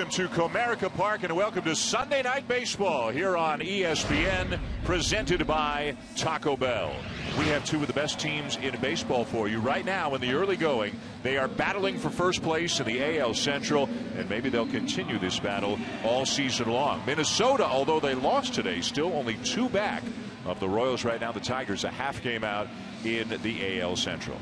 Welcome to Comerica Park and welcome to Sunday Night Baseball here on ESPN, presented by Taco Bell. We have two of the best teams in baseball for you right now in the early going. They are battling for first place in the AL Central, and maybe they'll continue this battle all season long. Minnesota, although they lost today, still only 2 back of the Royals right now. The Tigers a half game out in the AL Central.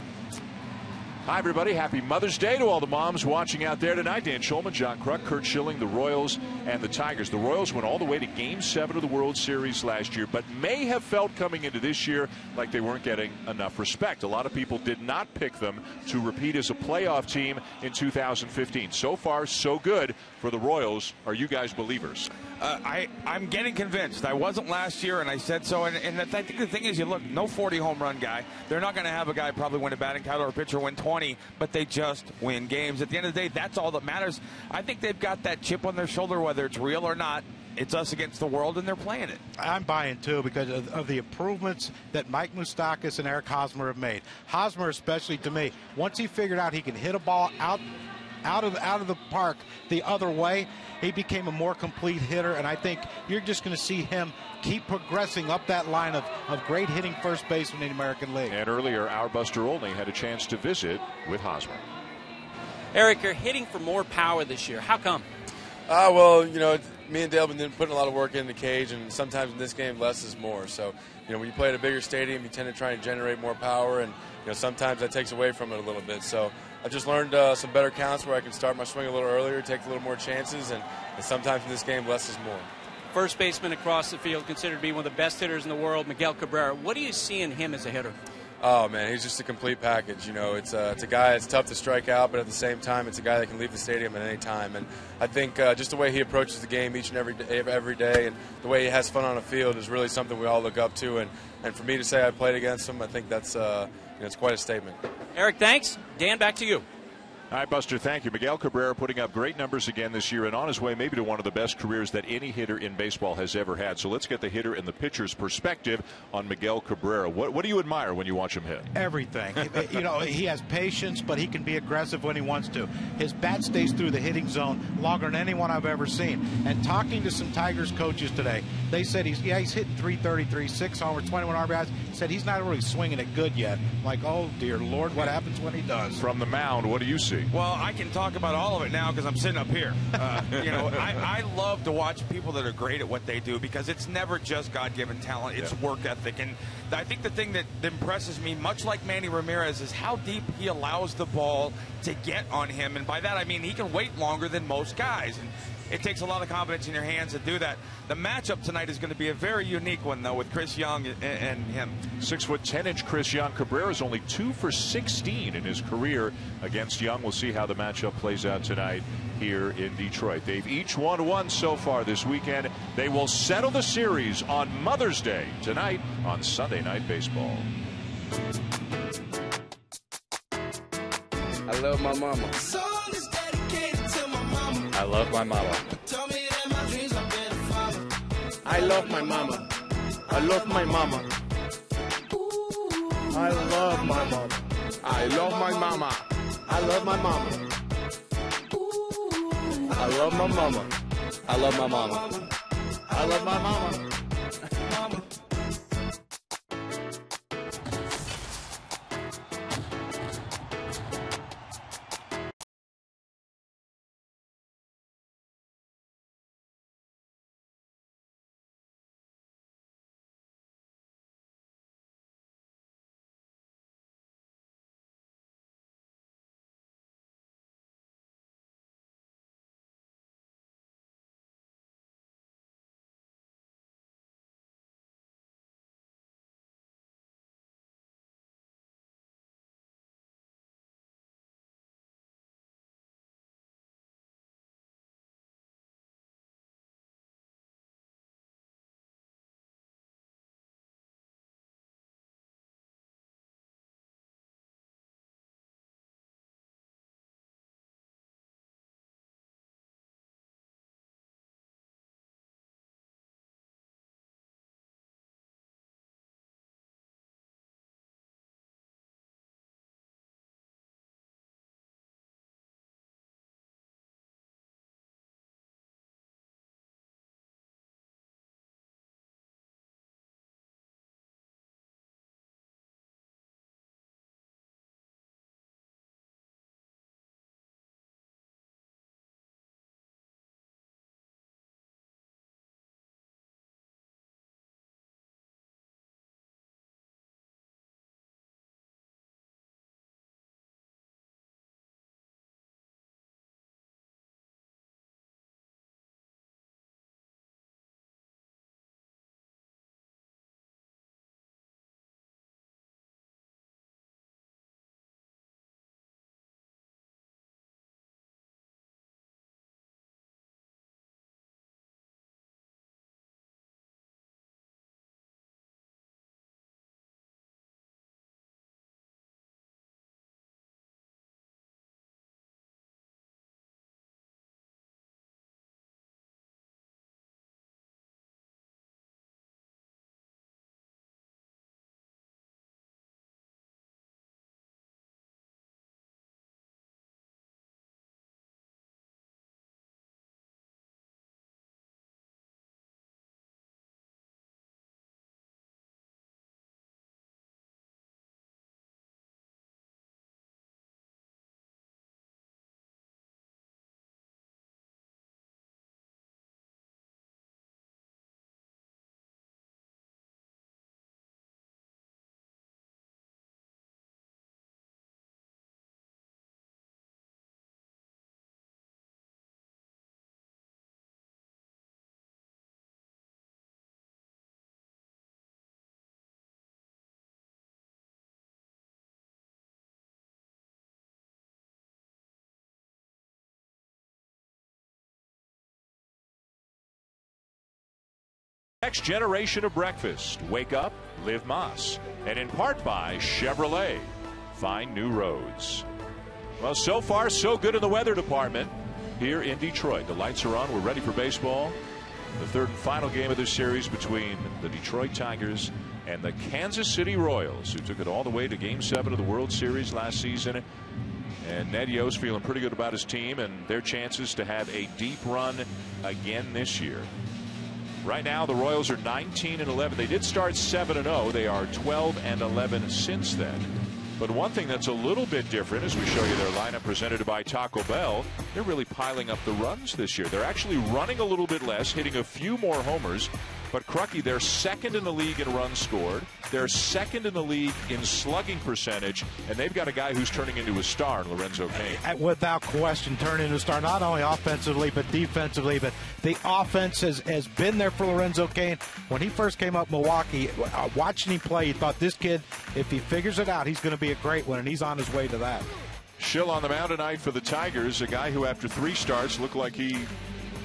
Hi, everybody. Happy Mother's Day to all the moms watching out there tonight. Dan Schulman, John Kruk, Kurt Schilling, the Royals, and the Tigers. The Royals went all the way to Game 7 of the World Series last year, but may have felt coming into this year like they weren't getting enough respect. A lot of people did not pick them to repeat as a playoff team in 2015. So far, so good for the Royals. Are you guys believers? I'm getting convinced. I wasn't last year, and I said so. And I think the thing is, you look, no 40 home run guy. They're not going to have a guy probably win a batting title or a pitcher win 20, but they just win games. At the end of the day, that's all that matters. I think they've got that chip on their shoulder, whether it's real or not. It's us against the world, and they're playing it. I'm buying, too, because of the improvements that Mike Moustakas and Eric Hosmer have made. Hosmer, especially to me, once he figured out he can hit a ball out of the park the other way, he became a more complete hitter, and I think you're just going to see him keep progressing up that line of great hitting first baseman in the American League. And earlier, our Buster Olney had a chance to visit with Hosmer. Eric, you're hitting for more power this year. How come? Well, you know, me and Dale have been putting a lot of work in the cage, and sometimes in this game, less is more. So, you know, when you play at a bigger stadium, you tend to try and generate more power, and, you know, sometimes that takes away from it a little bit. So I've just learned some better counts where I can start my swing a little earlier, take a little more chances, and sometimes in this game, less is more. First baseman across the field, considered to be one of the best hitters in the world, Miguel Cabrera. What do you see in him as a hitter? Oh, man, he's just a complete package. You know, it's a guy that's tough to strike out, but at the same time, it's a guy that can leave the stadium at any time. And I think just the way he approaches the game each and every day, and the way he has fun on the field is really something we all look up to. And for me to say I played against him, I think that's it's quite a statement. Eric, thanks. Dan, back to you. All right, Buster, thank you. Miguel Cabrera putting up great numbers again this year and on his way maybe to one of the best careers that any hitter in baseball has ever had. So let's get the hitter and the pitcher's perspective on Miguel Cabrera. What do you admire when you watch him hit? Everything. You know, he has patience, but he can be aggressive when he wants to. His bat stays through the hitting zone longer than anyone I've ever seen. And talking to some Tigers coaches today, they said he's hitting 333, 6 homers, 21 RBIs. Said he's not really swinging it good yet. I'm like, oh, dear Lord, what happens when he does? From the mound, what do you see? Well, I can talk about all of it now because I'm sitting up here. You know, I love to watch people that are great at what they do because it's never just God-given talent. It's work ethic. And I think the thing that impresses me, much like Manny Ramirez, is how deep he allows the ball to get on him. And by that, I mean he can wait longer than most guys. And it takes a lot of confidence in your hands to do that. The matchup tonight is going to be a very unique one, though, with Chris Young and him. 6'10" Chris Young. Cabrera is only 2 for 16 in his career against Young. We'll see how the matchup plays out tonight here in Detroit. They've each won one so far this weekend. They will settle the series on Mother's Day tonight on Sunday Night Baseball. I love my mama. I love my mama. I love my mama. I love my mama. I love my mama. I love my mama. I love my mama. I love my mama. I love my mama. I love my mama. Next generation of breakfast. Wake up, live Moss. And in part by Chevrolet. Find new roads. Well, so far, so good in the weather department here in Detroit. The lights are on. We're ready for baseball. The third and final game of this series between the Detroit Tigers and the Kansas City Royals, who took it all the way to Game 7 of the World Series last season. And Ned Yost feeling pretty good about his team and their chances to have a deep run again this year. Right now, the Royals are 19-11. They did start 7-0. They are 12-11 since then. But one thing that's a little bit different, as we show you their lineup presented by Taco Bell, they're really piling up the runs this year. They're actually running a little bit less, hitting a few more homers. But Crucky, they're second in the league in runs scored. They're second in the league in slugging percentage. And they've got a guy who's turning into a star in Lorenzo Cain. Without question, turning into a star, not only offensively but defensively. But the offense has been there for Lorenzo Cain. When he first came up Milwaukee, watching him play, you thought this kid, if he figures it out, he's going to be a great one. And he's on his way to that. Schill on the mound tonight for the Tigers, a guy who after 3 starts looked like he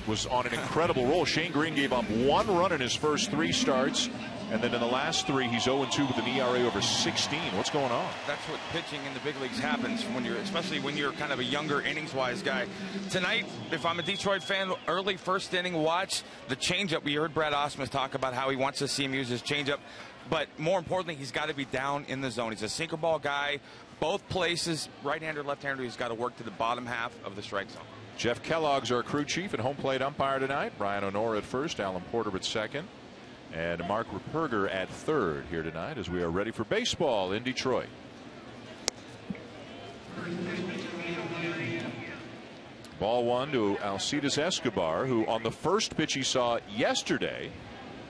was on an incredible roll. Shane Green gave up 1 run in his first 3 starts, and then in the last 3 he's 0-2 with an ERA over 16. What's going on? That's what pitching in the big leagues happens when you're, especially when you're kind of a younger innings-wise guy. Tonight, if I'm a Detroit fan, early first inning watch, the changeup. We heard Brad Ausmus talk about how he wants to see him use his changeup, but more importantly, he's got to be down in the zone. He's a sinker ball guy, both places, right-hander, left-hander. He's got to work to the bottom half of the strike zone. Jeff Kellogg's our crew chief and home plate umpire tonight. Brian Honora at first, Alan Porter at second, and Mark Ruperger at third here tonight as we are ready for baseball in Detroit. Ball 1 to Alcides Escobar, who on the first pitch he saw yesterday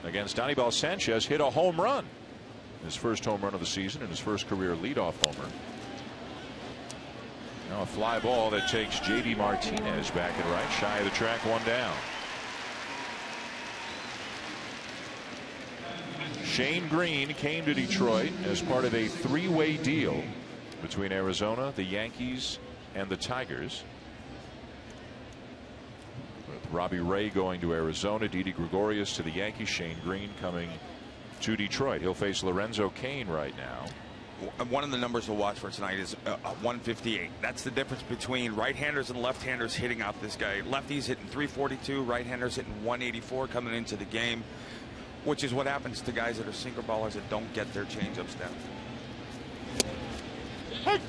against Anibal Sanchez hit a home run. His first home run of the season and his first career leadoff homer. Now a fly ball that takes J.D. Martinez back and right, shy of the track, 1 down. Shane Green came to Detroit as part of a 3-way deal between Arizona, the Yankees, and the Tigers. With Robbie Ray going to Arizona, Didi Gregorius to the Yankees, Shane Green coming to Detroit. He'll face Lorenzo Cain right now. One of the numbers we'll watch for tonight is 158. That's the difference between right-handers and left-handers hitting out this guy. Lefties hitting 342, right-handers hitting 184 coming into the game, which is what happens to guys that are sinker ballers that don't get their changeups down. And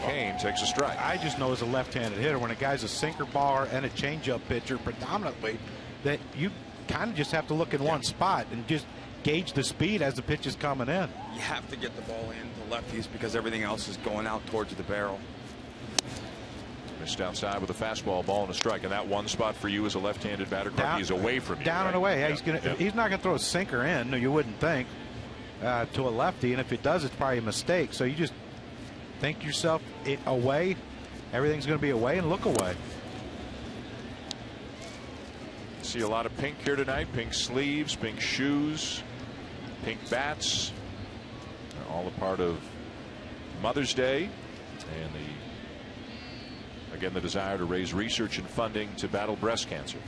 Cain takes a strike. I just know as a left-handed hitter, when a guy's a sinker baller and a changeup pitcher predominantly, that you kind of just have to look in one spot and just gauge the speed as the pitch is coming in. You have to get the ball in to lefties because everything else is going out towards the barrel. Missed outside with a fastball, ball and a strike, and that one spot for you as a left-handed batter. He's away from you. Down right? and away. Yeah, He's not going to throw a sinker in. No, you wouldn't think to a lefty, and if it does, it's probably a mistake. So you just think yourself away. Everything's going to be away, and look away. See a lot of pink here tonight. Pink sleeves, pink shoes, pink bats. All a part of Mother's Day and the desire to raise research and funding to battle breast cancer.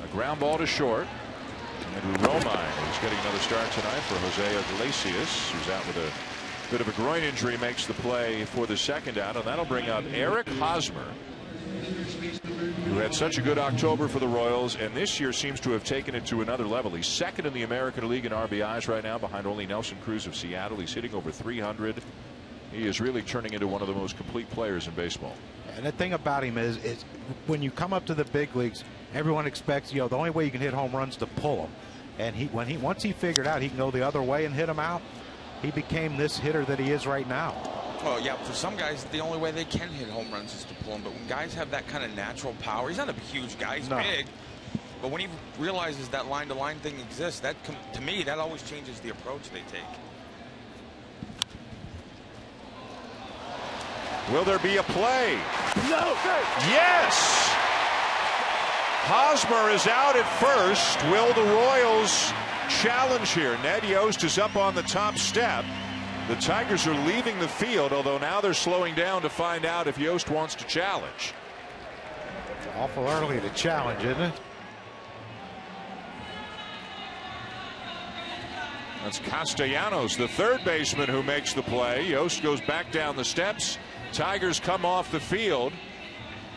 A ground ball to short. Andrew Romine is getting another start tonight for Jose Iglesias, who's out with a bit of a groin injury, makes the play for the second out, and that'll bring up Eric Hosmer, who had such a good October for the Royals and this year seems to have taken it to another level. He's second in the American League in RBIs right now, behind only Nelson Cruz of Seattle. He's hitting over 300. He is really turning into one of the most complete players in baseball. And the thing about him is when you come up to the big leagues, everyone expects, the only way you can hit home runs to pull them. And once he figured out he can go the other way and hit them out, he became this hitter that he is right now. Well, yeah, for some guys, the only way they can hit home runs is to pull them. But when guys have that kind of natural power, he's not a huge guy, he's big. But when he realizes that line-to-line thing exists, that to me, that always changes the approach they take. Will there be a play? No. Yes! Hosmer is out at first. Will the Royals challenge here? Ned Yost is up on the top step. The Tigers are leaving the field, although now they're slowing down to find out if Yost wants to challenge. Awful early to challenge, isn't it? That's Castellanos, the third baseman, who makes the play. Yost goes back down the steps. Tigers come off the field.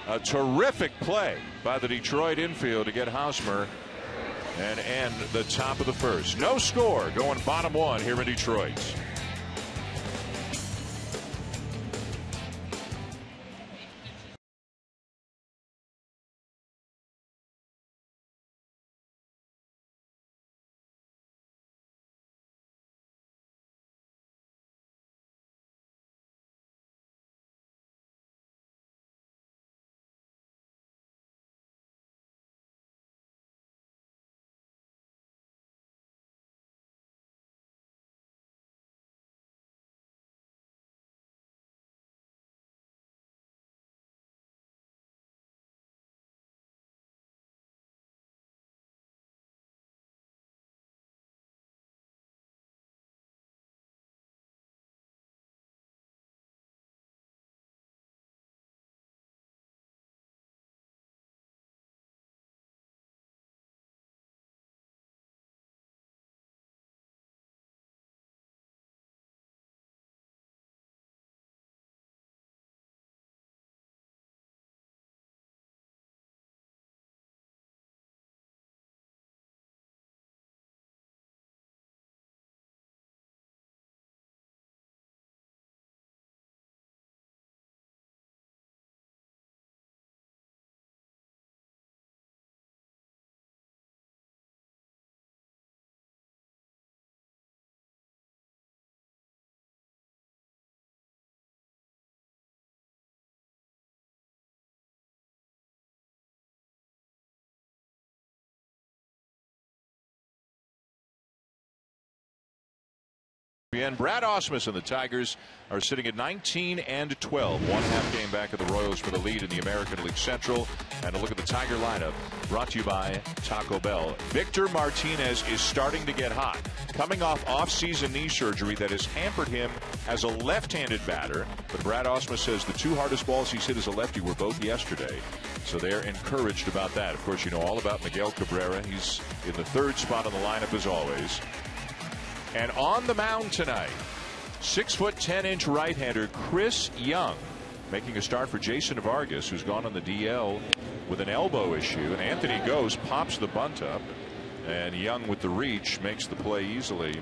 A terrific play by the Detroit infield to get Hosmer and end the top of the first. No score, going bottom one here in Detroit. And Brad Ausmus and the Tigers are sitting at 19-12, one half game back of the Royals for the lead in the American League Central. And a look at the Tiger lineup brought to you by Taco Bell. Victor Martinez is starting to get hot, coming off season knee surgery that has hampered him as a left-handed batter. But Brad Ausmus says the two hardest balls he's hit as a lefty were both yesterday, so they're encouraged about that. Of course, you know all about Miguel Cabrera. He's in the third spot on the lineup as always. And on the mound tonight, 6'10" right-hander Chris Young, making a start for Jason Vargas, who's gone on the DL with an elbow issue. And Anthony Gose pops the bunt up, and Young with the reach makes the play easily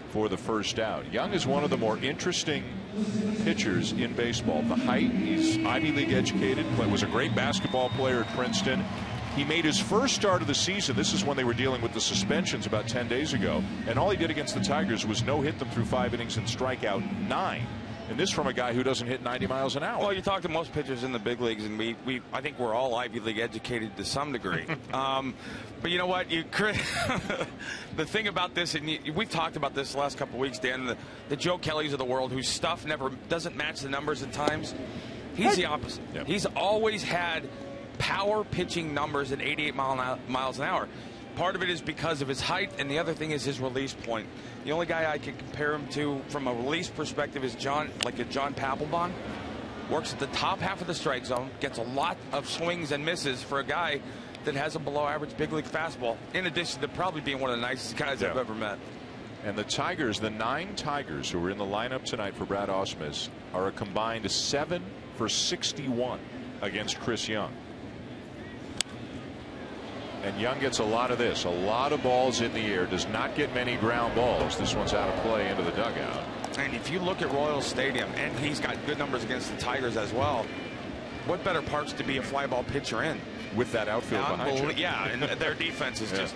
for the first out. Young is one of the more interesting pitchers in baseball. The height, he's Ivy League educated, was a great basketball player at Princeton. He made his first start of the season. This is when they were dealing with the suspensions about 10 days ago. And all he did against the Tigers was no-hit them through 5 innings and strike out 9. And this from a guy who doesn't hit 90 miles an hour. Well, you talk to most pitchers in the big leagues, and I think we're all Ivy League educated to some degree. But you know what? The thing about this, and we've talked about this the last couple of weeks, Dan, the Joe Kellys of the world, whose stuff never doesn't match the numbers at times. He's the opposite. Yep. He's always had power pitching numbers at 88 miles an hour. Part of it is because of his height, and the other thing is his release point. The only guy I can compare him to from a release perspective is John Papelbon. Works at the top half of the strike zone, gets a lot of swings and misses for a guy that has a below average big league fastball, in addition to probably being one of the nicest guys I've ever met. And the Tigers, the 9 Tigers who are in the lineup tonight for Brad Ausmus, are a combined 7 for 61 against Chris Young. And Young gets a lot of this, a lot of balls in the air, does not get many ground balls. This one's out of play into the dugout. And if you look at Royals Stadium, and he's got good numbers against the Tigers as well, what better parks to be a fly ball pitcher in? With that outfield behind you. Yeah, and their defense is just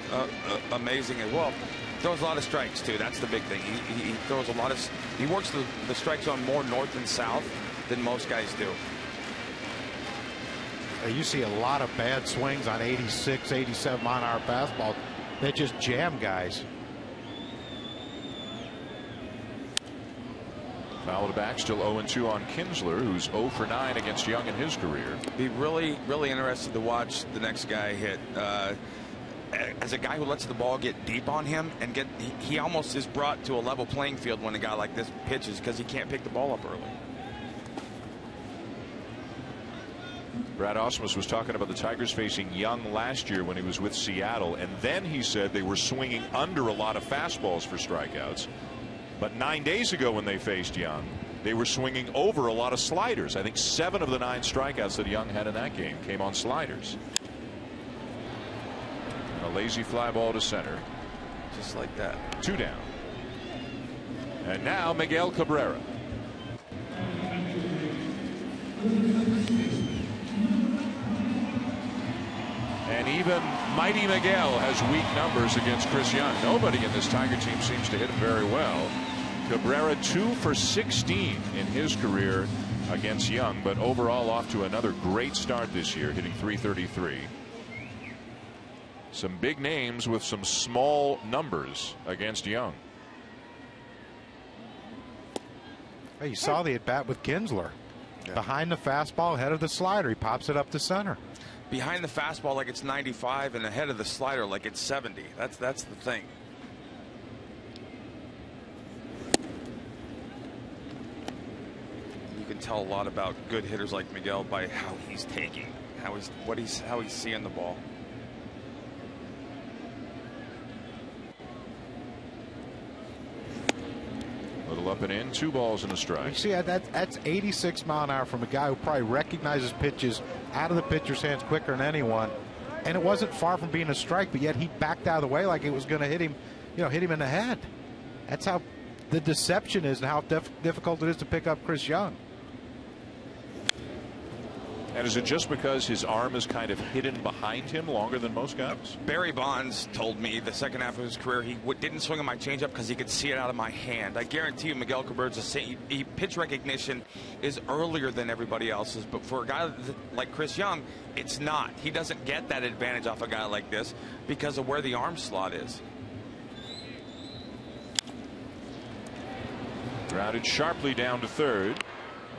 amazing as well. Throws a lot of strikes, too. That's the big thing. He throws a lot of... He works the strike zone more north and south than most guys do. You see a lot of bad swings on 86, 87 mile-an-hour fastball that just jam guys. Foul to back, still 0-2 on Kinsler, who's 0 for 9 against Young in his career. Be really, really interested to watch the next guy hit. As a guy who lets the ball get deep on him and he almost is brought to a level playing field when a guy like this pitches because he can't pick the ball up early. Brad Ausmus was talking about the Tigers facing Young last year when he was with Seattle, and then he said they were swinging under a lot of fastballs for strikeouts. But 9 days ago when they faced Young, they were swinging over a lot of sliders. I think 7 of the 9 strikeouts that Young had in that game came on sliders. A lazy fly ball to center. Just like that. 2 down. And now Miguel Cabrera. And even mighty Miguel has weak numbers against Chris Young. Nobody in this Tiger team seems to hit him very well. Cabrera 2 for 16 in his career against Young, but overall off to another great start this year, hitting .333. Some big names with some small numbers against Young. Hey, you saw the at bat with Kinsler. Behind the fastball, ahead of the slider. He pops it up to center. Behind the fastball like it's 95 and ahead of the slider like it's 70. That's the thing. You can tell a lot about good hitters like Miguel by how he's taking, how he's seeing the ball. Little up and in, 2 balls and a strike. You see, that's 86 mile an hour from a guy who probably recognizes pitches out of the pitcher's hands quicker than anyone. And it wasn't far from being a strike, but yet he backed out of the way like it was going to hit him, hit him in the head. That's how the deception is and how difficult it is to pick up Chris Young. And is it just because his arm is kind of hidden behind him longer than most guys? Barry Bonds told me the second half of his career he didn't swing on my changeup because he could see it out of my hand. I guarantee you Miguel Cabrera's the same. Pitch recognition is earlier than everybody else's, but for a guy like Chris Young, it's not. He doesn't get that advantage off a guy like this because of where the arm slot is. Grounded sharply down to third.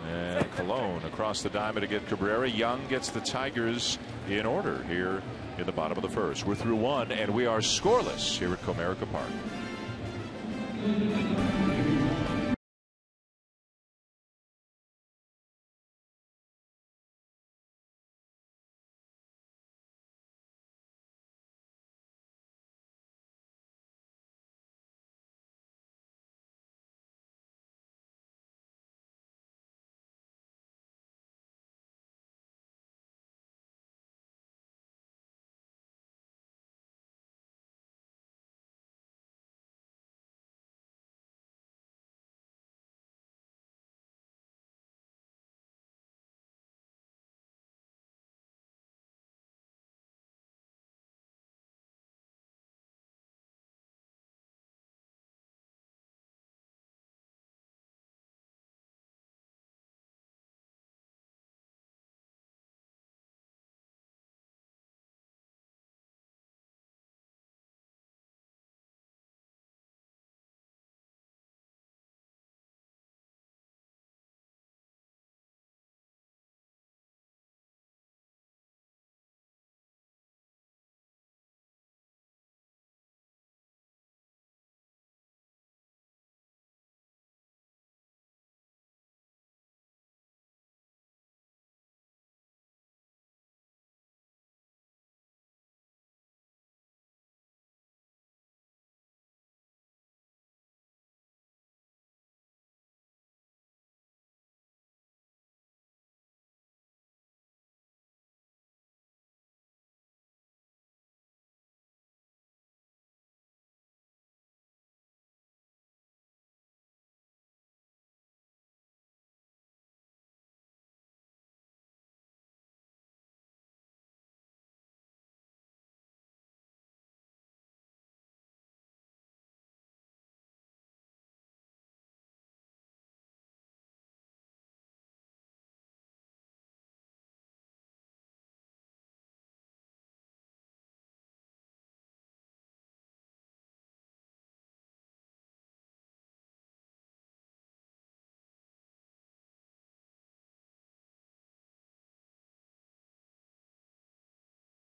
And Colon across the diamond to get Cabrera. Young gets the Tigers in order here in the bottom of the first. We're through 1 and we are scoreless here at Comerica Park.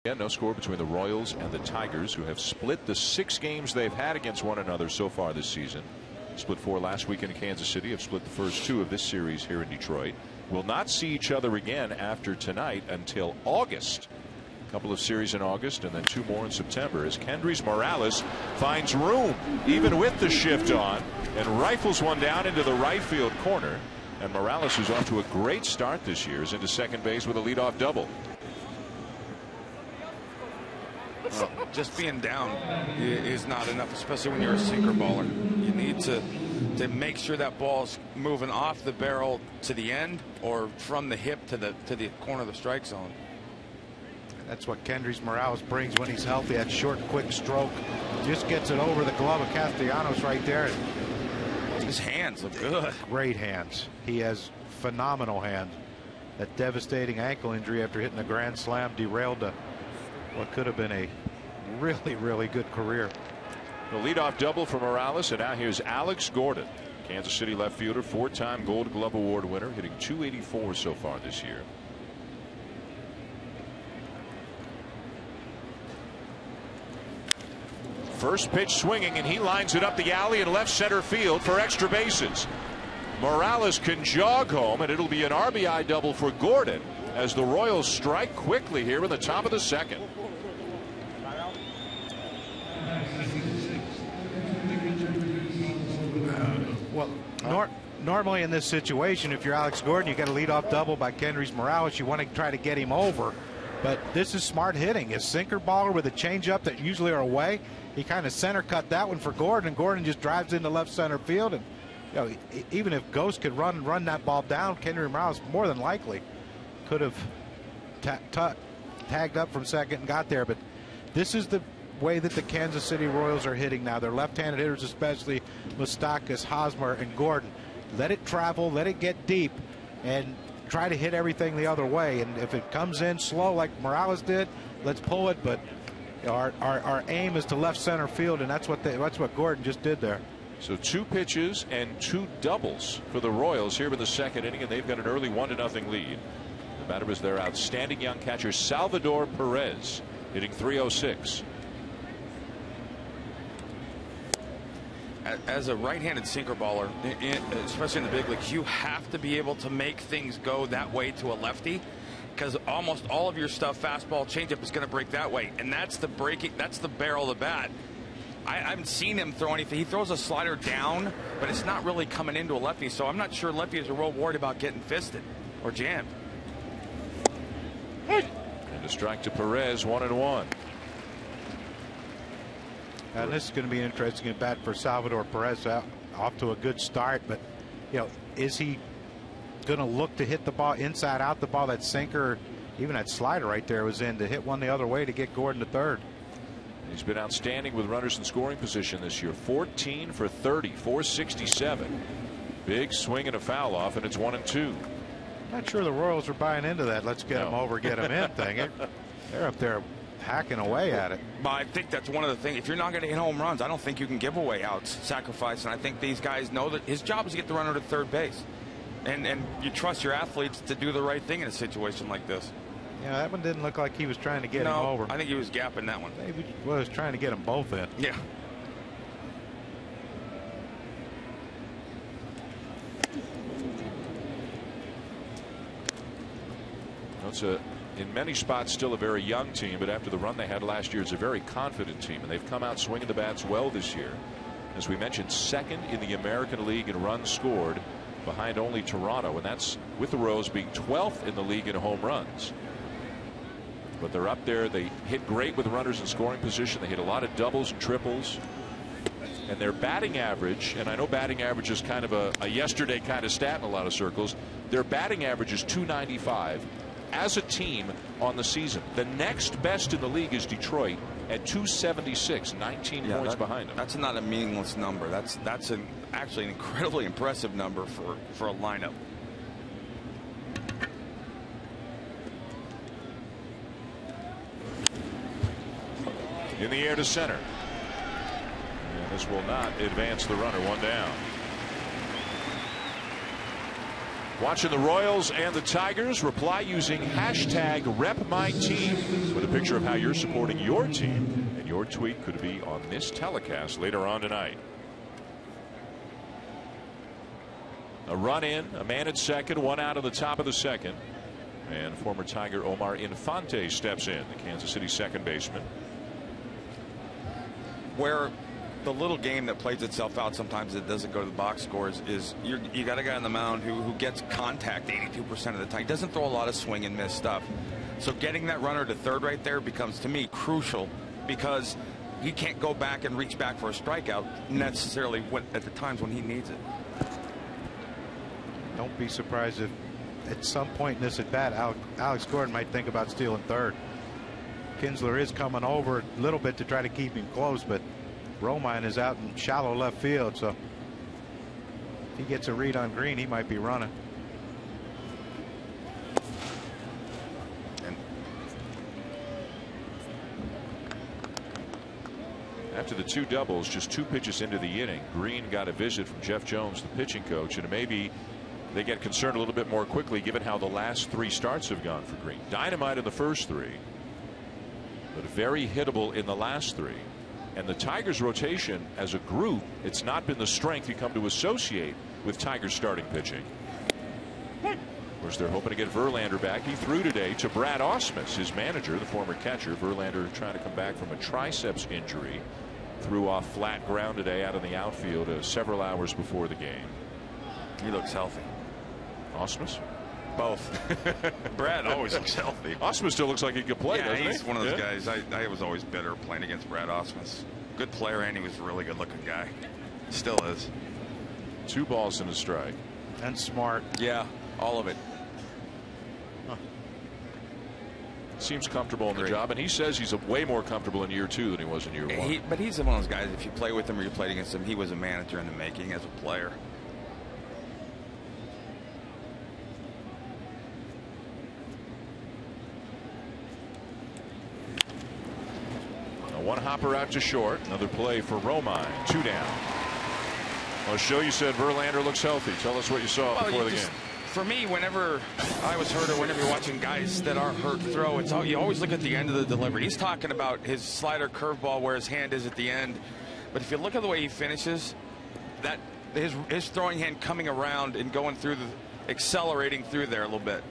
Yeah, no score between the Royals and the Tigers, who have split the 6 games they've had against one another so far this season. Split 4 last week in Kansas City, have split the first 2 of this series here in Detroit. will not see each other again after tonight until August. A couple of series in August and then 2 more in September as Kendrys Morales finds room even with the shift on and rifles one down into the right field corner. And Morales, who's off to a great start this year, is into second base with a leadoff double. Well, just being down is not enough, especially when you're a sinker baller. You need to make sure that ball's moving off the barrel to the end or from the hip to the corner of the strike zone. That's what Kendrys Morales brings when he's healthy. That short, quick stroke just gets it over the glove of Castellanos right there. His hands look good. Great hands. He has phenomenal hands. That devastating ankle injury after hitting a grand slam derailed what could have been a really, really good career. The leadoff double for Morales, and now here's Alex Gordon, Kansas City left fielder, 4-time Gold Glove Award winner, hitting .284 so far this year. First pitch swinging, and he lines it up the alley in left center field for extra bases. Morales can jog home, and it'll be an RBI double for Gordon as the Royals strike quickly here in the top of the second. Well, normally in this situation, if you're Alex Gordon, you got a leadoff double by Kendrys Morales. You want to try to get him over, but this is smart hitting. A sinker baller with a changeup that usually are away. He kind of center cut that one for Gordon, and Gordon just drives into left center field. And you know, even if Ghost could run that ball down, Kendrys Morales more than likely could have tagged up from second and got there. But this is the way that the Kansas City Royals are hitting now. They're left-handed hitters, especially Moustakas, Hosmer, and Gordon. Let it travel, let it get deep, and try to hit everything the other way. And if it comes in slow like Morales did, let's pull it. But our aim is to left center field, and that's what Gordon just did there. So 2 pitches and 2 doubles for the Royals here in the second inning, and they've got an early 1-0 lead. The batter is their outstanding young catcher Salvador Perez, hitting .306. As a right-handed sinker baller, especially in the big leagues, you have to be able to make things go that way to a lefty, because almost all of your stuff, fastball, changeup, is going to break that way, and that's the barrel of the bat. I haven't seen him throw anything. He throws a slider down, but it's not really coming into a lefty, so I'm not sure lefties are real worried about getting fisted or jammed. And a strike to Perez, 1-1. And this is going to be an interesting at bat for Salvador Perez. Off to a good start, but you know, is he going to look to hit the ball inside out? The ball, that sinker, even that slider right there was in, to hit one the other way to get Gordon to third. He's been outstanding with runners in scoring position this year. 14 for 30, 467. Big swing and a foul off, and it's 1-2. Not sure the Royals are buying into that. Let's get him over, get him in thing. They're up there hacking away at it. But I think that's one of the things. If you're not going to hit home runs, I don't think you can give away outs, sacrifice. And I think these guys know that his job is to get the runner to third base. And you trust your athletes to do the right thing in a situation like this. Yeah, that one didn't look like he was trying to get him over. I think he was gapping that one. Maybe he was trying to get them both in. Yeah. It's in many spots still a very young team, but after the run they had last year, it's a very confident team, and they've come out swinging the bats well this year. As we mentioned, second in the American League in runs scored, behind only Toronto, and that's with the Royals being 12th in the league in home runs. But they're up there. They hit great with runners in scoring position. They hit a lot of doubles and triples. And their batting average, and I know batting average is kind of a yesterday kind of stat in a lot of circles, their batting average is .295 as a team on the season. The next best in the league is Detroit at .276, 19 points behind them. That's not a meaningless number. That's actually an incredibly impressive number for a lineup. In the air to center. And this will not advance the runner, one down. Watching the Royals and the Tigers. Reply using #RepMyTeam with a picture of how you're supporting your team. And your tweet could be on this telecast later on tonight. A run in, a man at second, one out of the top of the second. And former Tiger Omar Infante steps in, the Kansas City second baseman. Where the little game that plays itself out sometimes it doesn't go to the box scores is you got a guy on the mound who gets contact 82% of the time. He doesn't throw a lot of swing and miss stuff. So getting that runner to third right there becomes, to me, crucial, because he can't go back and reach back for a strikeout necessarily at the times when he needs it. Don't be surprised if at some point in this at bat Alex Gordon might think about stealing third. Kinsler is coming over a little bit to try to keep him close, but Romine is out in shallow left field, so if he gets a read on Green, he might be running. After the two doubles, just 2 pitches into the inning, Green got a visit from Jeff Jones, the pitching coach, and maybe they get concerned a little bit more quickly given how the last 3 starts have gone for Green. Dynamite in the first 3, but very hittable in the last 3. And the Tigers' rotation as a group, it's not been the strength you come to associate with Tigers starting pitching. Of course, they're hoping to get Verlander back. He threw today to Brad Ausmus, his manager, the former catcher. Verlander trying to come back from a triceps injury. Threw off flat ground today out in the outfield several hours before the game. He looks healthy. Ausmus? Both. Brad always looks healthy. Ausmus still looks like he could play, doesn't he? He's one of those guys. I was always bitter playing against Brad Ausmus. Good player, and he was a really good looking guy. Still is. 2 balls and a strike. And smart. Yeah, all of it. Seems comfortable in the job, and he says he's way more comfortable in year 2 than he was in year 1. But he's one of those guys, if you play with him or you played against him, he was a manager in the making as a player. One hopper out to short. Another play for Romine. 2 down. Well, show you said Verlander looks healthy. Tell us what you saw before the game. For me, whenever I was hurt or whenever you're watching guys that aren't hurt throw, you always look at the end of the delivery. He's talking about his slider curveball where his hand is at the end. But if you look at the way he finishes, that his throwing hand coming around and going through accelerating through there a little bit.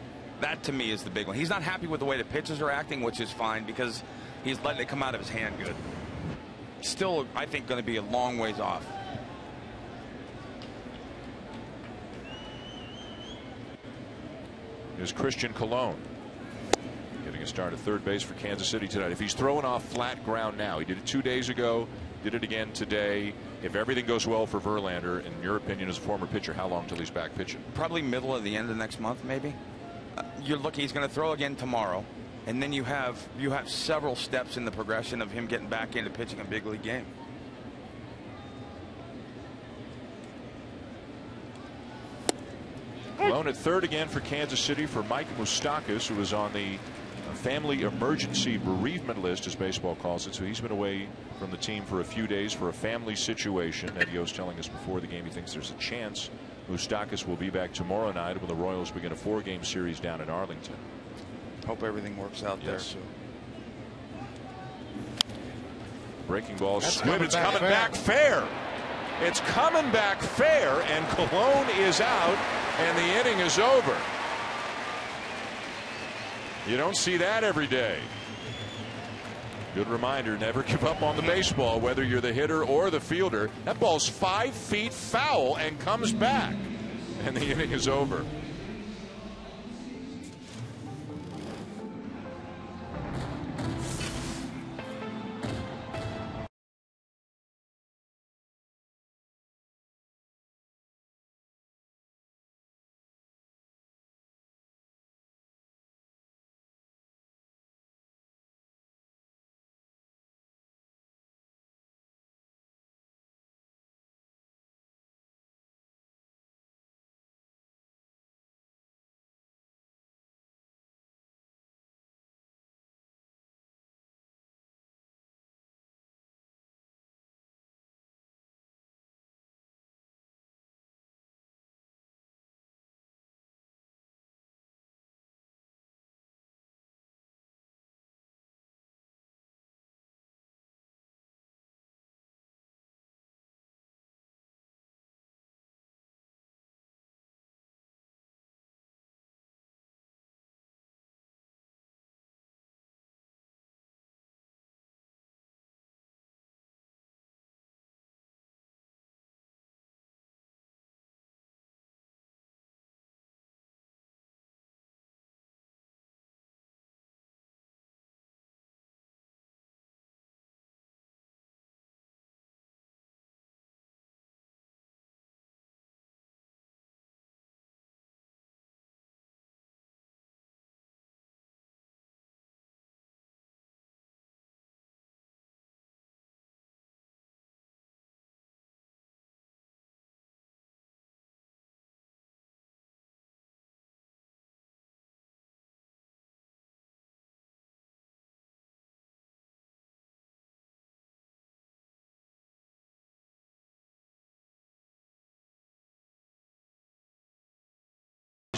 That to me is the big one. He's not happy with the way the pitches are acting, which is fine because he's letting it come out of his hand good. Still, I think, going to be a long ways off. Here's Christian Colon getting a start at third base for Kansas City tonight. If he's throwing off flat ground now, he did it 2 days ago, did it again today. If everything goes well for Verlander, in your opinion as a former pitcher, how long till he's back pitching? Probably middle of the end of next month, maybe. You're looking, he's going to throw again tomorrow, and then you have several steps in the progression of him getting back into pitching a big league game. Colon at third again for Kansas City for Mike Moustakas, who is on the family emergency bereavement list, as baseball calls it. So he's been away from the team for a few days for a family situation. Eddie O's telling us before the game he thinks there's a chance Moustakas will be back tomorrow night when the Royals begin a 4-game series down in Arlington. Hope everything works out there. Breaking ball, Squib. It's coming back fair. It's coming back fair, and Colon is out, and the inning is over. You don't see that every day. Good reminder, never give up on the baseball, whether you're the hitter or the fielder. That ball's 5 feet foul and comes back, and the inning is over.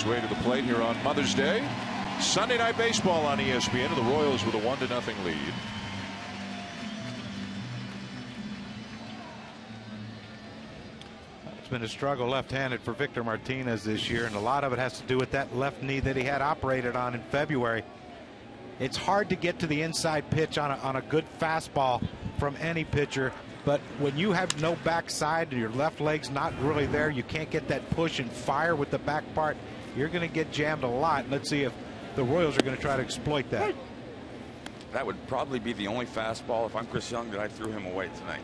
his way to the plate here on Mother's Day. Sunday Night Baseball on ESPN, and the Royals with a 1-0 lead. It's been a struggle left-handed for Victor Martinez this year, and a lot of it has to do with that left knee that he had operated on in February. It's hard to get to the inside pitch on a good fastball from any pitcher, but when you have no backside and your left leg's not really there, you can't get that push and fire with the back part, you're going to get jammed a lot. Let's see if the Royals are going to try to exploit that. That would probably be the only fastball, if I'm Chris Young, that I threw him away tonight.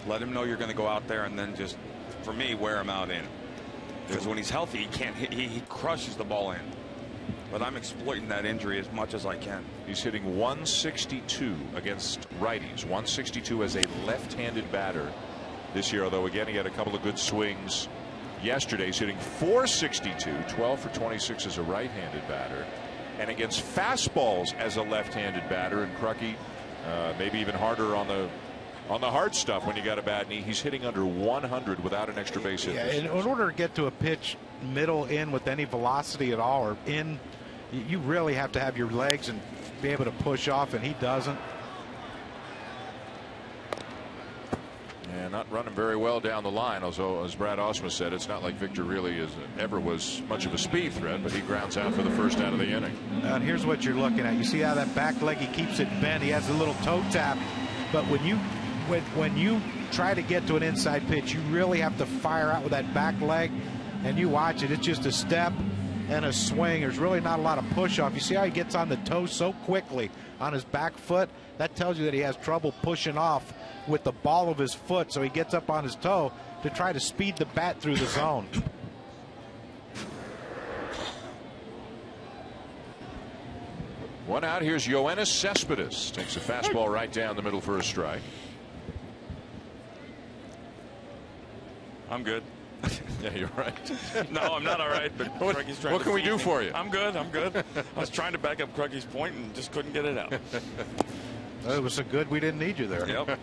Let him know you're going to go out there and then just, for me, wear him out in. Because when he's healthy, he can't hit, he crushes the ball in. But I'm exploiting that injury as much as I can. He's hitting 162 against righties, 162 as a left-handed batter this year, although again he had a couple of good swings yesterday. He's hitting 462, 12 for 26 as a right-handed batter, and against fastballs as a left-handed batter. And Crucky, maybe even harder on the hard stuff when you got a bad knee. He's hitting under 100 without an extra base hit. Yeah, in order to get to a pitch middle in with any velocity at all, or in, you really have to have your legs and be able to push off, and he doesn't. And not running very well down the line, although, as Brad Ausmus said, it's not like Victor really ever was much of a speed threat, but he grounds out for the first out of the inning. And here's what you're looking at. You see how that back leg, he keeps it bent. He has a little toe tap, but when you try to get to an inside pitch, you really have to fire out with that back leg, and you watch it. It's just a step and a swing. There's really not a lot of push off. You see how he gets on the toe so quickly on his back foot? That tells you that he has trouble pushing off with the ball of his foot, so he gets up on his toe to try to speed the bat through the zone. One out. Here's Yoenis Cespedes. Takes a fastball right down the middle for a strike. I'm good. Yeah, you're right. No, I'm not all right. But what can we do for you? I'm good. I'm good. I was trying to back up Crucky's point and just couldn't get it out. It was so good we didn't need you there. Yep.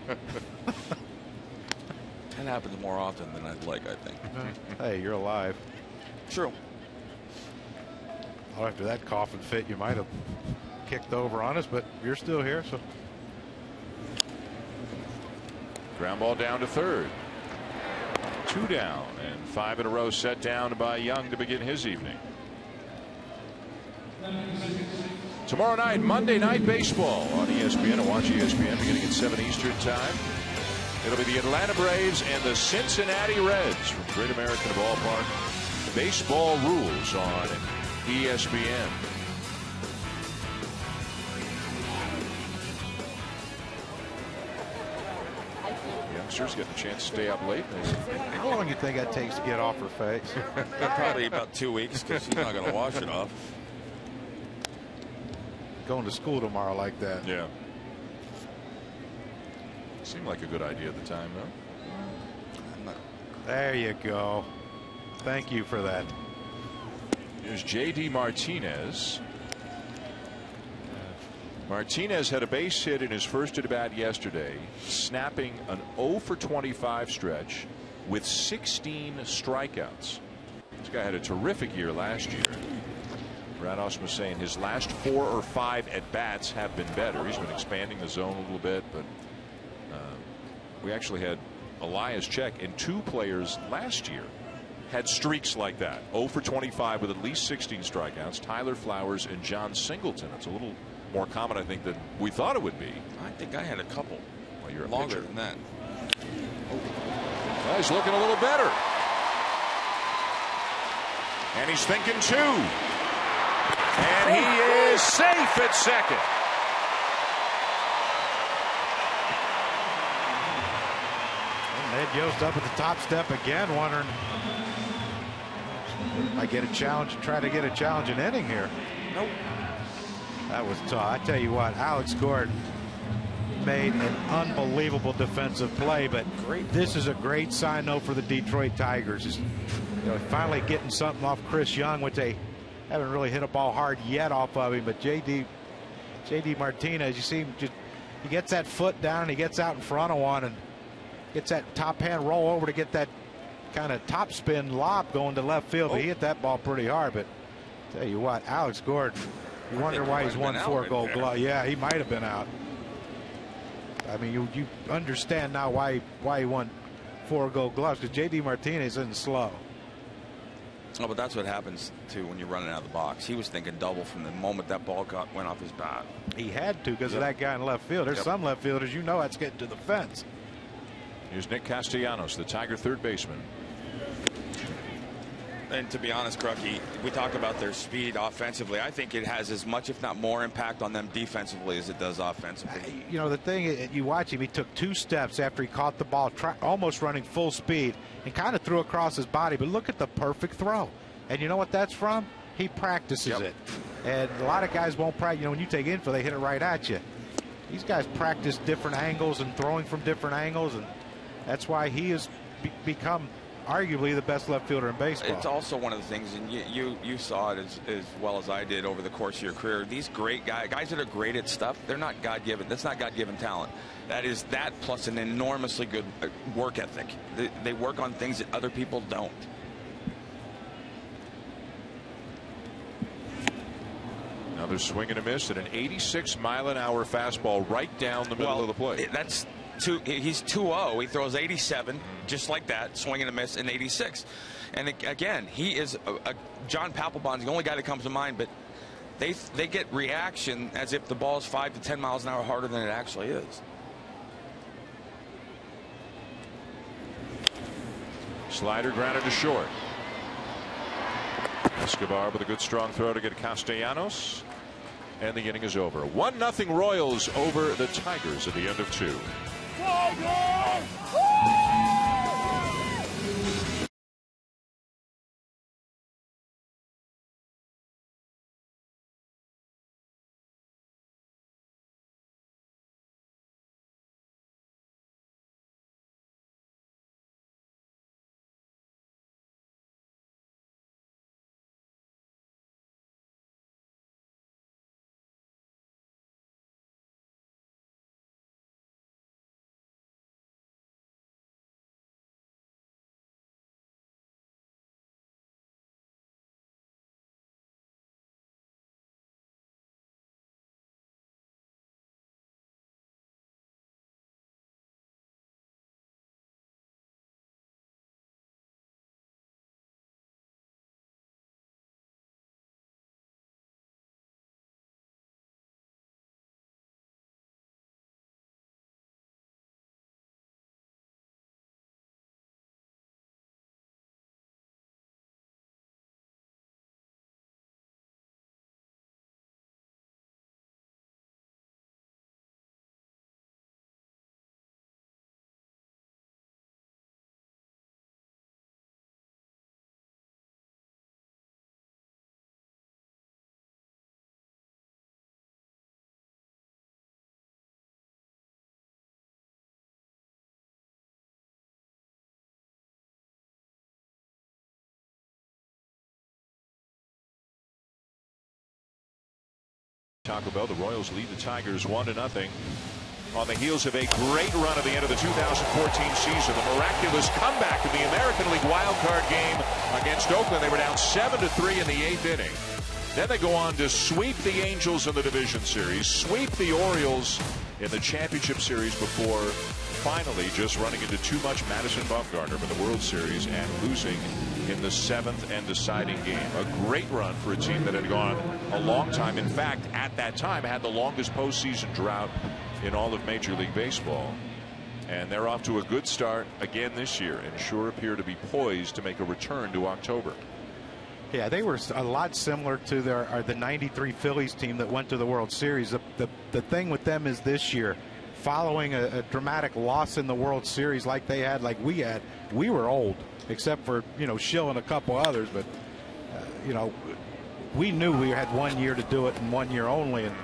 That happens more often than I'd like, I think. Hey, you're alive. True. Well, after that cough and fit, you might have kicked over on us, but you're still here. So ground ball down to third. 2 down, and 5 in a row set down by Young to begin his evening. Tomorrow night, Monday Night Baseball on ESPN, and watch ESPN beginning at 7 Eastern time. It'll be the Atlanta Braves and the Cincinnati Reds from Great American Ballpark. Baseball rules on ESPN. Youngsters getting a chance to stay up late. How long do you think that takes to get off her face? Probably about 2 weeks, because she's not going to wash it off. Going to school tomorrow like that. Yeah. Seemed like a good idea at the time, though. There you go. Thank you for that. Here's J.D. Martinez. Martinez had a base hit in his first at bat yesterday, snapping an 0 for 25 stretch with 16 strikeouts. This guy had a terrific year last year. Brad Ausmus saying his last 4 or 5 at bats have been better. He's been expanding the zone a little bit, but we actually had Elias Check and 2 players last year had streaks like that. 0 for 25 with at least 16 strikeouts. Tyler Flowers and John Singleton. It's a little more common, I think, than we thought it would be. I think I had a couple. Well, you're a longer pitcher than that. Well, he's looking a little better. And he's thinking 2. And he is safe at second. And Ned Yost up at the top step again, wondering, I get a challenge, try to get a challenge in inning here. Nope. That was tough. I tell you what, Alex Gordon made an unbelievable defensive play, but this is a great sign, though, for the Detroit Tigers. Finally getting something off Chris Young, which they haven't really hit a ball hard yet off of him. But J.D. Martinez, you see him just, he gets that foot down and he gets out in front of one and gets that top hand roll over to get that kind of topspin lob going to left field. He hit that ball pretty hard, but tell you what, Alex Gordon, you wonder why he's won 4 Gold Gloves. Yeah, he might have been out. I mean, you understand now why he won 4 Gold Gloves, because J.D. Martinez isn't slow. Oh, but that's what happens too when you're running out of the box. He was thinking double from the moment that ball went off his bat. He had to because of that guy in left field. There's some left fielders, you know, that's getting to the fence. Here's Nick Castellanos, the Tiger third baseman. And to be honest, Crucky, we talk about their speed offensively. I think it has as much, if not more, impact on them defensively as it does offensively. You know, the thing, you watch him, he took 2 steps after he caught the ball, almost running full speed, and kind of threw across his body. But look at the perfect throw. And you know what that's from? He practices it. And a lot of guys won't practice. You know, when you take infield, they hit it right at you. These guys practice different angles and throwing from different angles, and that's why he has become arguably the best left fielder in baseball. It's also one of the things, and you saw it as well as I did over the course of your career. These great guys that are great at stuff, they're not God-given. That's not God-given talent. That is that plus an enormously good work ethic. They work on things that other people don't. Another swing and a miss at an 86-mile-an-hour fastball right down the middle of the plate. He's 2-0. He throws 87 just like that, swing and a miss, in 86. And again, he is John Papelbon's the only guy that comes to mind, but they get reaction as if the ball is 5 to 10 miles an hour harder than it actually is. Slider grounded to short. Escobar with a good strong throw to get Castellanos. And the inning is over. 1-0 Royals over the Tigers at the end of 2. Taco Bell, the Royals lead the Tigers 1-0 on the heels of a great run at the end of the 2014 season. The miraculous comeback in the American League wildcard game against Oakland. They were down 7-3 in the 8th inning. Then they go on to sweep the Angels in the division series, sweep the Orioles in the championship series before finally just running into too much Madison Bumgarner for the World Series and losing in the 7th and deciding game. A great run for a team that had gone a long time. In fact, at that time, had the longest postseason drought in all of Major League Baseball. And they're off to a good start again this year and sure appear to be poised to make a return to October. Yeah, they were a lot similar to the '93 Phillies team that went to the World Series. The thing with them is this year, following a dramatic loss in the World Series like they had, like we had, we were old, except for, you know, Schill and a couple others. But, you know, we knew we had 1 year to do it and 1 year only. And,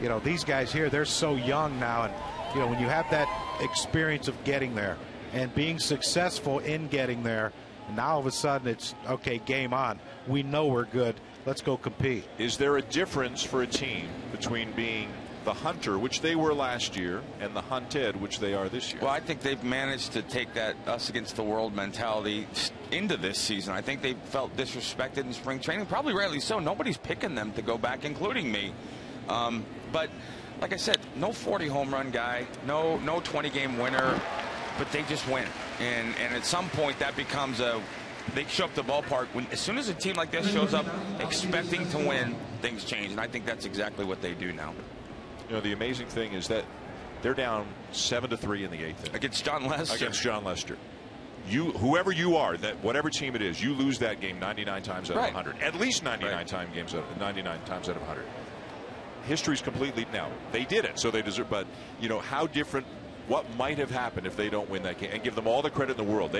you know, these guys here, they're so young now. And, you know, when you have that experience of getting there and being successful in getting there, now all of a sudden it's, okay, game on. We know we're good. Let's go compete. Is there a difference for a team between being the hunter, which they were last year, and the hunted, which they are this year. Well, I think they've managed to take that us against the world mentality into this season. I think they felt disrespected in spring training, probably rightly so. Nobody's picking them to go back, including me. But like I said, no 40 home run guy, no 20-game winner, but they just win. And at some point that becomes they show up to the ballpark as soon as a team like this shows up expecting to win, things change, and I think that's exactly what they do now. You know, the amazing thing is that they're down 7-3 in the 8th inning against John Lester. Whoever you are, that whatever team it is, you lose that game 99 times out of 100, at least 99 times out of 100. History's completely, now they did it, so they deserve. But you know how different, what might have happened if they don't win that game, and give them all the credit in the world.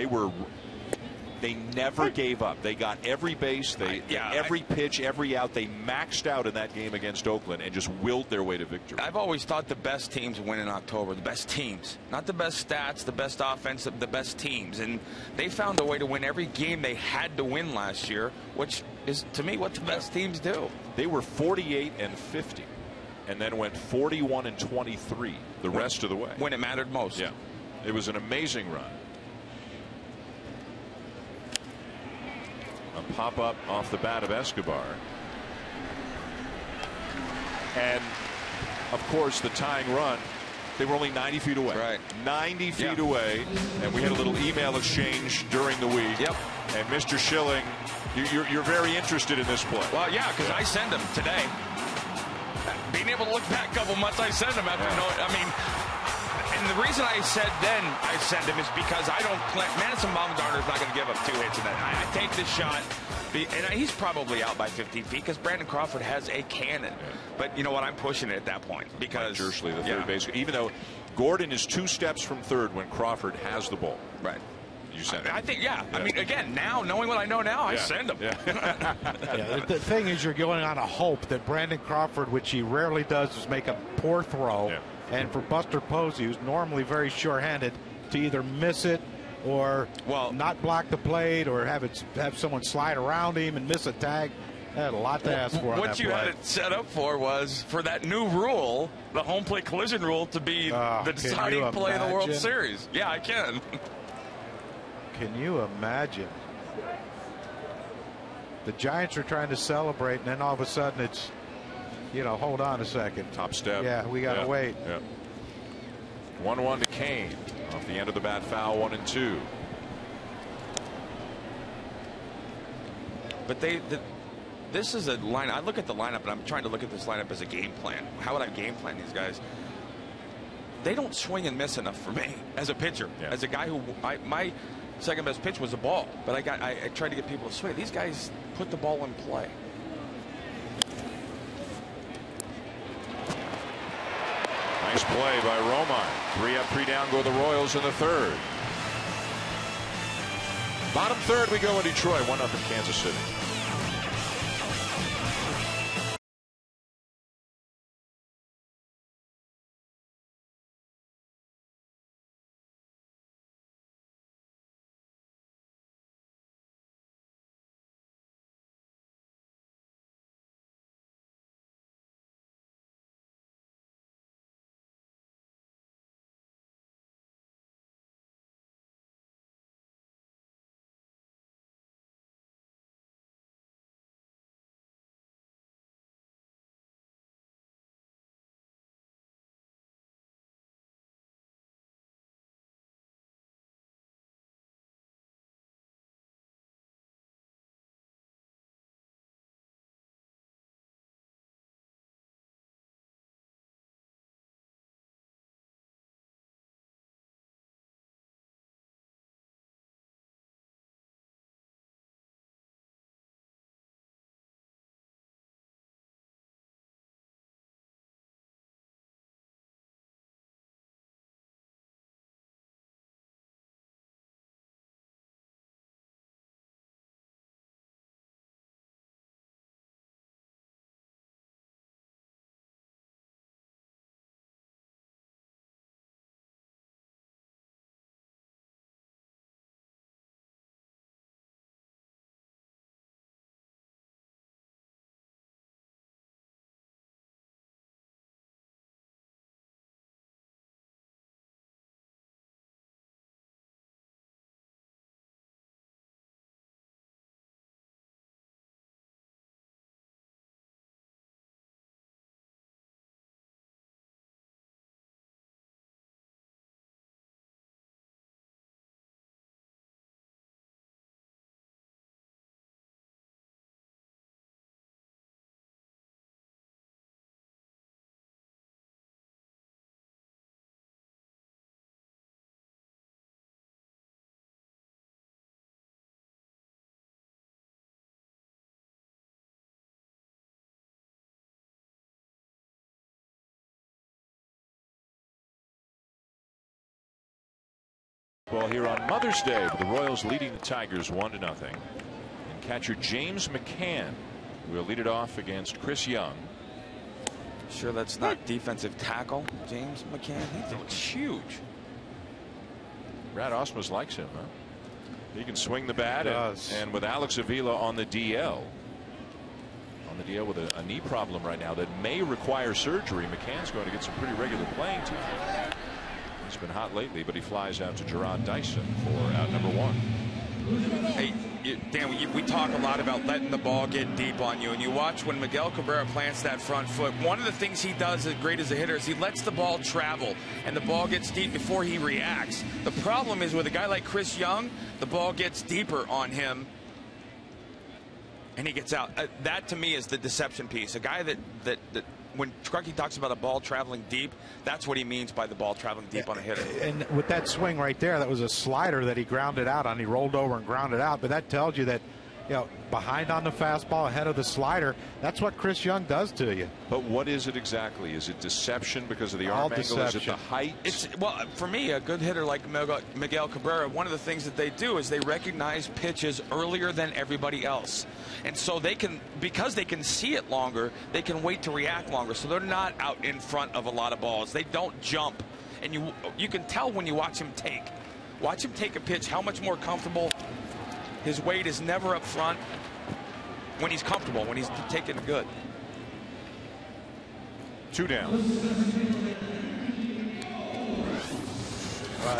They never gave up. They got every base, every pitch, every out. They maxed out in that game against Oakland and just willed their way to victory. I've always thought the best teams win in October. The best teams, not the best stats, the best offense, the best teams. And they found a way to win every game they had to win last year, which is, to me, what the best teams do. They were 48-50, and then went 41-23 the rest of the way. When it mattered most. Yeah, it was an amazing run. A pop-up off the bat of Escobar. And, of course, the tying run, they were only 90 feet away. Right. 90 feet away. And we had a little email exchange during the week. Yep. And Mr. Schilling, you're very interested in this play. Well, yeah, because I send him today. Being able to look back a couple months, I send him after and the reason I said then I send him is because I don't plan. Madison Bumgarner's not going to give up 2 hits in that. I take this shot, and he's probably out by 50 feet because Brandon Crawford has a cannon. Yeah. But you know what? I'm pushing it at that point because Mike Jersley, the third base, even though Gordon is 2 steps from third when Crawford has the ball. Right. You send him. I think, I mean, again, now knowing what I know now, I send him. The thing is, you're going on a hope that Brandon Crawford, which he rarely does, is make a poor throw. Yeah. And for Buster Posey, who's normally very sure-handed, to either miss it or not block the plate or have someone slide around him and miss a tag. That had a lot to ask for. What you had it set up for was for that new rule, the home plate collision rule, to be the deciding play of the World Series. Yeah, I can. Can you imagine? The Giants are trying to celebrate, and then all of a sudden it's, hold on a second. Top step. Yeah, we got to wait. Yeah. 1-1 to Cain. Off the end of the bat foul, 1-2. But this is a line. I look at the lineup, and I'm trying to look at this lineup as a game plan. How would I game plan these guys? They don't swing and miss enough for me as a pitcher. Yeah. As a guy who, my second best pitch was a ball, but I tried to get people to swing. These guys put the ball in play. Nice play by Romine. 3 up, 3 down go the Royals in the third. Bottom third we go in Detroit. 1-0 Kansas City. Well, here on Mother's Day, with the Royals leading the Tigers 1-0. And catcher James McCann will lead it off against Chris Young. Sure, that's not defensive tackle, James McCann. He's huge. Brad Ausmus likes him, huh? He can swing the bat, and with Alex Avila on the DL. On the DL with a knee problem right now that may require surgery. McCann's going to get some pretty regular playing time. He's been hot lately, but he flies out to Gerard Dyson for out number 1. Hey, Dan, we talk a lot about letting the ball get deep on you, and you watch when Miguel Cabrera plants that front foot. One of the things he does as great as a hitter is he lets the ball travel, and the ball gets deep before he reacts. The problem is with a guy like Chris Young, the ball gets deeper on him, and he gets out. That to me is the deception piece. A guy that when Truckee talks about a ball traveling deep, that's what he means by the ball traveling deep on a hitter. And with that swing right there, that was a slider that he grounded out on. He rolled over and grounded out. But that tells you that, you know, behind on the fastball, ahead of the slider, that's what Chris Young does to you. But what is it exactly? Is it deception because of the arm angle? Is it the height? Well, for me, a good hitter like Miguel Cabrera, one of the things that they do is they recognize pitches earlier than everybody else. And so they can, because they can see it longer, they can wait to react longer. So they're not out in front of a lot of balls. They don't jump. And you can tell when you watch him take. Watch him take a pitch, how much more comfortable. His weight is never up front when he's comfortable, when he's taking good. 2 down.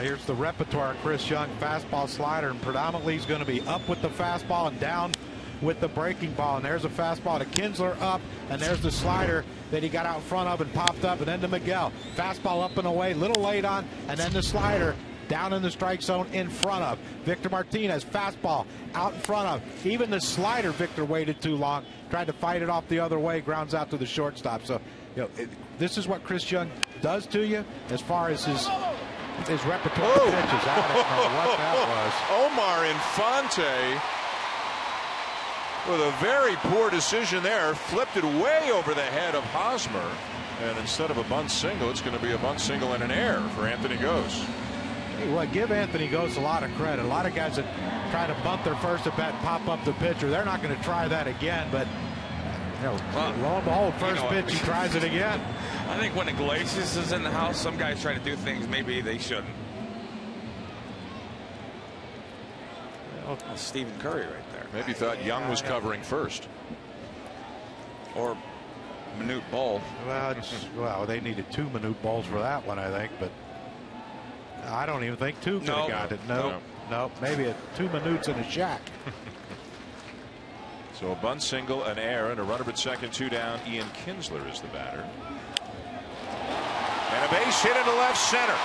Here's the repertoire of Chris Young, fastball, slider, and predominantly he's going to be up with the fastball and down with the breaking ball. And there's a fastball to Kinsler up, and there's the slider that he got out front of and popped up, and then to Miguel. Fastball up and away, little late on, and then the slider down in the strike zone in front of Victor Martinez. Fastball out in front of. Even the slider, Victor waited too long, tried to fight it off the other way, grounds out to the shortstop. So, you know, this is what Chris Young does to you as far as his repertoire of pitches. I don't know what that was. Omar Infante with a very poor decision there, flipped it way over the head of Hosmer, and instead of a bunt single, it's going to be a bunt single and an error for Anthony Gose. Hey, well, give Anthony Gose a lot of credit. A lot of guys that try to bunt their first at bat and pop up the pitcher, they're not going to try that again, but you know, lo and behold, first pitch, he tries it again. I think when Iglesias is in the house, some guys try to do things maybe they shouldn't. Well, Stephen Curry right there. Maybe thought Young was covering first. Or Manute Bol. Well, they needed 2 Manute Bols for that one, I think, but I don't even think 2 could have got it. No, maybe 2 Manutes and a Shack. So a bunt single, an error, and a runner at second, 2 down. Ian Kinsler is the batter. And a base hit into left center.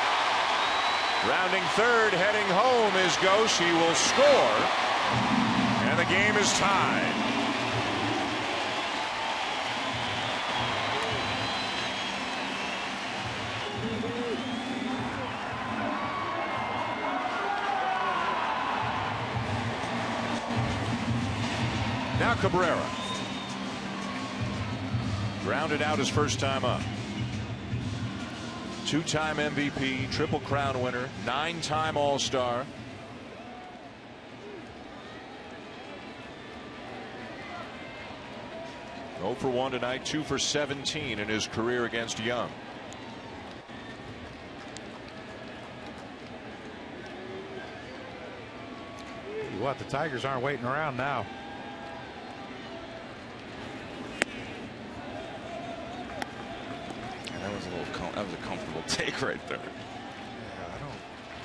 Rounding third, heading home is Gose. He will score, and the game is tied. Now Cabrera. Grounded out his first time up. 2-time MVP, Triple Crown winner, 9-time All-Star. Oh for 1 tonight, 2 for 17 in his career against Young. What, the Tigers aren't waiting around now. That was a comfortable take right there.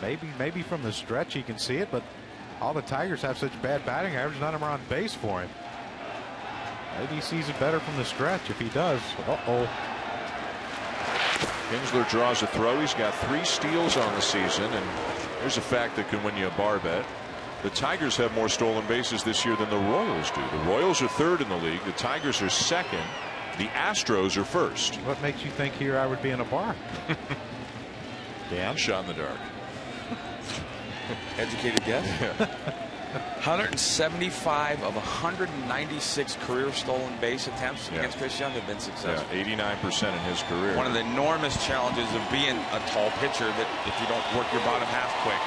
Yeah, maybe from the stretch he can see it, but all the Tigers have such bad batting average, none of them are on base for him. Maybe he sees it better from the stretch. If he does, Kinsler draws a throw. He's got 3 steals on the season, and there's a fact that can win you a bar bet. The Tigers have more stolen bases this year than the Royals do. The Royals are 3rd in the league. The Tigers are 2nd. The Astros are 1st. What makes you think here I would be in a bar? Dan? Shot in the dark. Educated guess? Yeah. 175 of 196 career stolen base attempts against Chris Young have been successful. 89% in his career. One of the enormous challenges of being a tall pitcher that if you don't work your bottom half quick.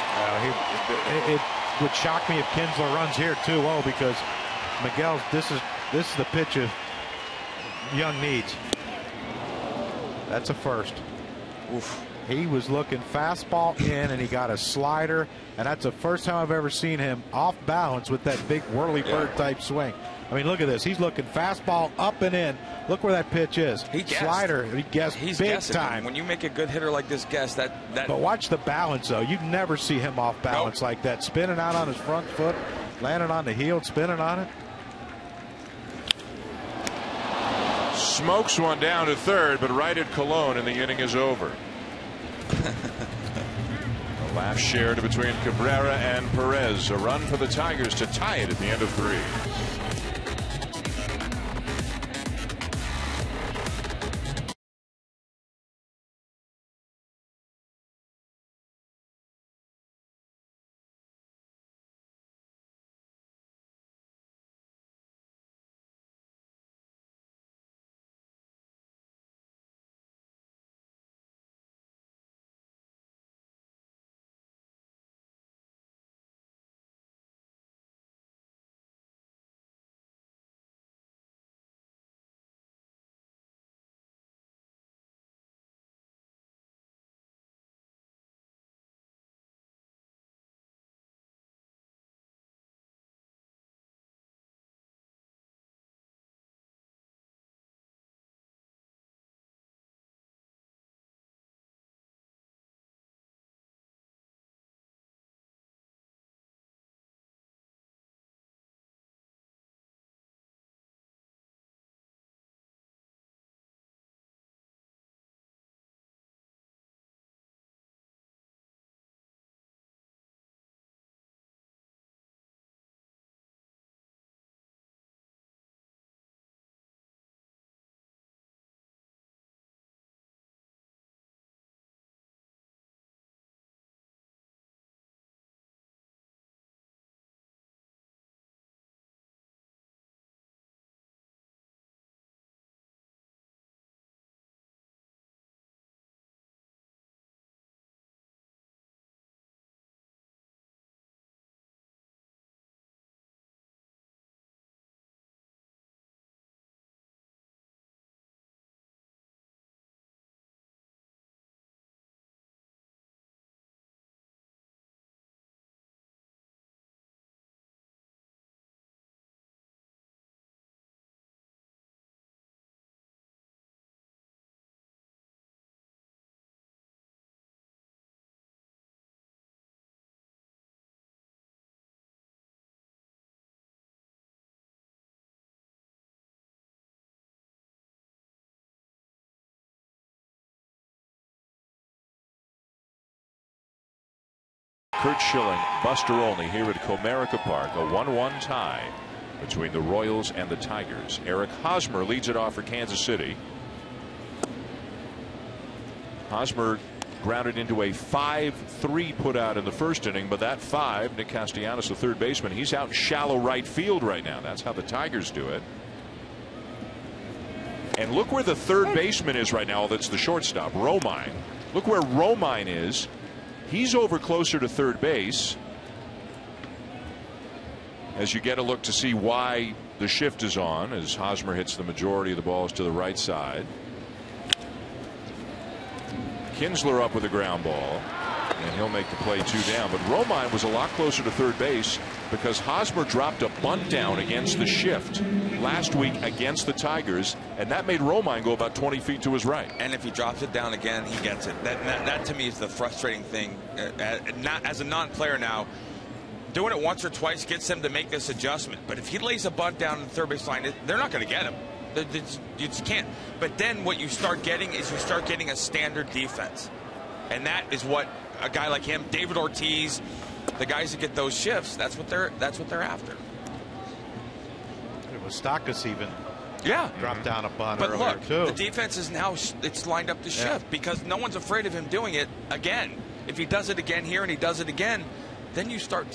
It would shock me if Kinsler runs here 2-0 because Miguel, this is the pitch of Young needs. That's a first. Oof. He was looking fastball in, and he got a slider, and that's the first time I've ever seen him off balance with that big whirly bird type swing. I mean, look at this. He's looking fastball up and in. Look where that pitch is. He guessed. Slider. He guessed. He's big guessing. time. When you make a good hitter like this guess, that. But watch the balance, though. You never see him off balance like that. Spinning out on his front foot, landing on the heel, spinning on it. Smokes one down to third, but right at Colon, and the inning is over. A laugh shared between Cabrera and Perez. A run for the Tigers to tie it at the end of 3. Kurt Schilling, Buster Olney here at Comerica Park. A 1-1 tie between the Royals and the Tigers. Eric Hosmer leads it off for Kansas City. Hosmer grounded into a 5-3 put out in the first inning, but that 5, Nick Castellanos, the third baseman, he's out in shallow right field right now. That's how the Tigers do it. And look where the third baseman is right now. That's the shortstop, Romine. Look where Romine is. He's over closer to third base. As you get a look to see why the shift is on, as Hosmer hits the majority of the balls to the right side. Kinsler up with a ground ball, and he'll make the play 2 down. But Romine was a lot closer to third base because Hosmer dropped a bunt down against the shift last week against the Tigers, and that made Romine go about 20 feet to his right. And if he drops it down again, he gets it. That to me is the frustrating thing. Not as a non-player now, doing it once or twice gets him to make this adjustment. But if he lays a bunt down in the third base line, they're not going to get him. You just can't. But then what you start getting is you start getting a standard defense, and that is what a guy like him, David Ortiz, the guys that get those shifts, that's what they're after. Moustakas even dropped down a bunt but earlier look, too. The defense is now it's lined up to shift because no one's afraid of him doing it again. If he does it again here and he does it again, then you start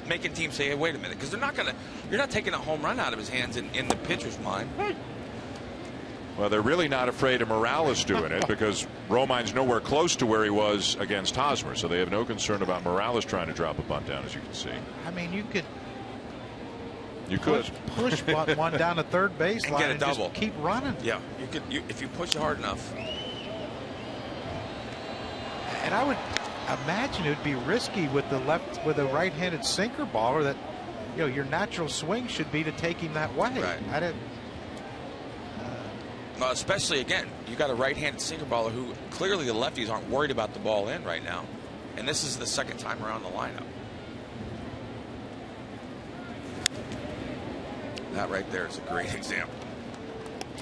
making teams say, hey, wait a minute, because you're not taking a home run out of his hands in the pitcher's mind. Well, they're really not afraid of Morales doing it because Romine's nowhere close to where he was against Hosmer, so they have no concern about Morales trying to drop a bunt down, as you can see. I mean, you could push bunt one down the third base line and double. Just keep running. Yeah, you could if you push it hard enough. And I would imagine it would be risky with the right-handed sinker baller that your natural swing should be to take him that way. Right. Especially, again, you got a right-handed sinker baller who clearly the lefties aren't worried about the ball in right now. And this is the second time around the lineup. That right there is a great example.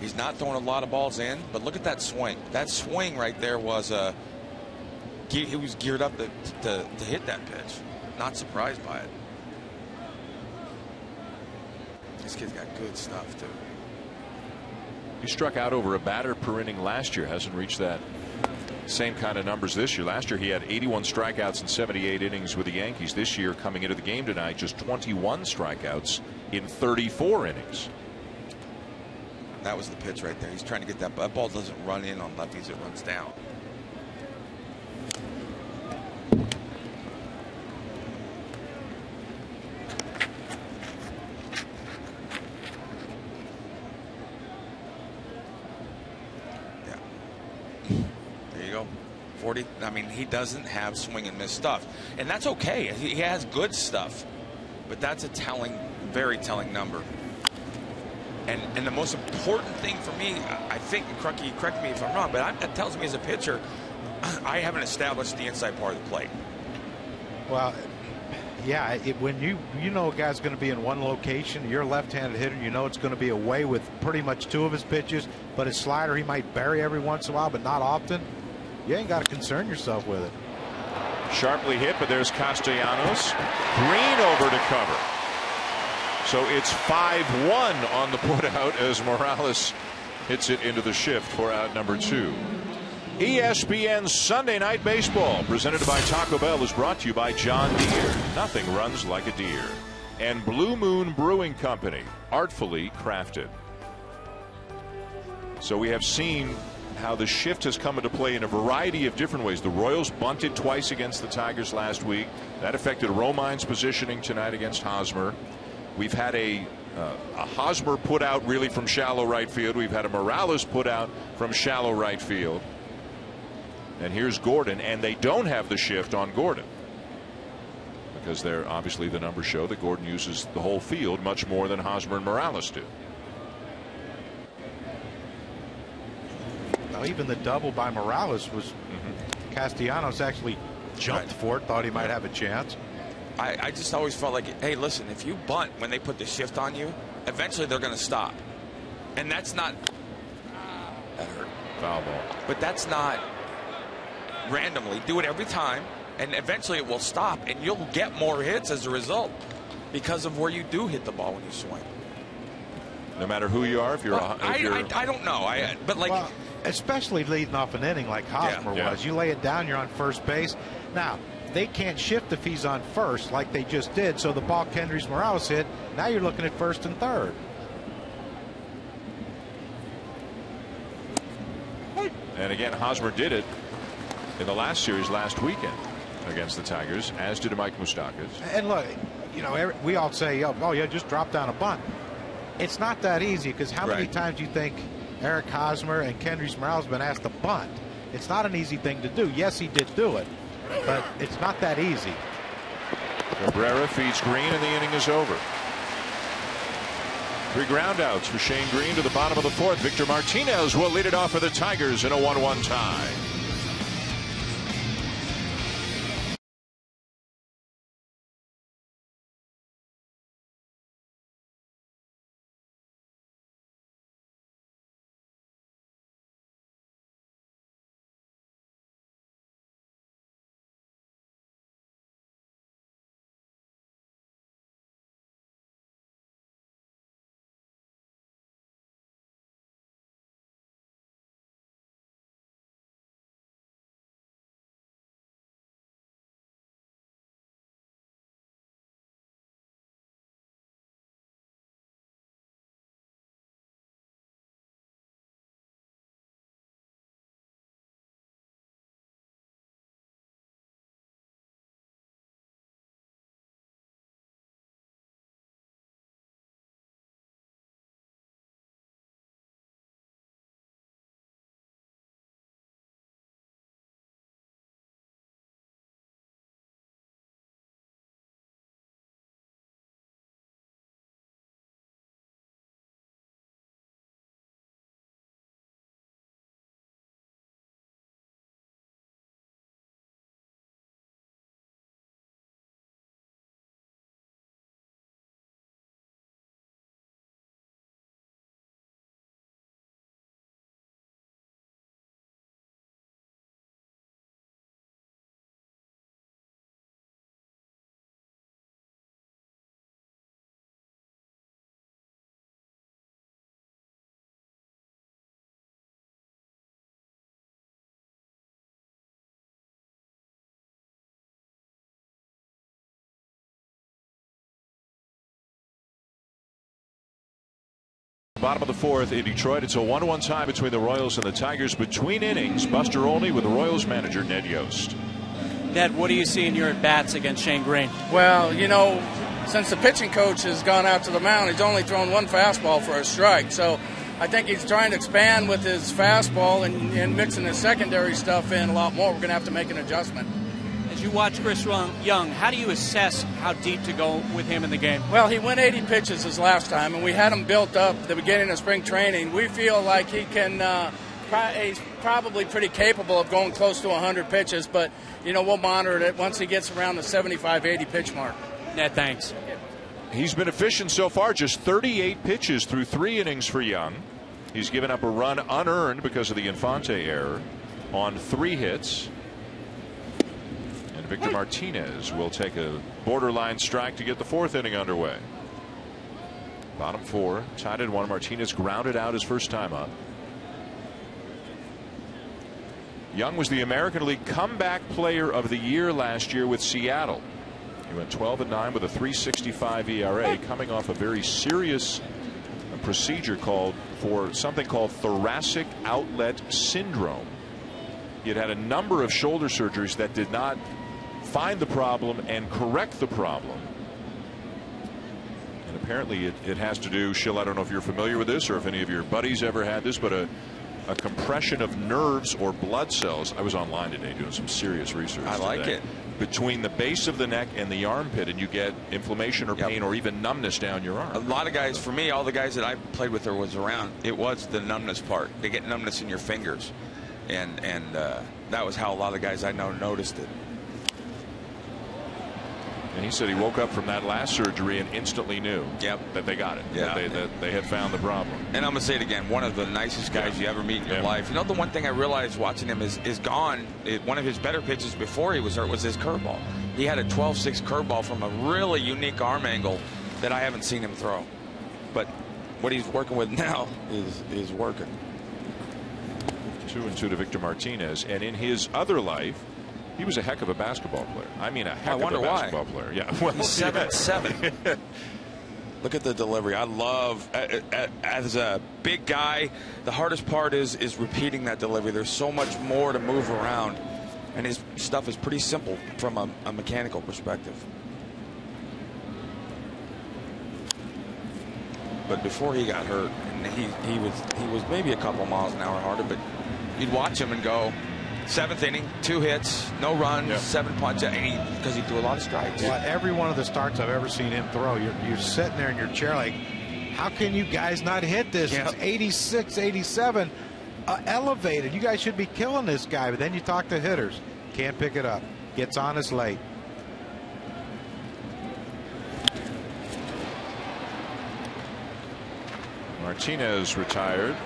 He's not throwing a lot of balls in, but look at that swing. That swing right there was he was geared up to hit that pitch. Not surprised by it. This kid's got good stuff, too. He struck out over a batter per inning last year. Hasn't reached that same kind of numbers this year. Last year he had 81 strikeouts in 78 innings with the Yankees. This year, coming into the game tonight, just 21 strikeouts in 34 innings. That was the pitch right there. He's trying to get that. That ball doesn't run in on lefties. It runs down. I mean, he doesn't have swing and miss stuff, and that's okay. He has good stuff, but that's a very telling number. And the most important thing for me, I think, correct me if I'm wrong, but that tells me as a pitcher, I haven't established the inside part of the plate. Well, yeah, when you know a guy's going to be in one location, you're a left-handed hitter, you know it's going to be away with pretty much two of his pitches, but his slider he might bury every once in a while, but not often. You ain't got to concern yourself with it. Sharply hit, but there's Castellanos. Green over to cover. So it's 5-1 on the putout as Morales hits it into the shift for out number 2. ESPN Sunday Night Baseball, presented by Taco Bell, is brought to you by John Deere. Nothing runs like a deer. And Blue Moon Brewing Company, artfully crafted. So we have seen how the shift has come into play in a variety of different ways. The Royals bunted twice against the Tigers last week. That affected Romine's positioning tonight against Hosmer. We've had a Hosmer put out really from shallow right field. We've had a Morales put out from shallow right field. And here's Gordon, and they don't have the shift on Gordon because they're obviously the numbers show that Gordon uses the whole field much more than Hosmer and Morales do. Even the double by Morales was Castellanos actually jumped for it, thought he might have a chance. I just always felt like, hey, listen, if you bunt when they put the shift on you, eventually they're going to stop. And that's not that hurt. Foul ball. But that's not randomly. Do it every time, and eventually it will stop, and you'll get more hits as a result because of where you do hit the ball when you swing. No matter who you are, if you're, I don't know. But like. Well, especially leading off an inning like Hosmer was. You lay it down, you're on first base. Now, they can't shift if he's on first like they just did, so the ball Kendrys Morales hit, now you're looking at first and third. And again, Hosmer did it in the last series last weekend against the Tigers, as did Mike Moustakas. And look, we all say, oh yeah, just drop down a bunt. It's not that easy because how many times do you think Eric Hosmer and Kendrys Morales have been asked to bunt? It's not an easy thing to do. Yes, he did do it, but it's not that easy. Cabrera feeds Green, and the inning is over. 3 groundouts for Shane Green to the bottom of the 4th. Victor Martinez will lead it off for the Tigers in a 1-1 tie. Bottom of the fourth in Detroit. It's a 1-1 tie between the Royals and the Tigers. Between innings, Buster Olney with the Royals manager Ned Yost. Ned, what do you see in your at-bats against Shane Green? Well, you know, since the pitching coach has gone out to the mound, he's only thrown one fastball for a strike. So I think he's trying to expand with his fastball and mixing his secondary stuff in a lot more. We're going to have to make an adjustment. As you watch Chris Young, how do you assess how deep to go with him in the game? Well, he went 80 pitches his last time, and we had him built up at the beginning of spring training. We feel like he can he's probably pretty capable of going close to 100 pitches, but, you know, we'll monitor it once he gets around the 75, 80 pitch mark. Ned, thanks. He's been efficient so far, just 38 pitches through 3 innings for Young. He's given up a run unearned because of the Infante error on 3 hits. And Victor Martinez will take a borderline strike to get the 4th inning underway. Bottom 4, tied at 1. Martinez grounded out his first time up. Young was the American League Comeback Player of the Year last year with Seattle. He went 12-9 with a 3.65 ERA, coming off a very serious procedure for something called thoracic outlet syndrome. He had had a number of shoulder surgeries that did not find the problem and correct the problem. And apparently it has to do, Shill, I don't know if you're familiar with this or if any of your buddies ever had this, but a compression of nerves or blood cells. I was online today doing some serious research. I like it. Between the base of the neck and the armpit, and you get inflammation or pain or even numbness down your arm. A lot of guys, for me, all the guys that I played with or was around, it was the numbness part. They get numbness in your fingers, and that was how a lot of guys I know noticed it. And he said he woke up from that last surgery and instantly knew that they got it. Yeah. That they had found the problem. And I'm going to say it again, one of the nicest guys you ever meet in your life. You know, the one thing I realized watching him is gone. One of his better pitches before he was hurt was his curveball. He had a 12-6 curveball from a really unique arm angle that I haven't seen him throw. But what he's working with now is working. 2-2 to Victor Martinez. And in his other life, he was a heck of a basketball player. I mean, a heck of a basketball player. Yeah, well, he's 7'7". Look at the delivery. I love, as a big guy, the hardest part is repeating that delivery. There's so much more to move around, and his stuff is pretty simple from a mechanical perspective. But before he got hurt, he was maybe a couple miles an hour harder, but you'd watch him and go, 7th inning, 2 hits, no runs, 7 punches, because he threw a lot of strikes. Well, every one of the starts I've ever seen him throw, you're sitting there in your chair like, how can you guys not hit this? It's 86, 87, elevated. You guys should be killing this guy. But then you talk to hitters, can't pick it up, gets on us late. Martinez retired,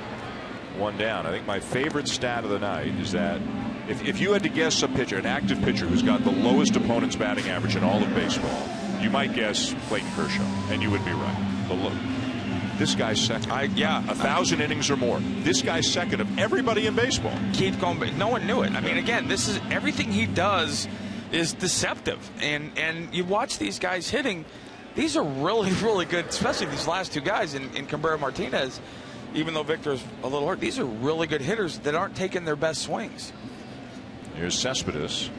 1 down. I think my favorite stat of the night is that if you had to guess a pitcher, an active pitcher who's got the lowest opponent's batting average in all of baseball, you might guess Clayton Kershaw, and you would be right. This guy's second. 1,000 innings or more. This guy's second of everybody in baseball. Keep going. No one knew it. I mean, again, this is everything he does is deceptive, and you watch these guys hitting. These are really, really good, especially these last 2 guys in Cabrera Martinez. Even though Victor's a little hurt, these are really good hitters that aren't taking their best swings. Here's Cespedes.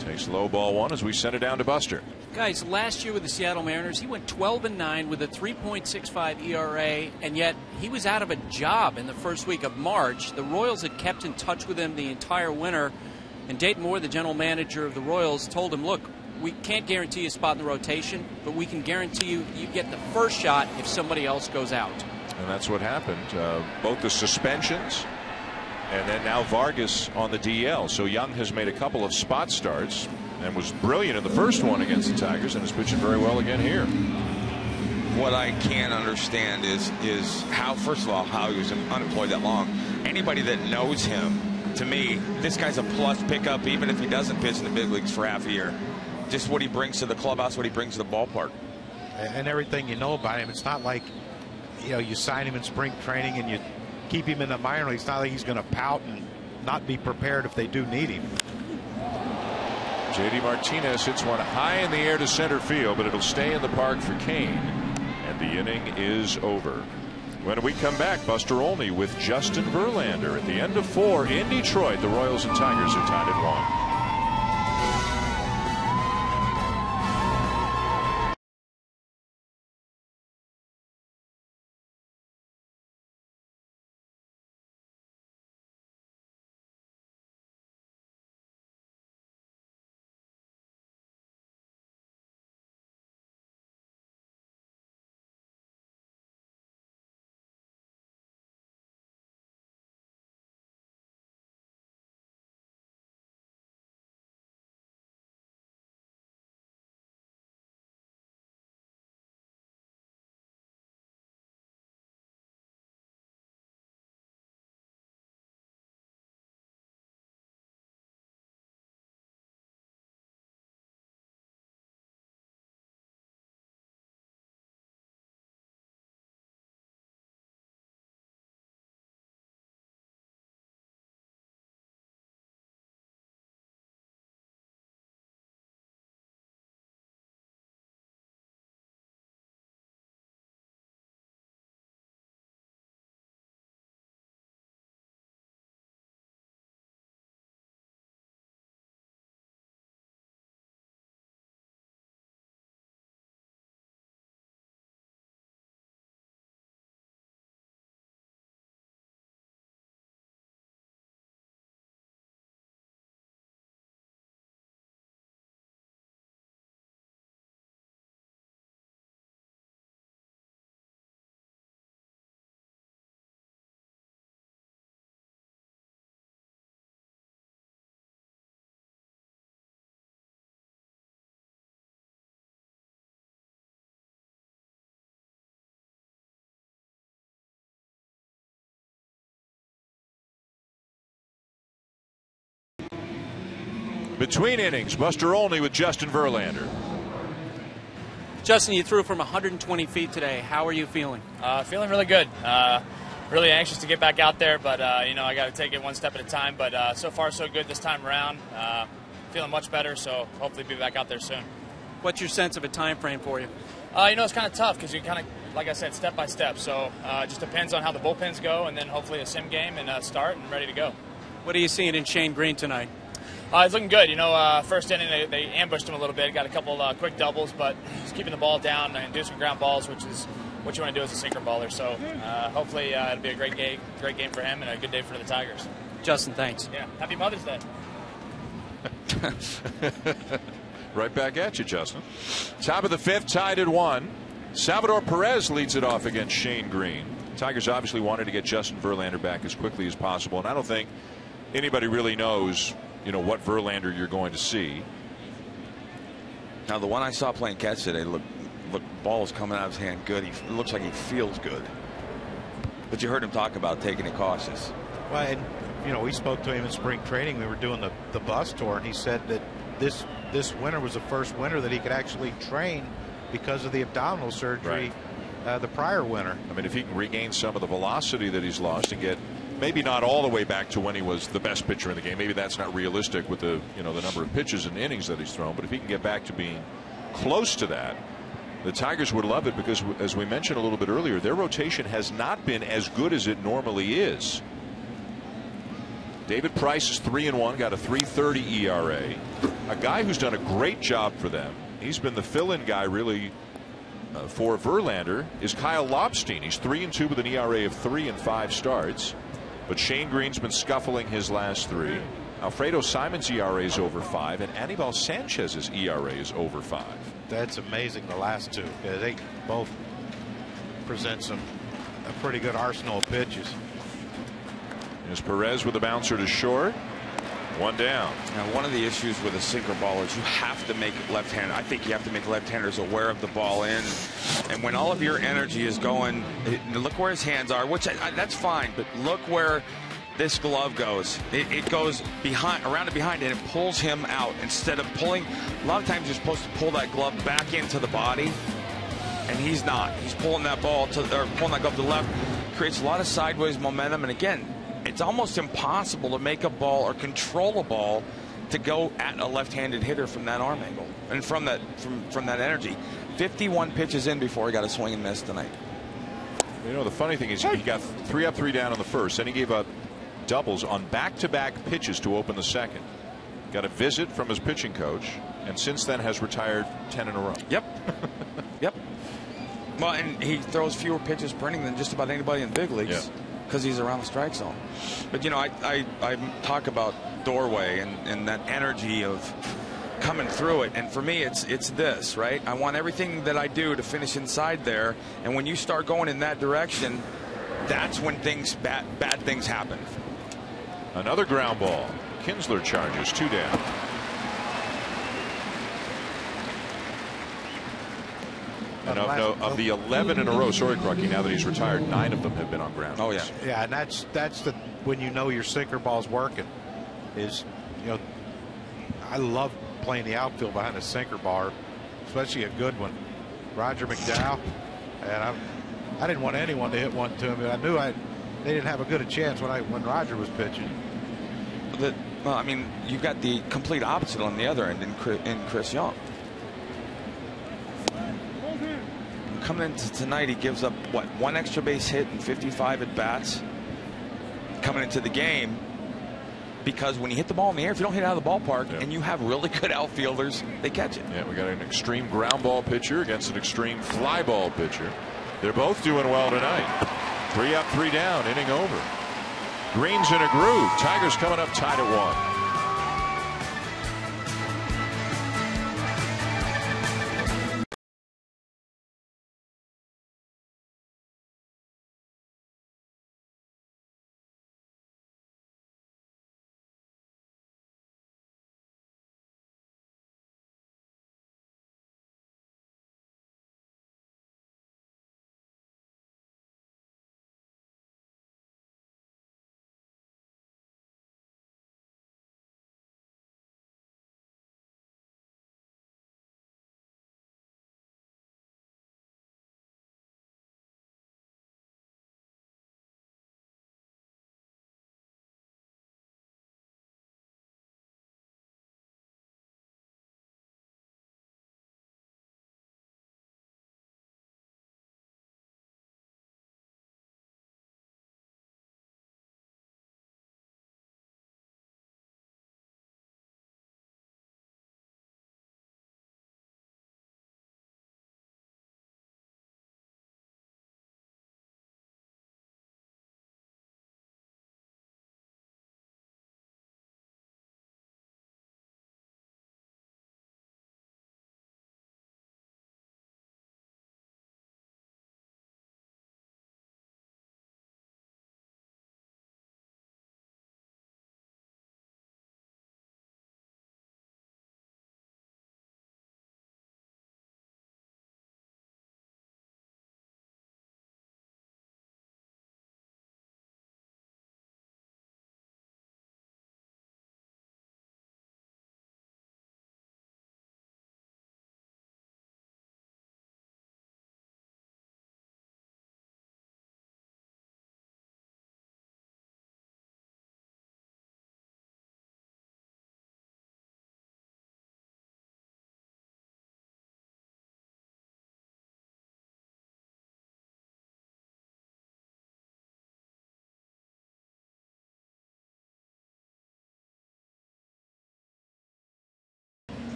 Takes low ball 1 as we send it down to Buster. Guys, last year with the Seattle Mariners, he went 12-9 with a 3.65 ERA, and yet he was out of a job in the first week of March. The Royals had kept in touch with him the entire winter, and Dayton Moore, the general manager of the Royals, told him, look, we can't guarantee you a spot in the rotation, but we can guarantee you get the first shot if somebody else goes out. And that's what happened. Both the suspensions and then now Vargas on the DL. So Young has made a couple of spot starts and was brilliant in the first one against the Tigers and is pitching very well again here. What I can't understand is how, first of all, how he was unemployed that long. Anybody that knows him, to me, this guy's a plus pickup even if he doesn't pitch in the big leagues for half a year. Just what he brings to the clubhouse, what he brings to the ballpark. And everything you know about him, it's not like, you know, you sign him in spring training and you keep him in the minor leagues. It's not like he's going to pout and not be prepared if they do need him. J.D. Martinez hits one high in the air to center field, but it'll stay in the park for Cain. And the inning is over. When we come back, Buster Olney with Justin Verlander at the end of 4 in Detroit. The Royals and Tigers are tied at 1. Between innings, Buster Olney with Justin Verlander. Justin, you threw from 120 feet today. How are you feeling? Feeling really good. Really anxious to get back out there, but I got to take it one step at a time. But so far, so good this time around. Feeling much better, so hopefully be back out there soon. What's your sense of a time frame for you? It's kind of tough because you kind of, like I said, step by step. So it just depends on how the bullpens go, and then hopefully a sim game and start and ready to go. What are you seeing in Shane Green tonight? He's looking good. First inning they ambushed him a little bit. Got a couple quick doubles, but he's keeping the ball down and inducing ground balls, which is what you want to do as a sinker baller. So hopefully it'll be a great game for him and a good day for the Tigers. Justin, thanks. Yeah, happy Mother's Day. Right back at you, Justin. Top of the 5th, tied at 1. Salvador Perez leads it off against Shane Green. Tigers obviously wanted to get Justin Verlander back as quickly as possible, and I don't think anybody really knows what Verlander you're going to see. Now, the one I saw playing catch today, look, ball's coming out of his hand good. It looks like he feels good. But you heard him talk about taking it cautious. Well, and, we spoke to him in spring training. We were doing the bus tour, and he said that this winter was the first winter that he could actually train because of the abdominal surgery the prior winter. I mean, if he can regain some of the velocity that he's lost and get maybe not all the way back to when he was the best pitcher in the game. Maybe that's not realistic with the the number of pitches and innings that he's thrown. But if he can get back to being close to that, the Tigers would love it because, as we mentioned a little bit earlier, their rotation has not been as good as it normally is. David Price is 3-1, got a 3.30 ERA. A guy who's done a great job for them. He's been the fill-in guy really for Verlander is Kyle Lobstein. He's 3-2 with an ERA of 3 in 5 starts. But Shane Green's been scuffling his last 3. Alfredo Simon's ERA is over 5, and Anibal Sanchez's ERA is over 5. That's amazing, the last 2. They both present a pretty good arsenal of pitches. There's Perez with a bouncer to short. 1 down. Now, one of the issues with a sinker ball is you have to make left-handers. I think you have to make left-handers aware of the ball in. And when all of your energy is going, look where his hands are, which that's fine. But look where this glove goes. It goes around and behind, and it pulls him out instead of pulling. A lot of times you're supposed to pull that glove back into the body, and he's not. He's pulling that ball pulling that glove to the left. Creates a lot of sideways momentum, and again, it's almost impossible to make a ball or control a ball to go at a left-handed hitter from that arm angle and from that energy. 51 pitches in before he got a swing and miss tonight. You know, the funny thing is he got 3 up, 3 down in the first, then he gave up doubles on back-to-back pitches to open the second. Got a visit from his pitching coach, and since then has retired 10 in a row. Yep. Yep. Well, and he throws fewer pitches per inning than just about anybody in the big leagues because he's around the strike zone. But, you know, I talk about doorway and that energy of coming through it, and for me it's this, right? I want everything that I do to finish inside there, and when you start going in that direction, that's when bad things happen. Another ground ball. Kinsler charges, 2 down. And of the 11 in a row, sorry, Crocky, now that he's retired, 9 of them have been on ground. Oh, yeah. Yeah, and that's the when you know your sinker ball's working. Is, you know, I love playing the outfield behind a sinker ball, especially a good one. Roger McDowell, and I didn't want anyone to hit one to him, but I knew they didn't have a good a chance when Roger was pitching. Well, I mean, you've got the complete opposite on the other end in Chris Young. Coming into tonight, he gives up, what, 1 extra base hit and 55 at bats coming into the game, because when you hit the ball in the air, if you don't hit it out of the ballpark and you have really good outfielders, they catch it. Yeah, we got an extreme ground ball pitcher against an extreme fly ball pitcher. They're both doing well tonight. 3 up, 3 down, inning over. Green's in a groove. Tigers coming up tied at 1.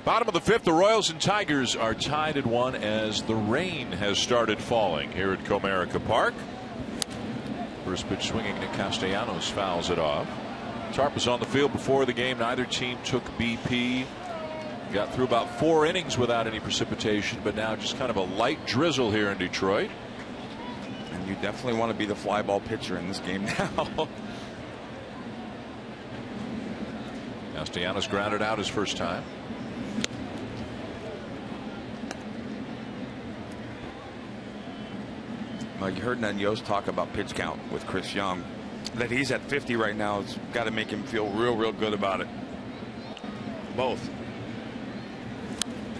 Bottom of the 5th, the Royals and Tigers are tied at 1 as the rain has started falling here at Comerica Park. First pitch swinging to Castellanos, fouls it off. Tarp was on the field before the game. Neither team took BP. Got through about 4 innings without any precipitation, but now just kind of a light drizzle here in Detroit. And you definitely want to be the fly ball pitcher in this game now. Castellanos grounded out his first time. Well, you heard Ned Yost talk about pitch count with Chris Young. That he's at 50 right now has got to make him feel real good about it. Both.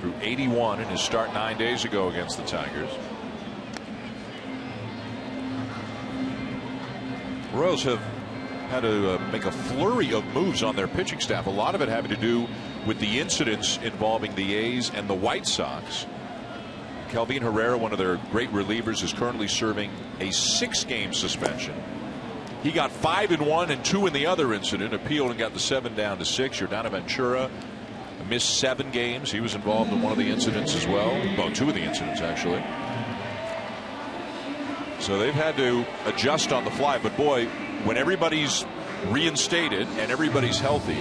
Through 81 in his start 9 days ago against the Tigers. Royals have had to make a flurry of moves on their pitching staff. A lot of it having to do with the incidents involving the A's and the White Sox. Kelvin Herrera, one of their great relievers, is currently serving a 6-game suspension. He got 5 in one and 2 in the other incident, appealed and got the 7 down to 6. Yordano Ventura missed 7 games. He was involved in one of the incidents as well. Well, 2 of the incidents, actually. So they've had to adjust on the fly. But boy, when everybody's reinstated and everybody's healthy,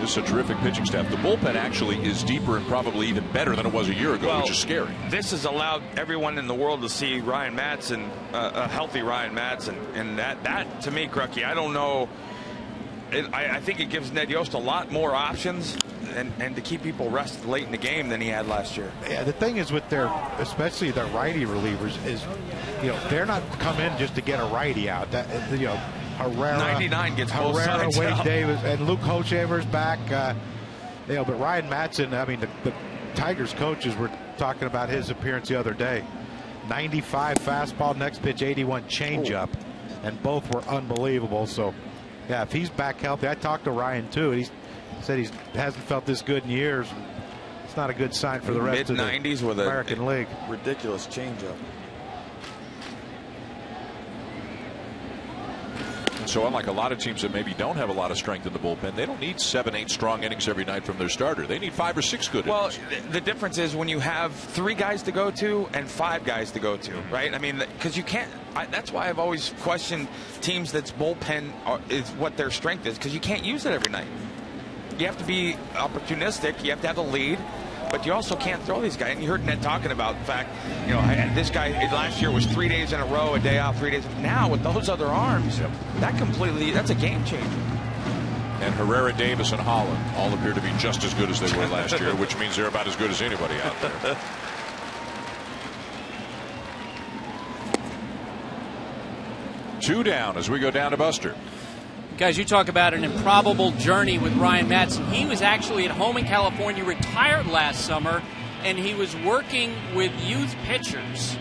this is a terrific pitching staff. The bullpen actually is deeper and probably even better than it was a year ago, which is scary. This has allowed everyone in the world to see Ryan Madson, a healthy Ryan Madson, and that to me, Crucky, I don't know. I think it gives Ned Yost a lot more options and to keep people rested late in the game than he had last year. Yeah, the thing is with especially their righty relievers is, they're not come in just to get a righty out. Herrera, 99 gets both Herrera, sides Wade out. Davis, and Luke Hochever's back. But Ryan Madson, I mean, the Tigers coaches were talking about his appearance the other day. 95 fastball, next pitch 81 changeup, and both were unbelievable. So, yeah, if he's back healthy, I talked to Ryan too, and he said he hasn't felt this good in years. It's not a good sign for the rest of the mid-90s with American League. Ridiculous changeup. So unlike a lot of teams that maybe don't have a lot of strength in the bullpen, they don't need 7-8 strong innings every night from their starter. They need 5 or 6 good innings. Well, the difference is when you have 3 guys to go to and 5 guys to go to, right? I mean, because you can't. That's why I've always questioned teams that's bullpen is what their strength is, because you can't use it every night. You have to be opportunistic. You have to have the lead. But you also can't throw these guys. And you heard Ned talking about the fact, this guy last year was 3 days in a row, a day off, 3 days. Now with those other arms, that's a game changer. And Herrera, Davis, and Holland all appear to be just as good as they were last year, which means they're about as good as anybody out there. Two down as we go down to Buster. Guys, you talk about an improbable journey with Ryan Madson. He was actually at home in California, retired last summer, and he was working with youth pitchers.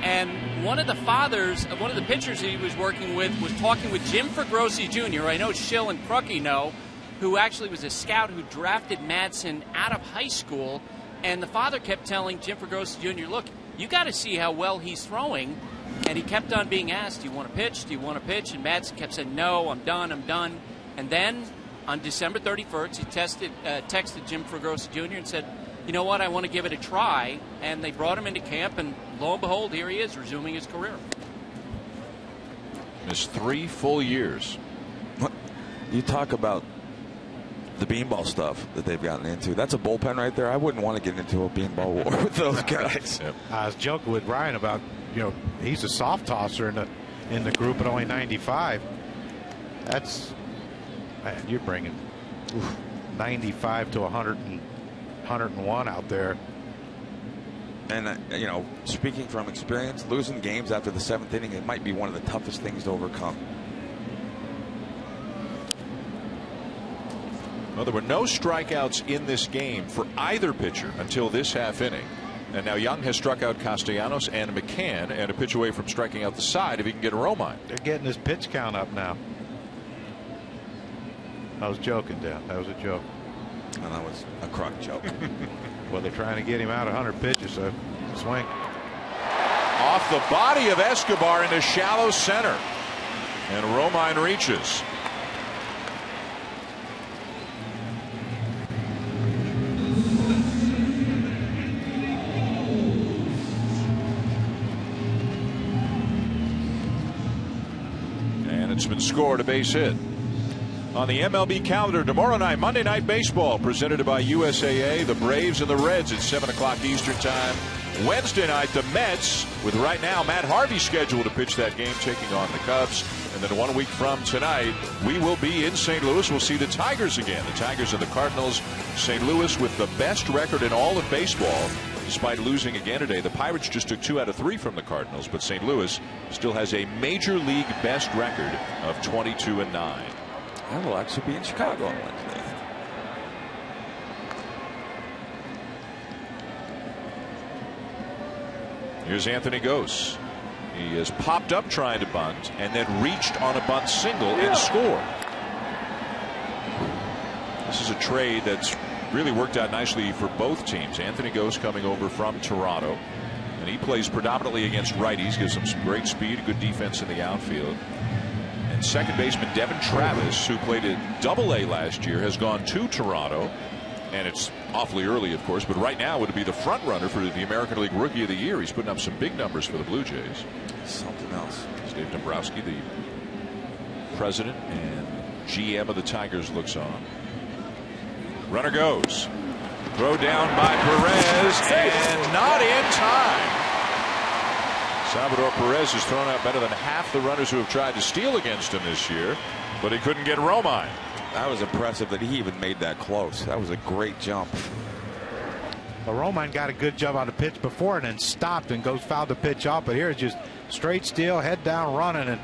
And one of the fathers of one of the pitchers he was working with was talking with Jim Fregrosi Jr., I know Schill and Crucky know, who actually was a scout who drafted Madson out of high school. And the father kept telling Jim Fregrosi Jr., look, you got to see how well he's throwing. And he kept on being asked, do you want to pitch? Do you want to pitch? And Madson kept saying, no, I'm done, I'm done. And then on December 31st, he texted Jim Fregrosi Jr. and said, you know what, I want to give it a try. And they brought him into camp, and lo and behold, here he is, resuming his career. Missed 3 full years. You talk about the beanball stuff that they've gotten into. That's a bullpen right there. I wouldn't want to get into a beanball war with those guys. Yep. I was joking with Ryan about, he's a soft tosser in the group at only 95. That's, man, you're bringing 95 to 101 out there. And, speaking from experience, losing games after the 7th inning, it might be one of the toughest things to overcome. Well, there were no strikeouts in this game for either pitcher until this half inning. And now Young has struck out Castellanos and McCann, and a pitch away from striking out the side if he can get a Romine. They're getting his pitch count up now. I was joking, Dan. That was a joke. And that was a crock joke. Well, they're trying to get him out 100 pitches, so swing. Off the body of Escobar into shallow center. And Romine reaches. It's been scored, a base hit. On the MLB calendar tomorrow night, Monday Night Baseball presented by USAA, the Braves and the Reds at 7 o'clock Eastern Time. Wednesday night, the Mets, with right now Matt Harvey scheduled to pitch that game, taking on the Cubs. And then 1 week from tonight, we will be in St. Louis. We'll see the Tigers again. The Tigers and the Cardinals. St. Louis with the best record in all of baseball. Despite losing again today, the Pirates just took 2 out of 3 from the Cardinals, but St. Louis still has a major league best record of 22-9. I will actually be in Chicago on Wednesday. Here's Anthony Gose. He has popped up trying to bunt and then reached on a bunt single and scored. This is a trade that's really worked out nicely for both teams. Anthony Gose coming over from Toronto, and he plays predominantly against righties, gives them some great speed, good defense in the outfield. And second baseman Devin Travis, who played at Double-A last year, has gone to Toronto. And it's awfully early, of course, but right now would be the front runner for the American League Rookie of the Year. He's putting up some big numbers for the Blue Jays. Something else. Dave Dombrowski, the president and GM of the Tigers, looks on. Runner goes. Throw down by Perez, and not in time. Salvador Perez has thrown out better than half the runners who have tried to steal against him this year, but he couldn't get Romine. That was impressive that he even made that close. That was a great jump. Well, Romine got a good jump on the pitch before and then stopped and goes fouled the pitch off. But here it's just straight steal, head down running, and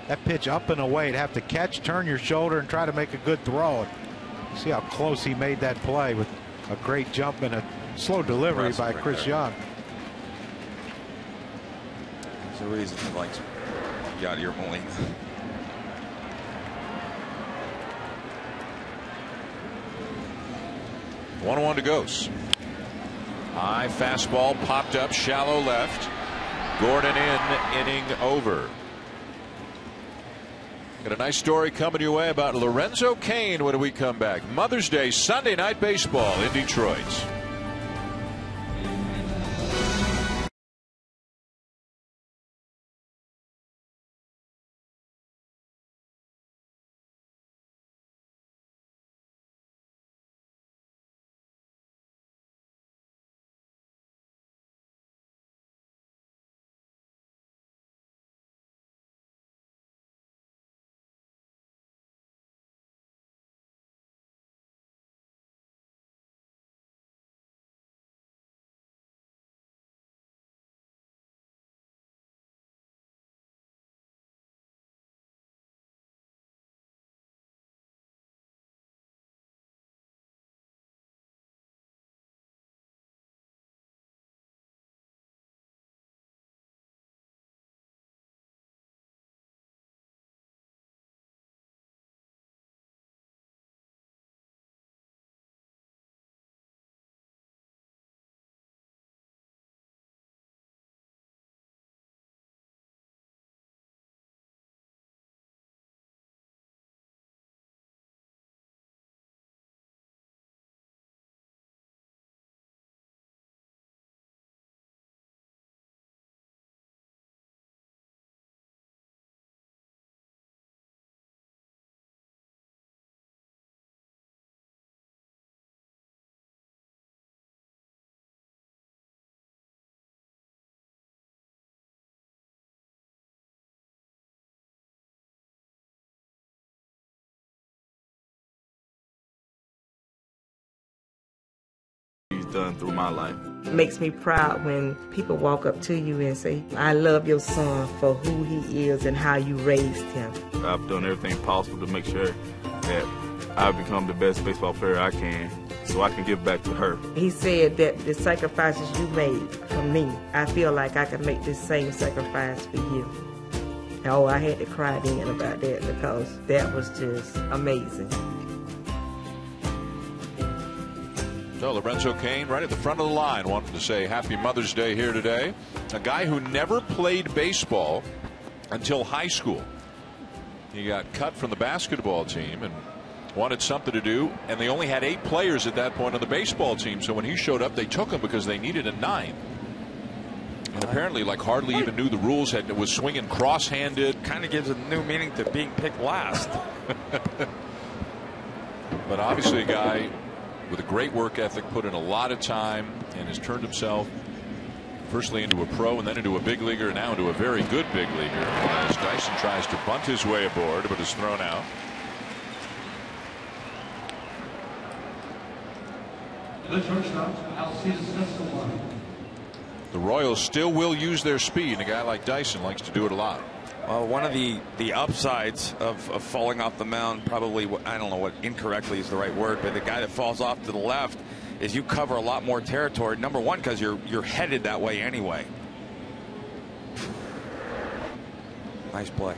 that pitch up and away. You'd have to catch, turn your shoulder, and try to make a good throw. See how close he made that play with a great jump and a slow delivery by Chris Young. There's a reason he likes Yadier Molina. 1-1 to Gose. High fastball popped up shallow left. Gordon inning over. Got a nice story coming your way about Lorenzo Cain when we come back. Mother's Day Sunday Night Baseball in Detroit. Done through my life. It makes me proud when people walk up to you and say, I love your son for who he is and how you raised him. I've done everything possible to make sure that I've become the best baseball player I can so I can give back to her. He said that the sacrifices you made for me, I feel like I can make this same sacrifice for you. Oh, I had to cry then about that because that was just amazing. So Lorenzo Cain right at the front of the line wanted to say Happy Mother's Day here today. A guy who never played baseball until high school. He got cut from the basketball team and wanted something to do, and they only had 8 players at that point on the baseball team, so when he showed up they took him because they needed a 9th. And apparently like hardly even knew the rules, was swinging cross-handed. Kind of gives a new meaning to being picked last. But obviously a guy with a great work ethic, put in a lot of time, and has turned himself firstly into a pro and then into a big leaguer, now into a very good big leaguer. As Dyson tries to bunt his way aboard, but is thrown out. The Royals still will use their speed, and a guy like Dyson likes to do it a lot. Well, one of the upsides of falling off the mound, probably, I don't know what incorrectly is the right word, but the guy that falls off to the left is you cover a lot more territory. Number one, because you're headed that way anyway. Nice play.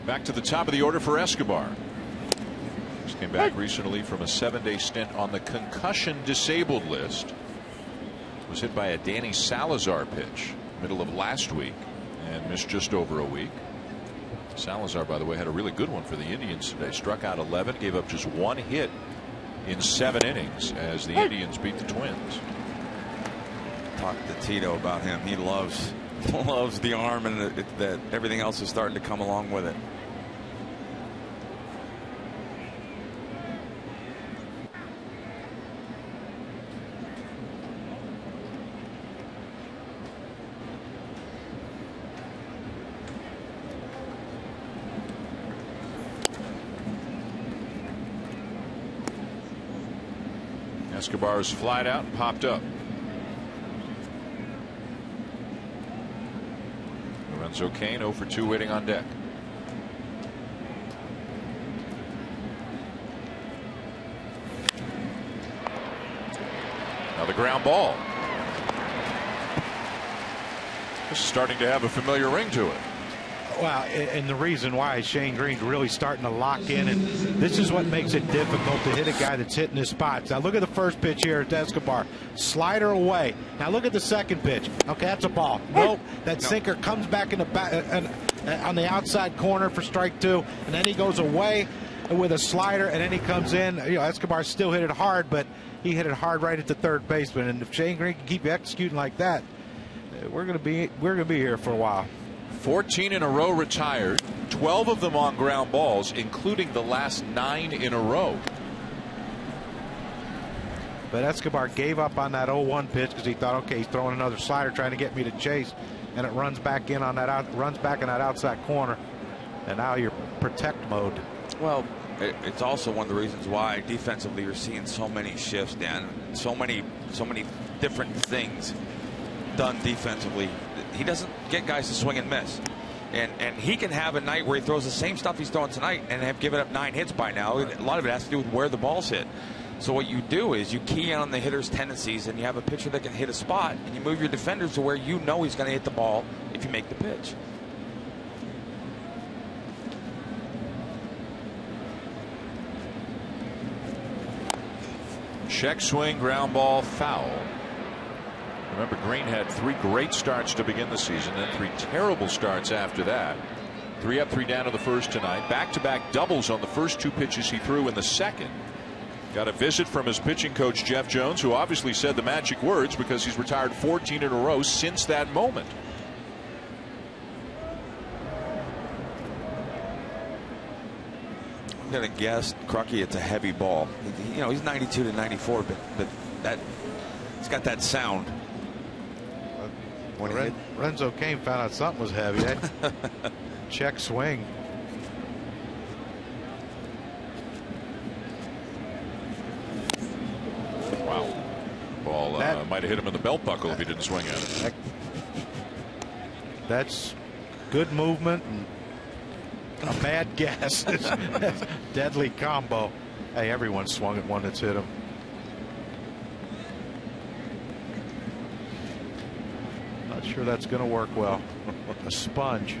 Back to the top of the order for Escobar. Just came back recently from a 7-day stint on the concussion disabled list. Was hit by a Danny Salazar pitch middle of last week and missed just over a week. Salazar, by the way, had a really good one for the Indians today. Struck out 11, gave up just 1 hit in 7 innings as the Indians beat the Twins. Talk to Tito about him. He loves the arm, and that everything else is starting to come along with it. Escobar's flied out and popped up. Lorenzo Cain 0 for 2 waiting on deck. Now the ground ball. This is starting to have a familiar ring to it. Well, and the reason why is Shane Green's really starting to lock in, and this is what makes it difficult to hit a guy that's hitting his spots. Now look at the first pitch here at Escobar. Slider away. Now look at the second pitch. Okay, that's a ball. Nope. That sinker comes back in the back on the outside corner for strike 2, and then he goes away with a slider, and then he comes in. You know, Escobar still hit it hard, but he hit it hard right at the third baseman. And if Shane Green can keep executing like that, we're gonna be here for a while. 14 in a row retired, 12 of them on ground balls, including the last 9 in a row. But Escobar gave up on that 0-1 pitch because he thought, okay, he's throwing another slider trying to get me to chase, and it runs back in on that outside corner, and now you're protect mode. Well, it's also one of the reasons why defensively you're seeing so many shifts, Dan. So many different things done defensively. He doesn't get guys to swing and miss, and he can have a night where he throws the same stuff he's throwing tonight and have given up 9 hits by now. A lot of it has to do with where the ball's hit. So what you do is you key in on the hitter's tendencies, and you have a pitcher that can hit a spot, and you move your defenders to where you know he's going to hit the ball if you make the pitch. Check swing, ground ball, foul. Remember, Green had 3 great starts to begin the season, then 3 terrible starts after that. 3 up, 3 down in the first tonight. Back-to-back doubles on the first 2 pitches he threw in the second. Got a visit from his pitching coach, Jeff Jones, who obviously said the magic words because he's retired 14 in a row since that moment. I'm going to guess, Crucky, it's a heavy ball. You know, he's 92 to 94, but that it's got that sound. When Lorenzo Cain found out something was heavy, that check swing. Wow. Ball might have hit him in the belt buckle if he didn't swing at it. That's good movement and a bad guess. Deadly combo. Hey, everyone swung at one that's hit him. Not sure that's going to work well. A sponge.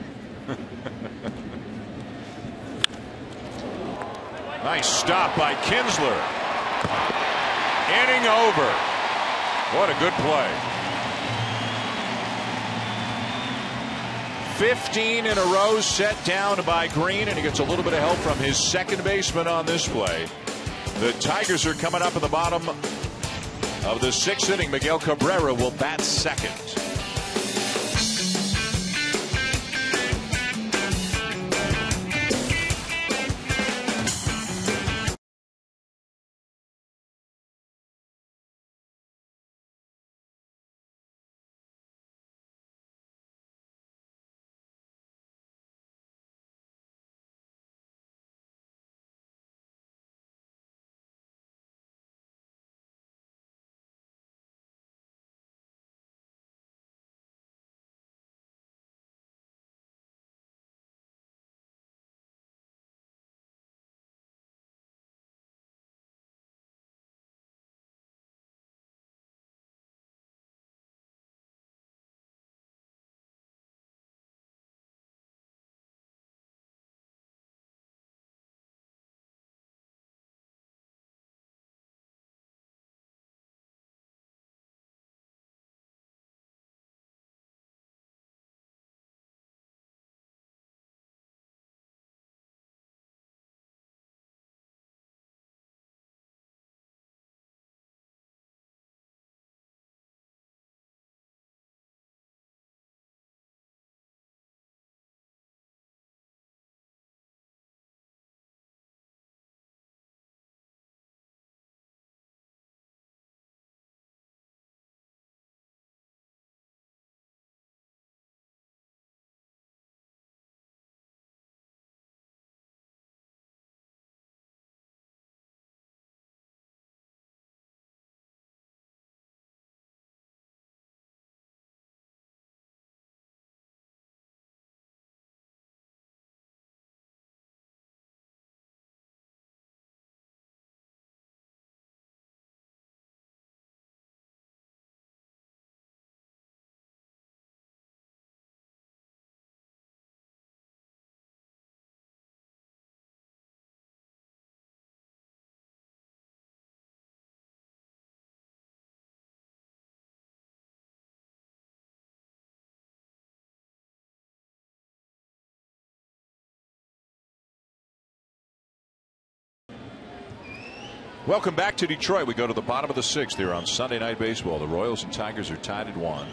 Nice stop by Kinsler. Inning over. What a good play. 15 in a row set down by Green, and he gets a little bit of help from his second baseman on this play. The Tigers are coming up in the bottom of the 6th inning. Miguel Cabrera will bat second. Welcome back to Detroit. We go to the bottom of the 6th here on Sunday Night Baseball. The Royals and Tigers are tied at 1.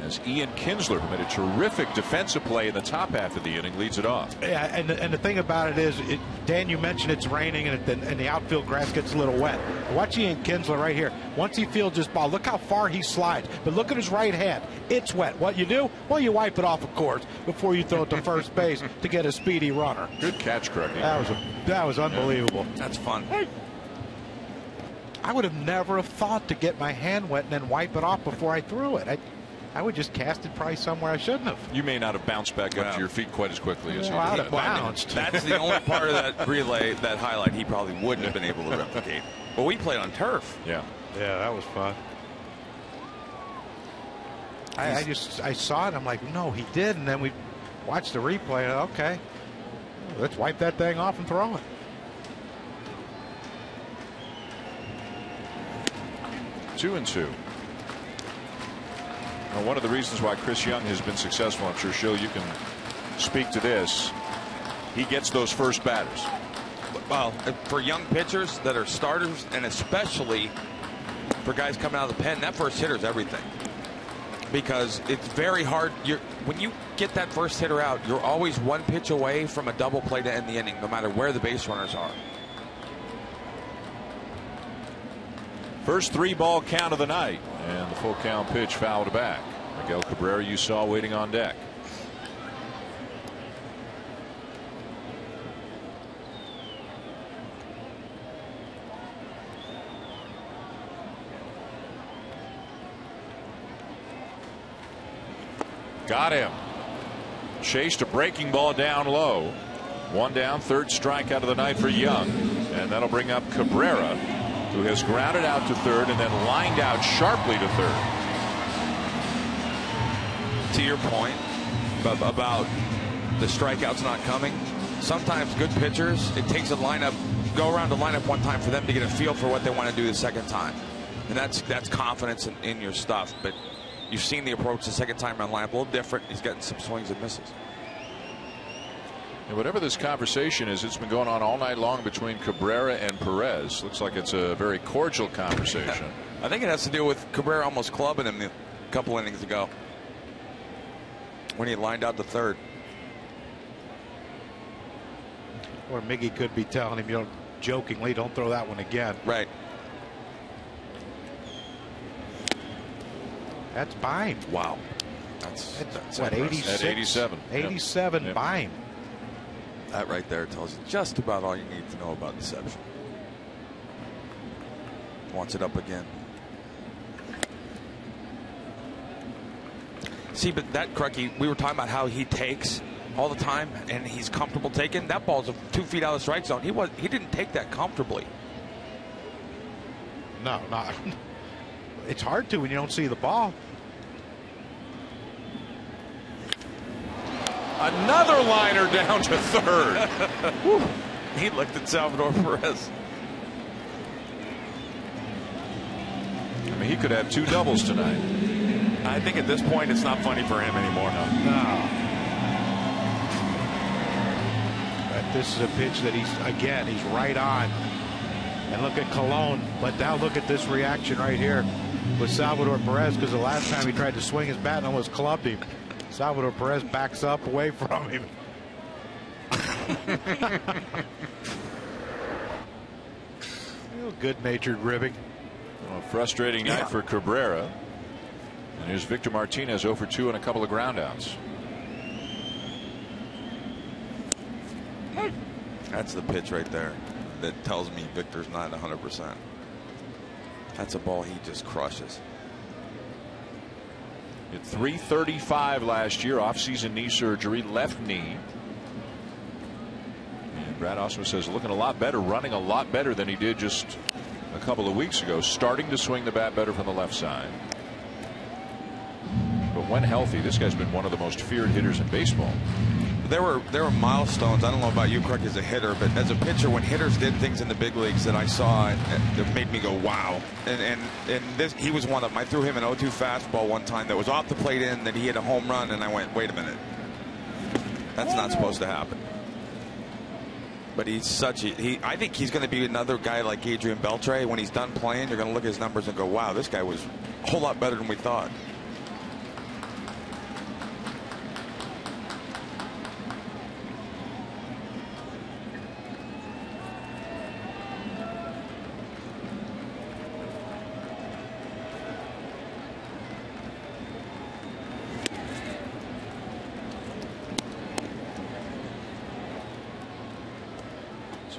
As Ian Kinsler, who made a terrific defensive play in the top half of the inning, leads it off. Yeah, and the thing about it is, Dan, you mentioned it's raining and the outfield grass gets a little wet. Watch Ian Kinsler right here. Once he fields this ball, look how far he slides. But look at his right hand. It's wet. What you do? Well, you wipe it off, of course, before you throw it to first base to get a speedy runner. Good catch, Craigie. That was unbelievable. Yeah. That's fun. I would have never have thought to get my hand wet and then wipe it off before I threw it. I would just cast it probably somewhere I shouldn't have. You may not have bounced back up to your feet quite as quickly as he did. I would have bounced. That's the only part of that relay, that highlight, he probably wouldn't have been able to replicate. But we played on turf. Yeah. Yeah, that was fun. I saw it. I'm like, no, he did. And then we watched the replay. Okay, let's wipe that thing off and throw it. Two and two. Now, one of the reasons why Chris Young has been successful, I'm sure, Shill, you can speak to this. He gets those first batters. Well, for young pitchers that are starters, and especially for guys coming out of the pen, that first hitter is everything. Because it's very hard. When you get that first hitter out, you're always one pitch away from a double play to end the inning, no matter where the base runners are. First 3-ball count of the night, and the full count pitch fouled back. Miguel Cabrera, you saw waiting on deck. Got him. Chased a breaking ball down low. One down, third strikeout of the night for Young, and that'll bring up Cabrera, who has grounded out to third and then lined out sharply to third. To your point about the strikeouts not coming, sometimes good pitchers, it takes a lineup, go around the lineup one time for them to get a feel for what they want to do the second time. And that's confidence in your stuff. But you've seen the approach the second time around lineup, a little different. He's getting some swings and misses. And whatever this conversation is, it's been going on all night long between Cabrera and Perez. Looks like it's a very cordial conversation. I think it has to do with Cabrera almost clubbing him a couple innings ago when he lined out to third. Or Miggy could be telling him, jokingly, don't throw that one again. Right. That's Bime. Wow. That's what, 86? At 87. 87 yep. Bime. That right there tells you just about all you need to know about deception. Wants it up again. See, but that Crucky, we were talking about how he takes all the time and he's comfortable taking. That ball's 2 feet out of the strike zone. He didn't take that comfortably. No, not. It's hard to when you don't see the ball. Another liner down to third. He looked at Salvador Perez. I mean, he could have 2 doubles tonight. I think at this point it's not funny for him anymore. No. But this is a pitch that he's right on. And look at Colon. But now look at this reaction right here with Salvador Perez, because the last time he tried to swing his bat and almost clubbed him. Salvador Perez backs up away from him. Good-natured ribbing. Well, frustrating night for Cabrera. And here's Victor Martinez 0 for 2 and a couple of groundouts. That's the pitch right there that tells me Victor's not 100%. That's a ball he just crushes. At 335 last year, off-season knee surgery, left knee. And Brad Osmus says looking a lot better, running a lot better than he did just a couple of weeks ago, starting to swing the bat better from the left side. But when healthy, this guy's been one of the most feared hitters in baseball. There were milestones. I don't know about you, Craig, as a hitter, but as a pitcher, when hitters did things in the big leagues that I saw that made me go, wow. And this, he was one of them. I threw him an 0-2 fastball one time that was off the plate in, that he hit a home run, and I went, wait a minute. That's not supposed to happen. But he's such a, I think he's going to be another guy like Adrian Beltre. When he's done playing, you're going to look at his numbers and go, wow, this guy was a whole lot better than we thought.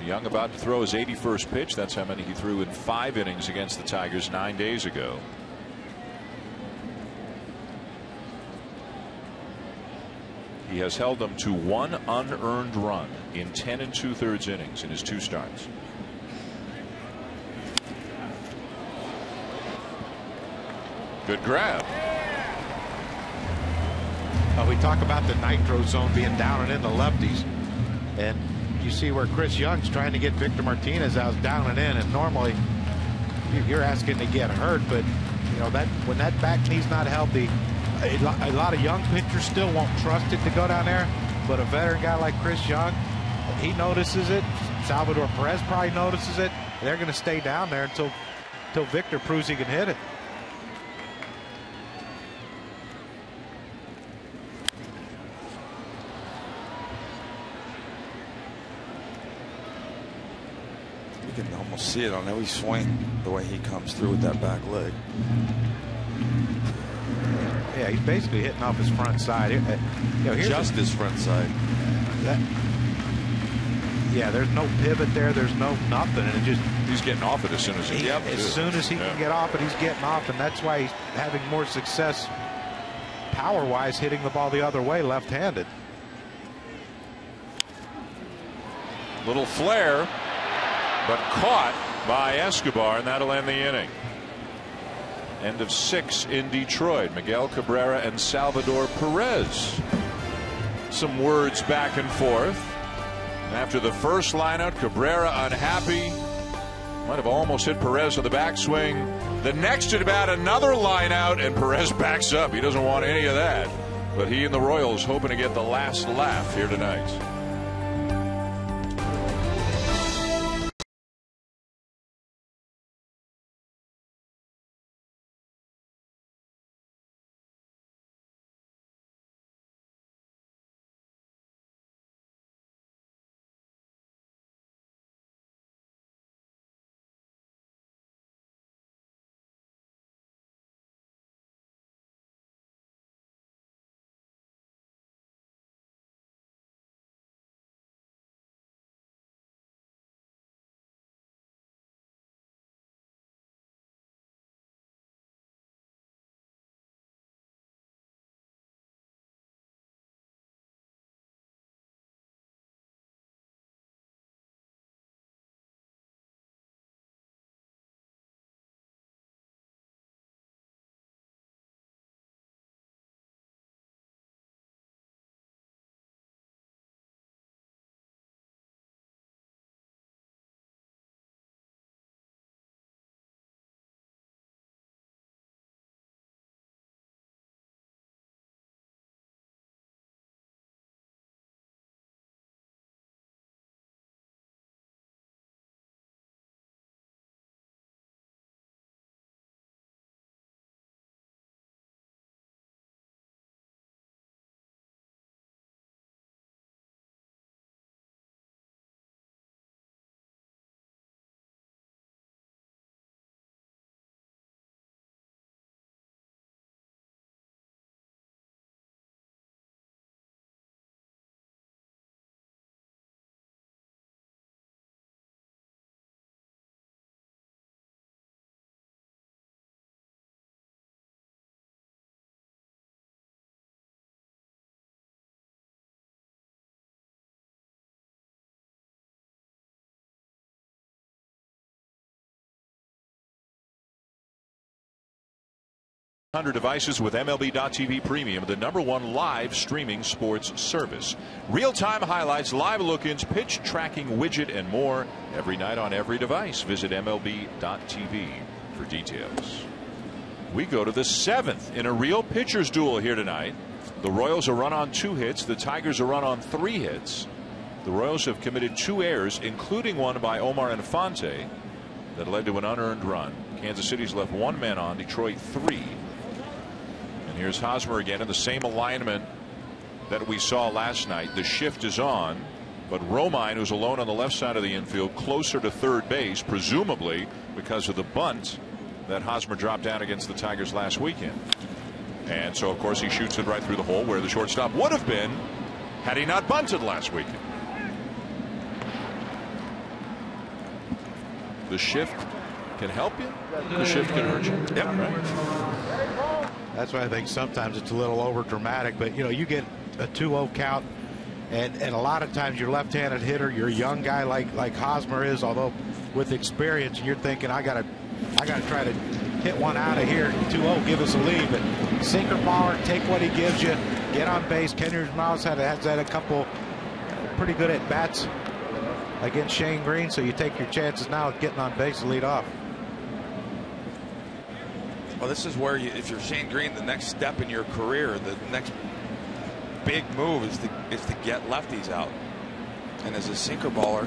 Young about to throw his 81st pitch. That's how many he threw in 5 innings against the Tigers 9 days ago. He has held them to 1 unearned run in 10 2/3 innings in his 2 starts. Good grab. We talk about the nitro zone being down and in the lefties, and you see where Chris Young's trying to get Victor Martinez out down and in, and normally you're asking to get hurt, but you know that when that back knee's not healthy, a lot of young pitchers still won't trust it to go down there, but a veteran guy like Chris Young, he notices it. Salvador Perez probably notices it. They're going to stay down there until Victor proves he can hit it. You can almost see it on every swing, the way he comes through with that back leg. Yeah, he's basically hitting off his front side. You know, just his front side. Yeah, there's no pivot there. There's no nothing, and it just he's getting off it as soon as he as soon as he can get off it, he's getting off, and that's why he's having more success power-wise hitting the ball the other way, left-handed. Little flare, but caught by Escobar, and that'll end the inning. End of 6 in Detroit. Miguel Cabrera and Salvador Perez. Some words back and forth. After the first lineout, Cabrera unhappy. Might have almost hit Perez on the backswing. The next at bat, another lineout, and Perez backs up. He doesn't want any of that. But he and the Royals hoping to get the last laugh here tonight. Devices with MLB.TV Premium, the #1 live streaming sports service. Real-time highlights, live look-ins, pitch tracking widget, and more every night on every device. Visit MLB.TV for details. We go to the 7th in a real pitcher's duel here tonight. The Royals are run on 2 hits. The Tigers are run on 3 hits. The Royals have committed 2 errors, including one by Omar Infante that led to an unearned run. Kansas City's left 1 man on, Detroit 3. And here's Hosmer again in the same alignment that we saw last night. The shift is on, but Romine, who's alone on the left side of the infield, closer to third base, presumably because of the bunt that Hosmer dropped down against the Tigers last weekend. And so, of course, he shoots it right through the hole where the shortstop would have been had he not bunted last weekend. The shift can help you. The shift can hurt you. Yep. Right. That's why I think sometimes it's a little over dramatic. But you get a 2-0 count, and a lot of times your left-handed hitter, you're a young guy like Hosmer is, although with experience, you're thinking I gotta try to hit one out of here. 2-0, give us a lead. But sinker baller, take what he gives you, get on base. Kendrick Miles has had a couple pretty good at bats against Shane Green, so you take your chances now of getting on base to lead off. Well, this is where if you're Shane Green, the next step in your career, the next big move is to get lefties out. And as a sinker baller,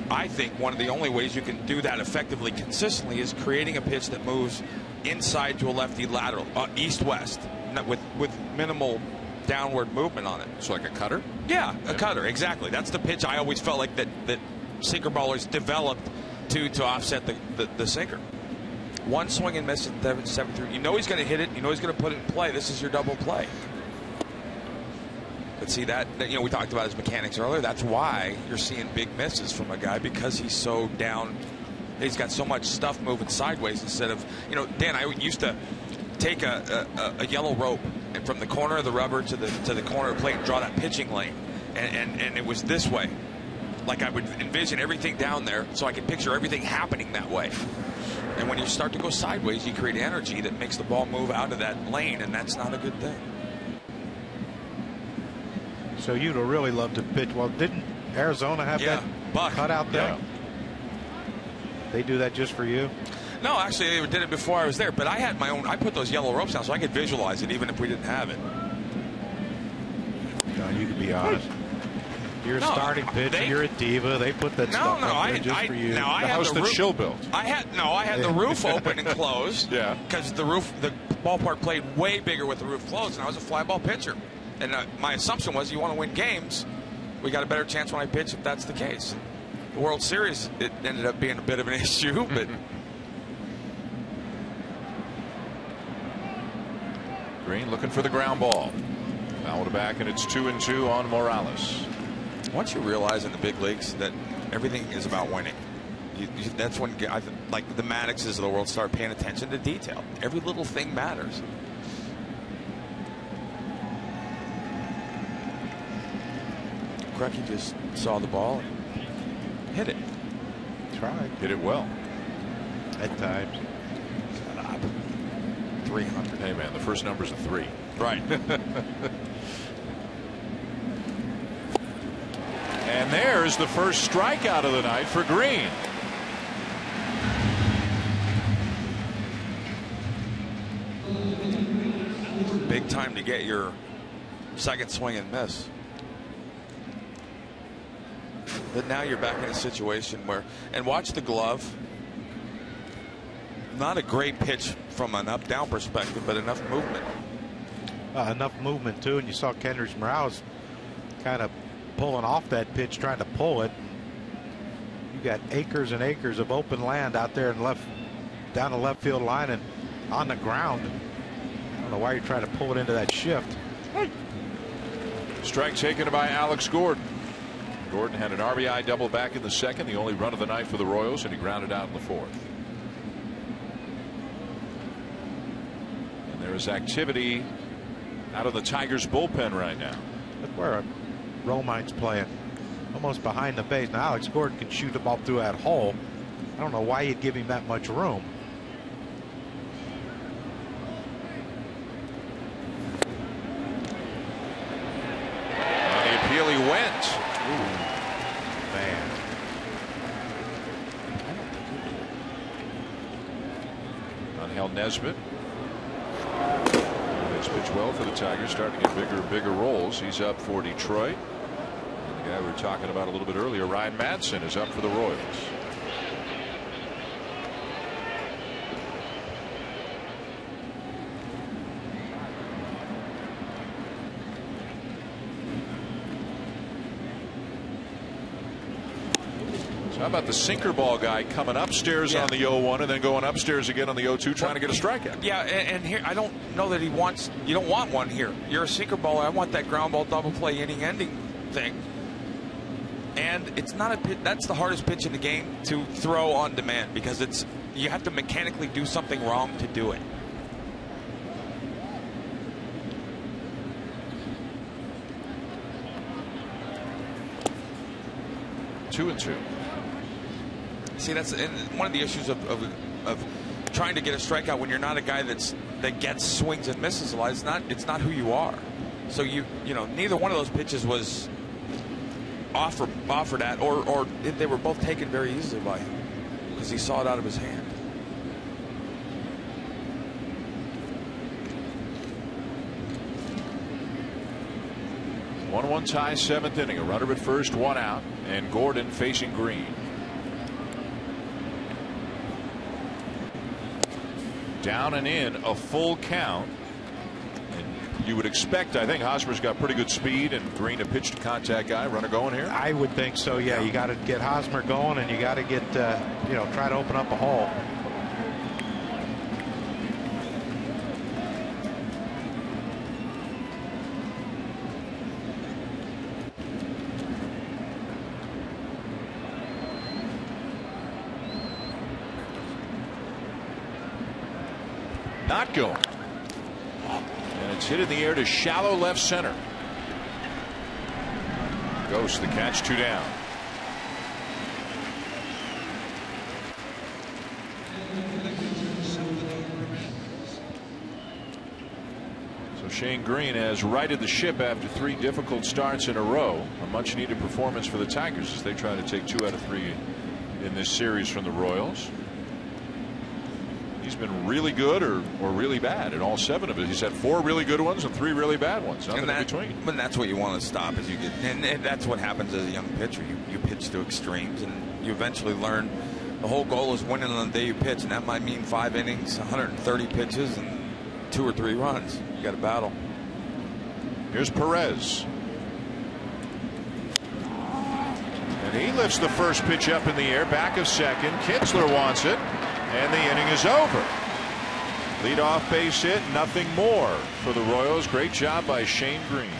I think one of the only ways you can do that effectively, consistently, is creating a pitch that moves inside to a lefty lateral, east-west, with minimal downward movement on it. So like a cutter? Yeah, a cutter, exactly. That's the pitch I always felt like that sinker ballers developed to offset the sinker. One swing and miss at 7-3. You know he's going to hit it. You know he's going to put it in play. This is your double play. But see that we talked about his mechanics earlier. That's why you're seeing big misses from a guy, because he's so down. He's got so much stuff moving sideways instead of, Dan, I used to take a yellow rope and from the corner of the rubber to the corner of the plate and draw that pitching lane, and it was this way. Like I would envision everything down there so I could picture everything happening that way. And when you start to go sideways, you create energy that makes the ball move out of that lane, and that's not a good thing. So you'd have really loved to pitch. Well, didn't Arizona have that cut out there? Yeah. They do that just for you? No, actually, they did it before I was there. But I had my own. I put those yellow ropes down so I could visualize it, even if we didn't have it. John, you can be honest. You're a starting pitcher. You're a diva. They put that stuff up there just for you. The house that Shill built. I had the roof open and closed. Yeah. Because the ballpark played way bigger with the roof closed, and I was a fly ball pitcher. And my assumption was, you want to win games, we got a better chance when I pitch if that's the case. The World Series, it ended up being a bit of an issue, but. Green looking for the ground ball. Fouled back, and it's 2-2 on Morales. Once you realize in the big leagues that everything is about winning, that's when like the Maddoxes of the world start paying attention to detail. Every little thing matters. Crucky just saw the ball and hit it. Tried. Hit it well. At times. Shut up. 300. Hey, man, the first number's a 3. Right. And there's the first strikeout of the night for Green. Big time to get your second swing and miss. But now you're back in a situation where, and watch the glove. Not a great pitch from an up-down perspective, but enough movement. Enough movement, too, and you saw Kendrick Morales kind of pulling off that pitch, trying to pull it. You got acres and acres of open land out there and down the left field line and on the ground. I don't know why you're trying to pull it into that shift. Strike taken by Alex Gordon. Gordon had an RBI double back in the second, the only run of the night for the Royals, and he grounded out in the fourth. And there is activity out of the Tigers bullpen right now. That's where Romine's playing, almost behind the base. Now Alex Gordon can shoot the ball through that hole. I don't know why you'd give him that much room. On the appeal, he went. Ooh, man. Angel Nesbitt. Pitch well for the Tigers, starting to get bigger and bigger roles. He's up for Detroit. And the Yeah, we were talking about a little bit earlier. Ryan Madsen is up for the Royals. So how about the sinker ball guy coming upstairs on the 0-1 and then going upstairs again on the 0-2 trying to get a strikeout? Yeah, and here I don't know that he wants. You don't want one here. You're a sinker baller. I want that ground ball double play inning ending thing. And it's not a pitch. That's the hardest pitch in the game to throw on demand because you have to mechanically do something wrong to do it. Two and two. See, that's one of the issues of trying to get a strikeout when you're not a guy that gets swings and misses a lot. It's not who you are. So you know neither one of those pitches was offered at, or they were both taken very easily by him because he saw it out of his hand. One tie, 7th inning. A runner at first, one out, and Gordon facing Green. Down and in, a full count. And you would expect, I think Hosmer's got pretty good speed, and Green a pitch to contact guy. Runner going here? I would think so, yeah. You got to get Hosmer going, and you got to get, try to open up a hole. Not going. And it's hit in the air to shallow left center. Goes the catch, 2 down. So Shane Green has righted the ship after 3 difficult starts in a row. A much needed performance for the Tigers as they try to take 2 out of 3 in this series from the Royals. He's been really good or really bad in all 7 of it. He's had 4 really good ones and 3 really bad ones. Nothing in between. But that's what you want to stop as you get, and that's what happens as a young pitcher. You pitch to extremes, and you eventually learn the whole goal is winning on the day you pitch, and that might mean 5 innings, 130 pitches, and 2 or 3 runs. You got to battle. Here's Perez. And he lifts the first pitch up in the air, back of second. Kinsler wants it. And the inning is over. Leadoff base hit, nothing more for the Royals. Great job by Shane Green.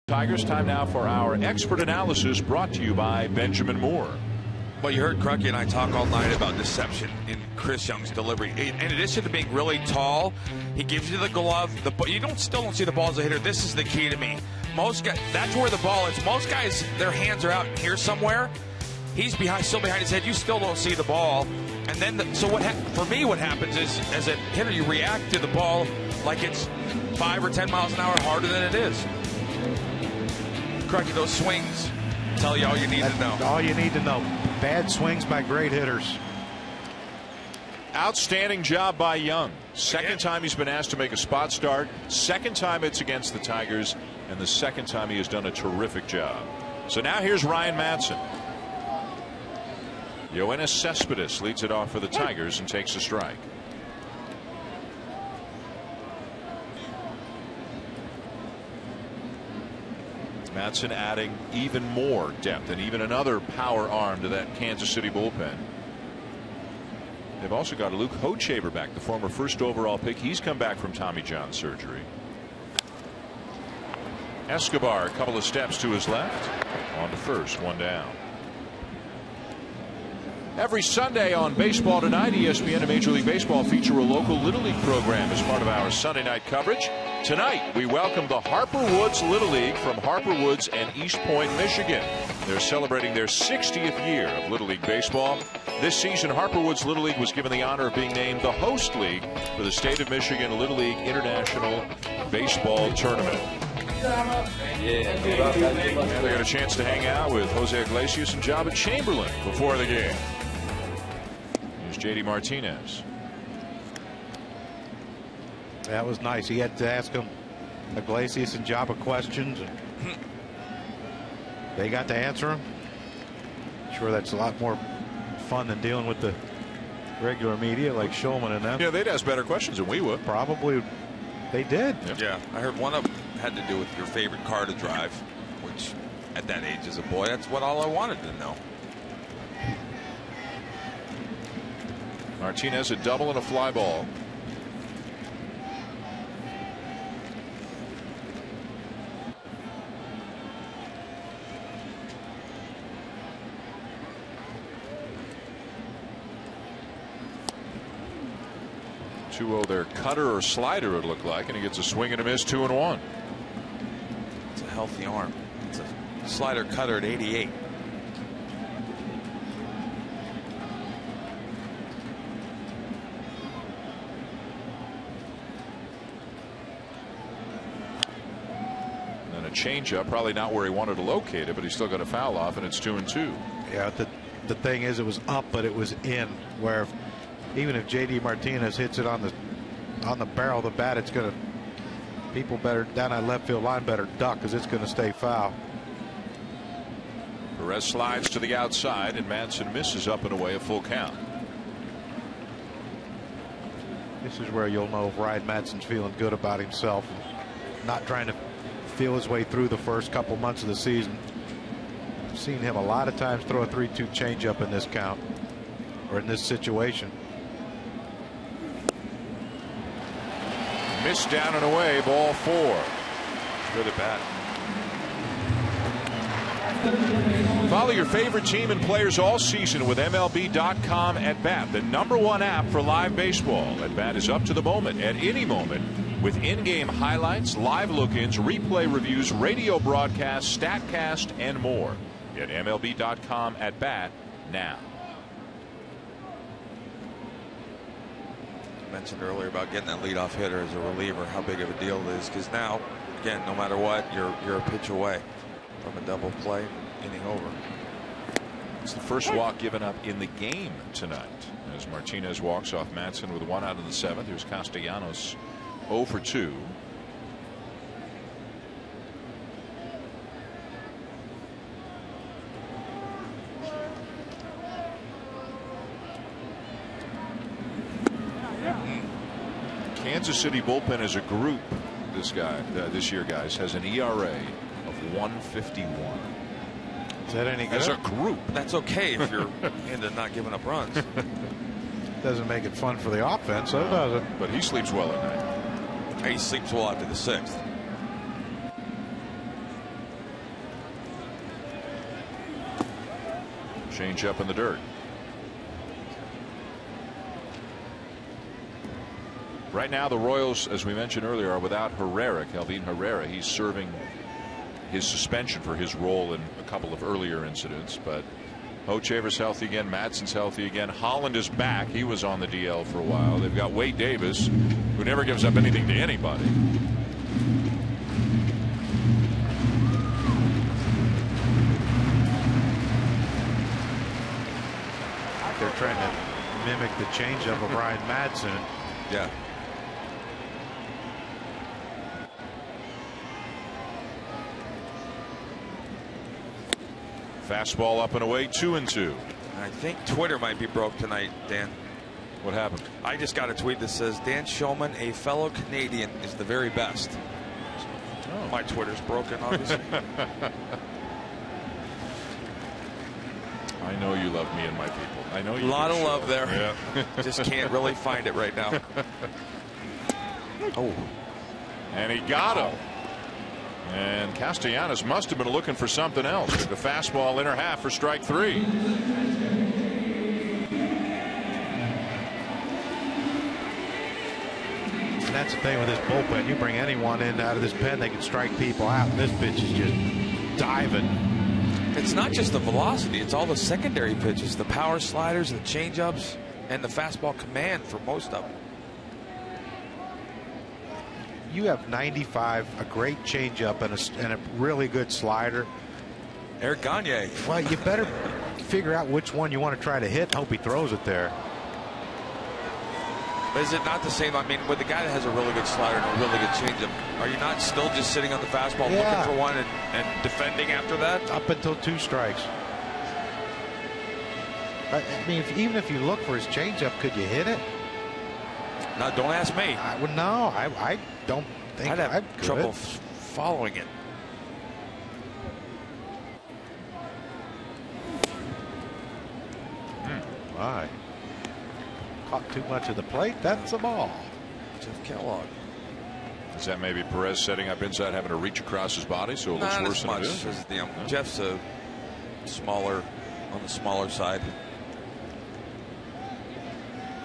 Tigers, time now for our expert analysis brought to you by Benjamin Moore. Well, you heard Crucky and I talk all night about deception in Chris Young's delivery. In addition to being really tall, he gives you the glove. You still don't see the ball as a hitter. This is the key to me. Most guys, that's where the ball is. Most guys, their hands are out here somewhere. He's still behind his head. You still don't see the ball. And then, for me, what happens is, as a hitter, you react to the ball like it's 5 or 10 miles an hour harder than it is. Crucky, those swings tell you all you need to know. All you need to know. Bad swings by great hitters. Outstanding job by Young. Second time he's been asked to make a spot start. Second time it's against the Tigers. And the second time he has done a terrific job. So now here's Ryan Madson. Yoenis Cespedes leads it off for the Tigers and takes a strike. Madson adding even more depth and even another power arm to that Kansas City bullpen. They've also got Luke Hochevar back, the former first overall pick. He's come back from Tommy John surgery. Escobar, a couple of steps to his left. On to first, one down. Every Sunday on Baseball Tonight, ESPN and Major League Baseball feature a local Little League program as part of our Sunday night coverage. Tonight, we welcome the Harper Woods Little League from Harper Woods and East Point, Michigan. They're celebrating their 60th year of Little League Baseball. This season, Harper Woods Little League was given the honor of being named the host league for the State of Michigan Little League International Baseball Tournament. They got a chance to hang out with Jose Iglesias and Jabba Chamberlain before the game. Here's J.D. Martinez. That was nice. He had to ask him Iglesias and Jabba questions, and they got to answer him. Sure, that's a lot more fun than dealing with the regular media like Shulman and them. Yeah, they'd ask better questions than we would. Probably they did. Yeah, I heard one of them had to do with your favorite car to drive, which at that age as a boy, that's what all I wanted to know. Martinez a double and a fly ball. Their cutter or slider, it looked like, and he gets a swing and a miss, 2-1. It's a healthy arm. It's a slider cutter at 88. And then a changeup, probably not where he wanted to locate it, but he still got a foul off, and it's 2-2. Yeah, the thing is, it was up, but it was in. Where even if J.D. Martinez hits it on the barrel of the bat, it's going to, people better down that left field line better duck because it's going to stay foul. Perez slides to the outside, and Madson misses up and away, a full count. This is where you'll know if Ryan Madson's feeling good about himself, not trying to feel his way through the first couple months of the season. I've seen him a lot of times throw a 3-2 changeup in this count or in this situation. Missed down and away, ball 4. Good at bat. Follow your favorite team and players all season with MLB.com at Bat, the #1 app for live baseball. At Bat is up to the moment, at any moment, with in-game highlights, live look-ins, replay reviews, radio broadcasts, StatCast, and more. Get MLB.com at Bat now. Mentioned earlier about getting that leadoff hitter as a reliever, how big of a deal it is, because now, again, no matter what, you're a pitch away from a double play, inning over. It's the first walk given up in the game tonight as Martinez walks off Madson with 1 out in the 7th. Here's Castellanos 0 for 2. Kansas City bullpen as a group this year, guys, has an ERA of 1.51. Is that any good? As a group. That's okay if you're into not giving up runs. Doesn't make it fun for the offense, so does it? But he sleeps well at night. He sleeps well after the 6th. Change up in the dirt. Right now, the Royals, as we mentioned earlier, are without Herrera, Kelvin Herrera. He's serving his suspension for his role in a couple of earlier incidents. But Hochevar's healthy again. Madsen's healthy again. Holland is back. He was on the DL for a while. They've got Wade Davis, who never gives up anything to anybody. They're trying to mimic the changeup of Ryan Madsen. Yeah. Fastball up and away, 2-2. I think Twitter might be broke tonight, Dan. What happened? I just got a tweet that says Dan Shulman, a fellow Canadian, is the very best. Oh. My Twitter's broken, obviously. I know you love me and my people. I know you. A lot of love there. Yeah. Just can't really find it right now. Oh. And he got him. And Castellanos must have been looking for something else. The fastball inner half for strike 3. And that's the thing with this bullpen. You bring anyone in out of this pen, they can strike people out. And this pitch is just diving. It's not just the velocity. It's all the secondary pitches, the power sliders, the changeups, and the fastball command for most of them. You have 95, a great changeup, and a really good slider. Eric Gagne. Well, you better figure out which one you want to try to hit and hope he throws it there. But is it not the same? I mean, with the guy that has a really good slider and a really good changeup, are you not still just sitting on the fastball looking for one and defending after that? Up until 2 strikes. I mean, even if you look for his changeup, could you hit it? No, don't ask me. I don't think I'd have trouble following it. My. Caught too much of the plate. That's a ball. Jeff Kellogg. Is that maybe Perez setting up inside, having to reach across his body so it looks worse than it is? Jeff's a smaller, on the smaller side.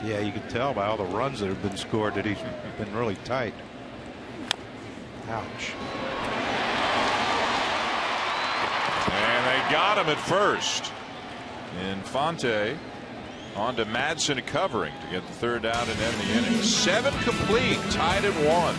Yeah, you can tell by all the runs that have been scored that he's been really tight. Ouch. And they got him at first. Infante on to Madsen covering to get the 3rd out and end the inning. 7 complete, tied at 1.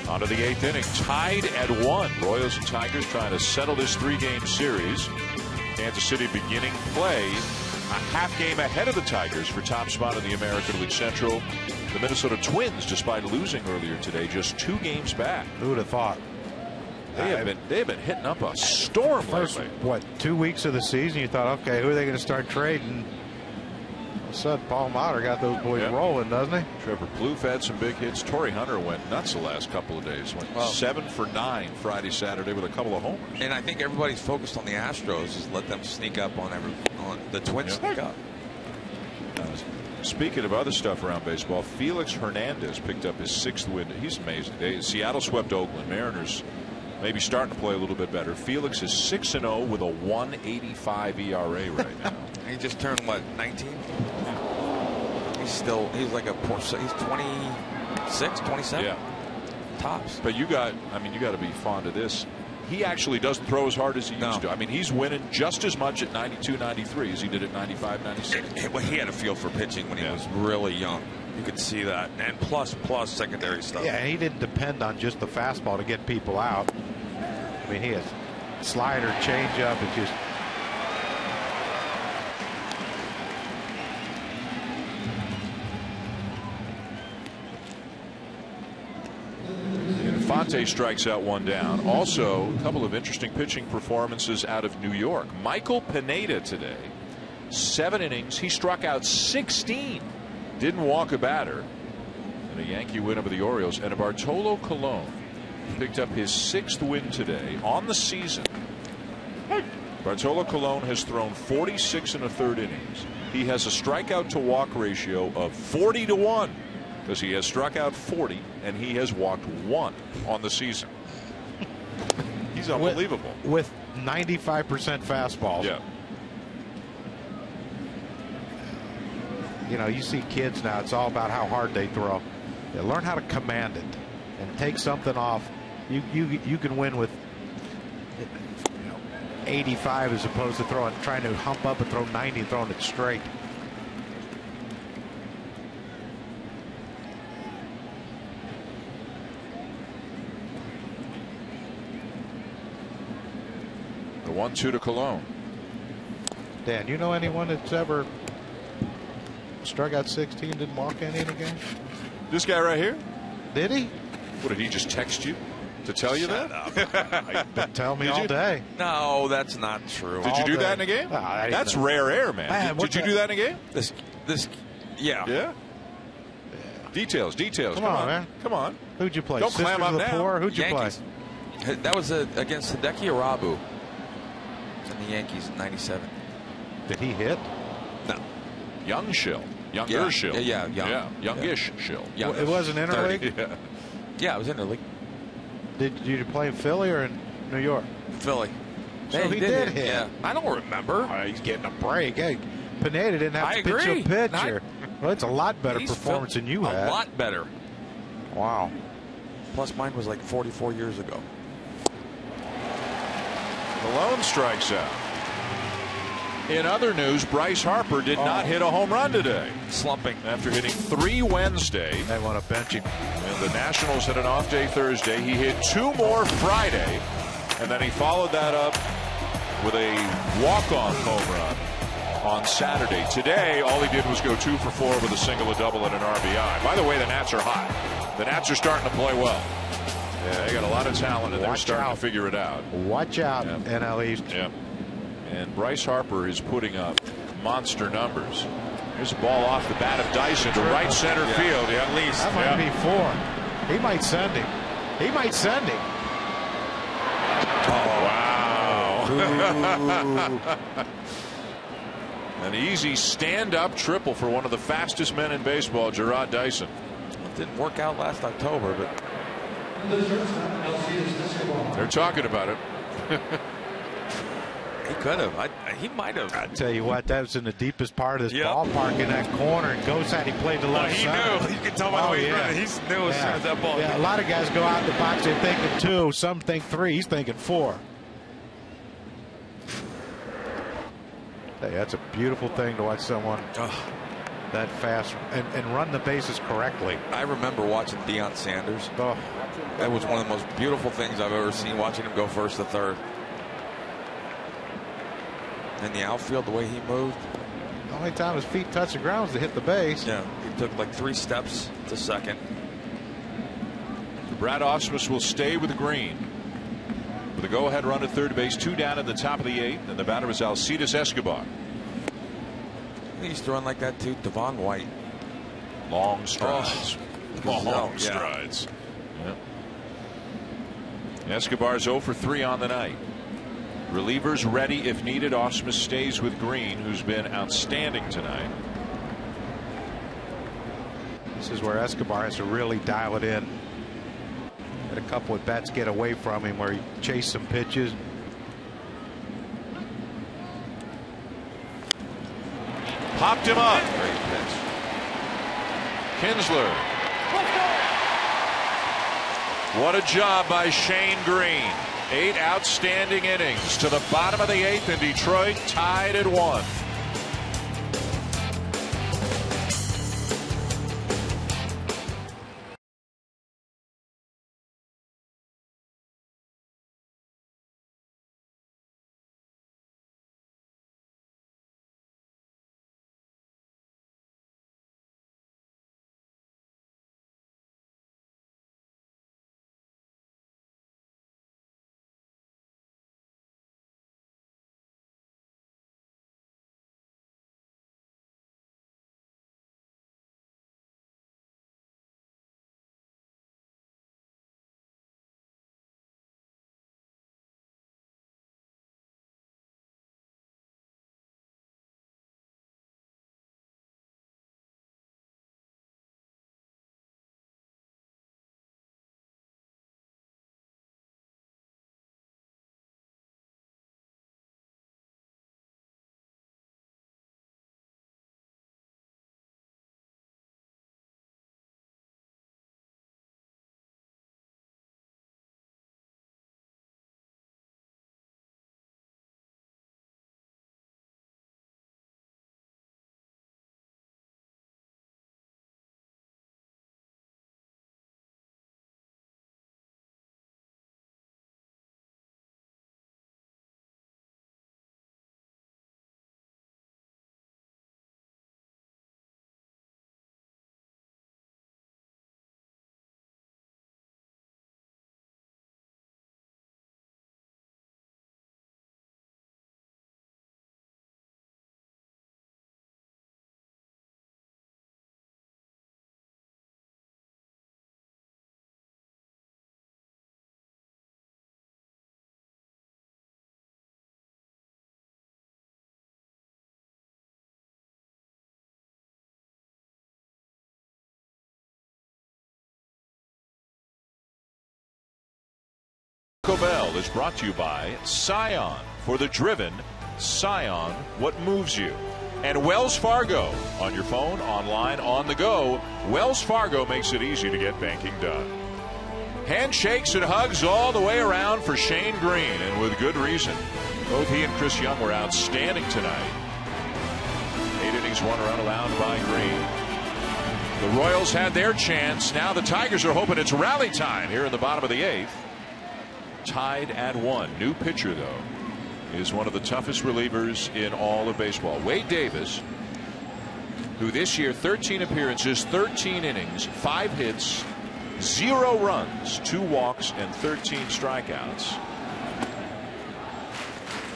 On to the 8th inning, tied at 1. Royals and Tigers trying to settle this 3-game series. Kansas City beginning play a half game ahead of the Tigers for top spot in the American League Central. The Minnesota Twins, despite losing earlier today, just 2 games back. Who would have thought? They have been hitting up a storm first, lately. what, 2 weeks of the season, you thought, okay, who are they going to start trading? All of a sudden, Paul Mauer got those boys rolling, doesn't he? Trevor Plouffe had some big hits. Torrey Hunter went nuts the last couple of days. Went 7 for 9 Friday, Saturday with a couple of homers. And I think everybody's focused on the Astros. Just let them sneak up on the Twins. Sneak up. Speaking of other stuff around baseball, Felix Hernandez picked up his 6th win. He's amazing. Seattle swept Oakland. Mariners maybe starting to play a little bit better. Felix is 6-0 with a 1.85 ERA right now. He just turned what, 19? He's like a poor. He's 26, 27. Yeah, tops. But you got to be fond of this. He actually doesn't throw as hard as he used to. I mean, he's winning just as much at 92, 93 as he did at 95, 96. Well, he had a feel for pitching when he was really young. You could see that, and plus secondary stuff. Yeah, he didn't depend on just the fastball to get people out. I mean, he has slider, changeup, and just. Infante strikes out 1 down. Also, a couple of interesting pitching performances out of New York. Michael Pineda today, 7 innings. He struck out 16. Didn't walk a batter. And a Yankee win over the Orioles. And Bartolo Colon picked up his 6th win today on the season. Bartolo Colon has thrown 46 1/3 innings. He has a strikeout to walk ratio of 40-1. Because he has struck out 40 and he has walked 1 on the season. He's unbelievable. With 95% fastballs. Yeah. You know, you see kids now, it's all about how hard they throw. They learn how to command it and take something off. You can win with 85 as opposed to trying to hump up and throw 90 and throwing it straight. The 1-2 to Colon. Dan, you know anyone that's ever struck out 16, didn't walk any in a game? This guy right here? Did he? What, did he just text you to tell you that? Been telling me all day. No, that's not true. Did you do that in a game? That's rare air, man. Did you do that in a game? Yeah. Yeah? Details. Come on, man. Come on. Who'd you play? Don't clam up now. Poor? Who'd you Yankees. Play? That was against Hideki Arabu in the Yankees in '97. Did he hit? No. Young Shill. Younger Shill. Yeah, young. Yeah, youngish Shill. It wasn't interleague? Yeah, it was interleague. Did you play in Philly or in New York? Philly. So he did hit. Yeah. I don't remember. He's getting a break. Hey, Pineda didn't have to pitch a pitcher. Well, it's a lot better performance than you had. A lot better. Wow. Plus mine was like 44 years ago. Malone strikes out. In other news, Bryce Harper did not hit a home run today. Slumping. After hitting 3 Wednesday. They want to bench him. And the Nationals had an off day Thursday. He hit 2 more Friday. And then he followed that up with a walk-off home run on Saturday. Today, all he did was go 2 for 4 with a single, a double, and an RBI. By the way, the Nats are hot. The Nats are starting to play well. Yeah, they got a lot of talent, and they're starting to figure it out. Watch out, NL East. Yep. And Bryce Harper is putting up monster numbers. Here's a ball off the bat of Dyson to right center field. Yeah, at least. That might be 4. He might send him. He might send him. Oh, wow. An easy stand-up triple for one of the fastest men in baseball, Gerard Dyson. It didn't work out last October, but they're talking about it. He could have. He might have. I tell you what, that was in the deepest part of this ballpark in that corner. And Gosat, he played the left side. He knew. You could tell by the way he ran. He knew as soon as that ball. Yeah, a lot of guys go out in the box. They're thinking 2. Some think 3. He's thinking 4. Hey, that's a beautiful thing to watch someone that fast and run the bases correctly. I remember watching Deion Sanders. Oh. That was one of the most beautiful things I've ever seen, watching him go first to third. And the outfield, the way he moved. The only time his feet touched the ground was to hit the base. Yeah, he took like 3 steps to second. Brad Ausmus will stay with Green. With a go-ahead run at third base, 2 down at the top of the 8th, and the batter is Alcides Escobar. He used to run like that too, Devon White. Long strides. Long yeah. strides. Yeah. Escobar's 0 for 3 on the night. Relievers ready if needed. Ausmus stays with Green, who's been outstanding tonight. This is where Escobar has to really dial it in. Had a couple of bats get away from him where he chased some pitches. Popped him up. Great pitch. Kinsler. What a job by Shane Green. 8 outstanding innings to the bottom of the 8th, and Detroit tied at 1. Bell is brought to you by Scion. For the driven, Scion, what moves you? And Wells Fargo. On your phone, online, on the go, Wells Fargo makes it easy to get banking done. Handshakes and hugs all the way around for Shane Green, and with good reason. Both he and Chris Young were outstanding tonight. 8 innings, 1 run allowed by Green. The Royals had their chance. Now the Tigers are hoping it's rally time here in the bottom of the 8th. Tied at 1. New pitcher, though, is one of the toughest relievers in all of baseball. Wade Davis, who this year 13 appearances, 13 innings, 5 hits, 0 runs, 2 walks, and 13 strikeouts.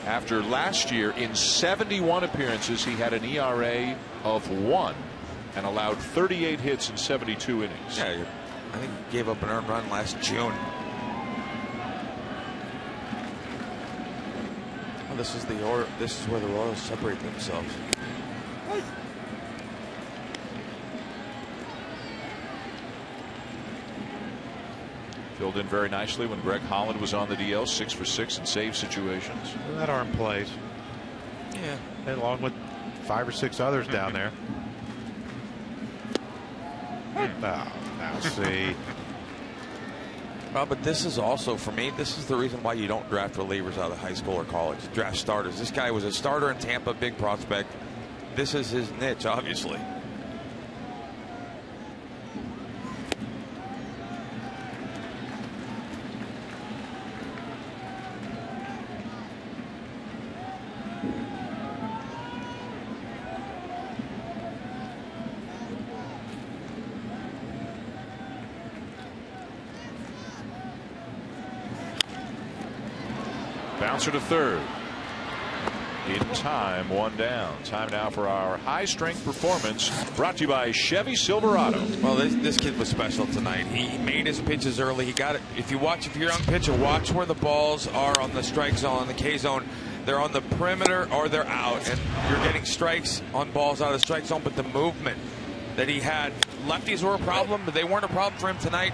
After last year, in 71 appearances, he had an ERA of 1 and allowed 38 hits in 72 innings. Yeah, I think he gave up an earned run last June. This is where the Royals separate themselves. Filled in very nicely when Greg Holland was on the DL, 6 for 6 in save situations. That arm plays. Yeah. Along with 5 or 6 others down there. Now see. Well, but this is also, for me, this is the reason why you don't draft relievers out of high school or college. Draft starters. This guy was a starter in Tampa, big prospect. This is his niche, obviously. Bouncer to third. In time, one down. Time now for our high strength performance, brought to you by Chevy Silverado. Well, this kid was special tonight. He made his pitches early. He got it. If you're a young pitcher, watch where the balls are on the strike zone, the K zone. They're on the perimeter or they're out, and you're getting strikes on balls out of the strike zone. But the movement that he had, lefties were a problem, but they weren't a problem for him tonight.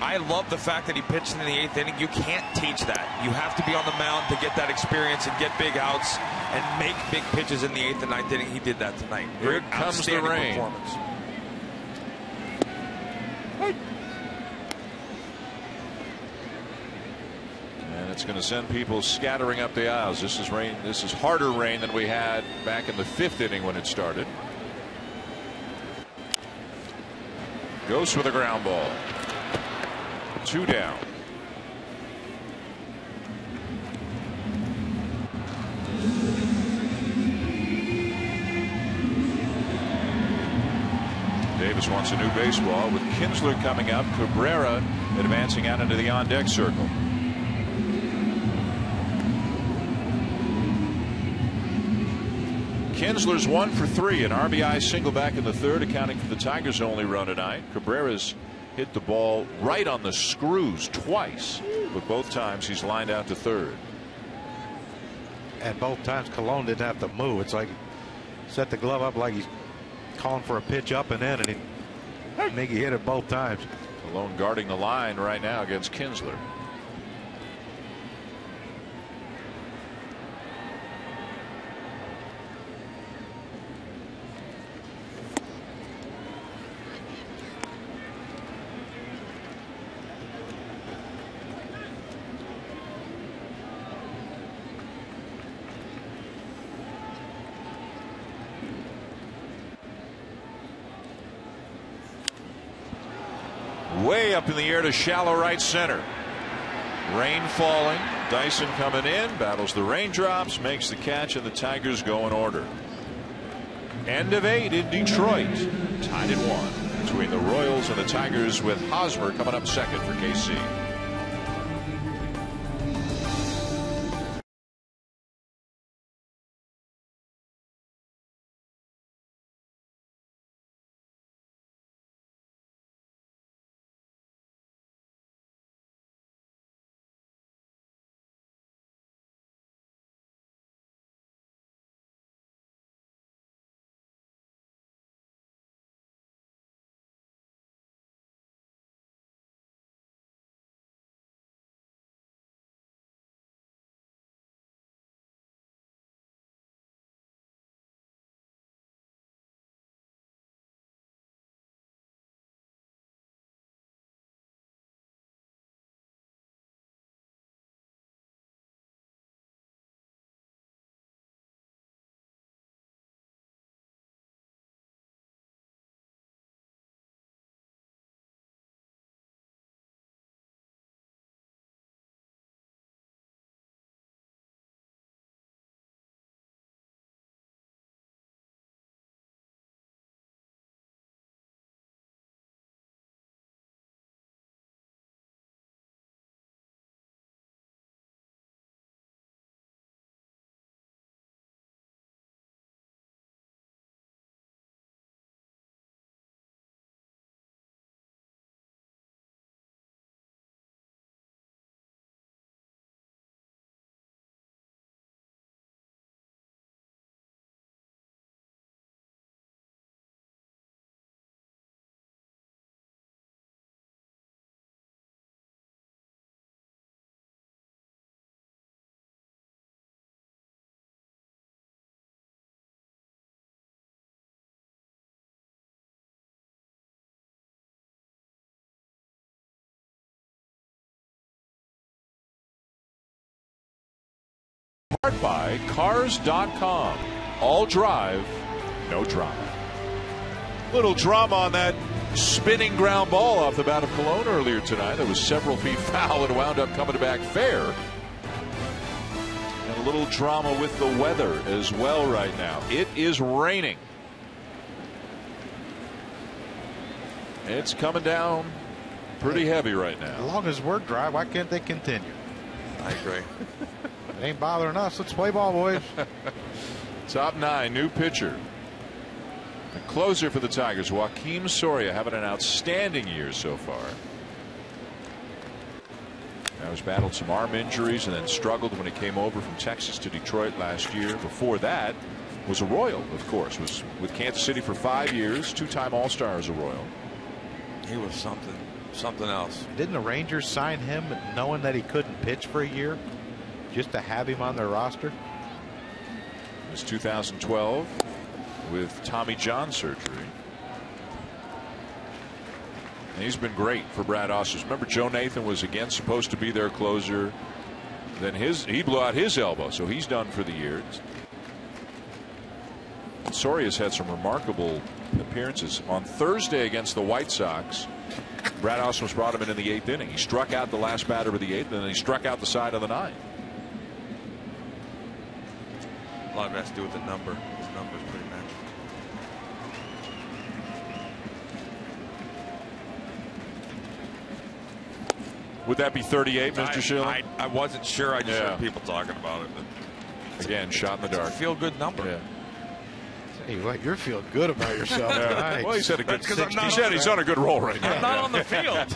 I love the fact that he pitched in the 8th inning. You can't teach that. You have to be on the mound to get that experience and get big outs and make big pitches in the 8th and 9th inning. He did that tonight. Here comes the rain. Performance. And it's going to send people scattering up the aisles. This is rain. This is harder rain than we had back in the 5th inning when it started. Goes for the ground ball. 2 down. Davis wants a new baseball with Kinsler coming up. Cabrera advancing out into the on-deck circle. Kinsler's 1 for 3, an RBI single back in the 3rd, accounting for the Tigers' only run tonight. Cabrera's hit the ball right on the screws twice, but both times he's lined out to 3rd. And both times Colon didn't have to move. It's like set the glove up like he's calling for a pitch up and in, and Miggy hit it both times. Colon guarding the line right now against Kinsler. Way up in the air to shallow right center. Rain falling. Dyson coming in, battles the raindrops, makes the catch, and the Tigers go in order. End of 8 in Detroit. Tied at 1 between the Royals and the Tigers, with Hosmer coming up second for KC. Powered by Cars.com. All drive, no drama. Little drama on that spinning ground ball off the bat of Colon earlier tonight. That was several feet foul and wound up coming back fair. And a little drama with the weather as well right now. It is raining. It's coming down pretty heavy right now. As long as we're dry, why can't they continue? I agree. It ain't bothering us. Let's play ball, boys. Top 9, new pitcher. The closer for the Tigers, Joakim Soria, having an outstanding year so far. Now he's battled some arm injuries and then struggled when he came over from Texas to Detroit last year. Before that was a Royal, of course. Was with Kansas City for 5 years, 2-time All-Star as a Royal. He was something else. Didn't the Rangers sign him knowing that he couldn't pitch for a year just to have him on their roster? It was 2012 with Tommy John surgery. And he's been great for Brad Ausmus. Remember, Joe Nathan was again supposed to be their closer. Then he blew out his elbow, so he's done for the year. Soria's had some remarkable appearances. On Thursday against the White Sox, Brad Ausmus brought him in the 8th inning. He struck out the last batter of the 8th, and then he struck out the side of the 9th. A lot of it has to do with the number. His number's pretty magic. Would that be 38, Mr. Schilling? I wasn't sure. I just heard people talking about it. But again, shot in the dark. It's a feel-good number. Yeah. Hey, what? You're feeling good about yourself tonight. Well, he said he's on a good roll right now. I'm not on the field.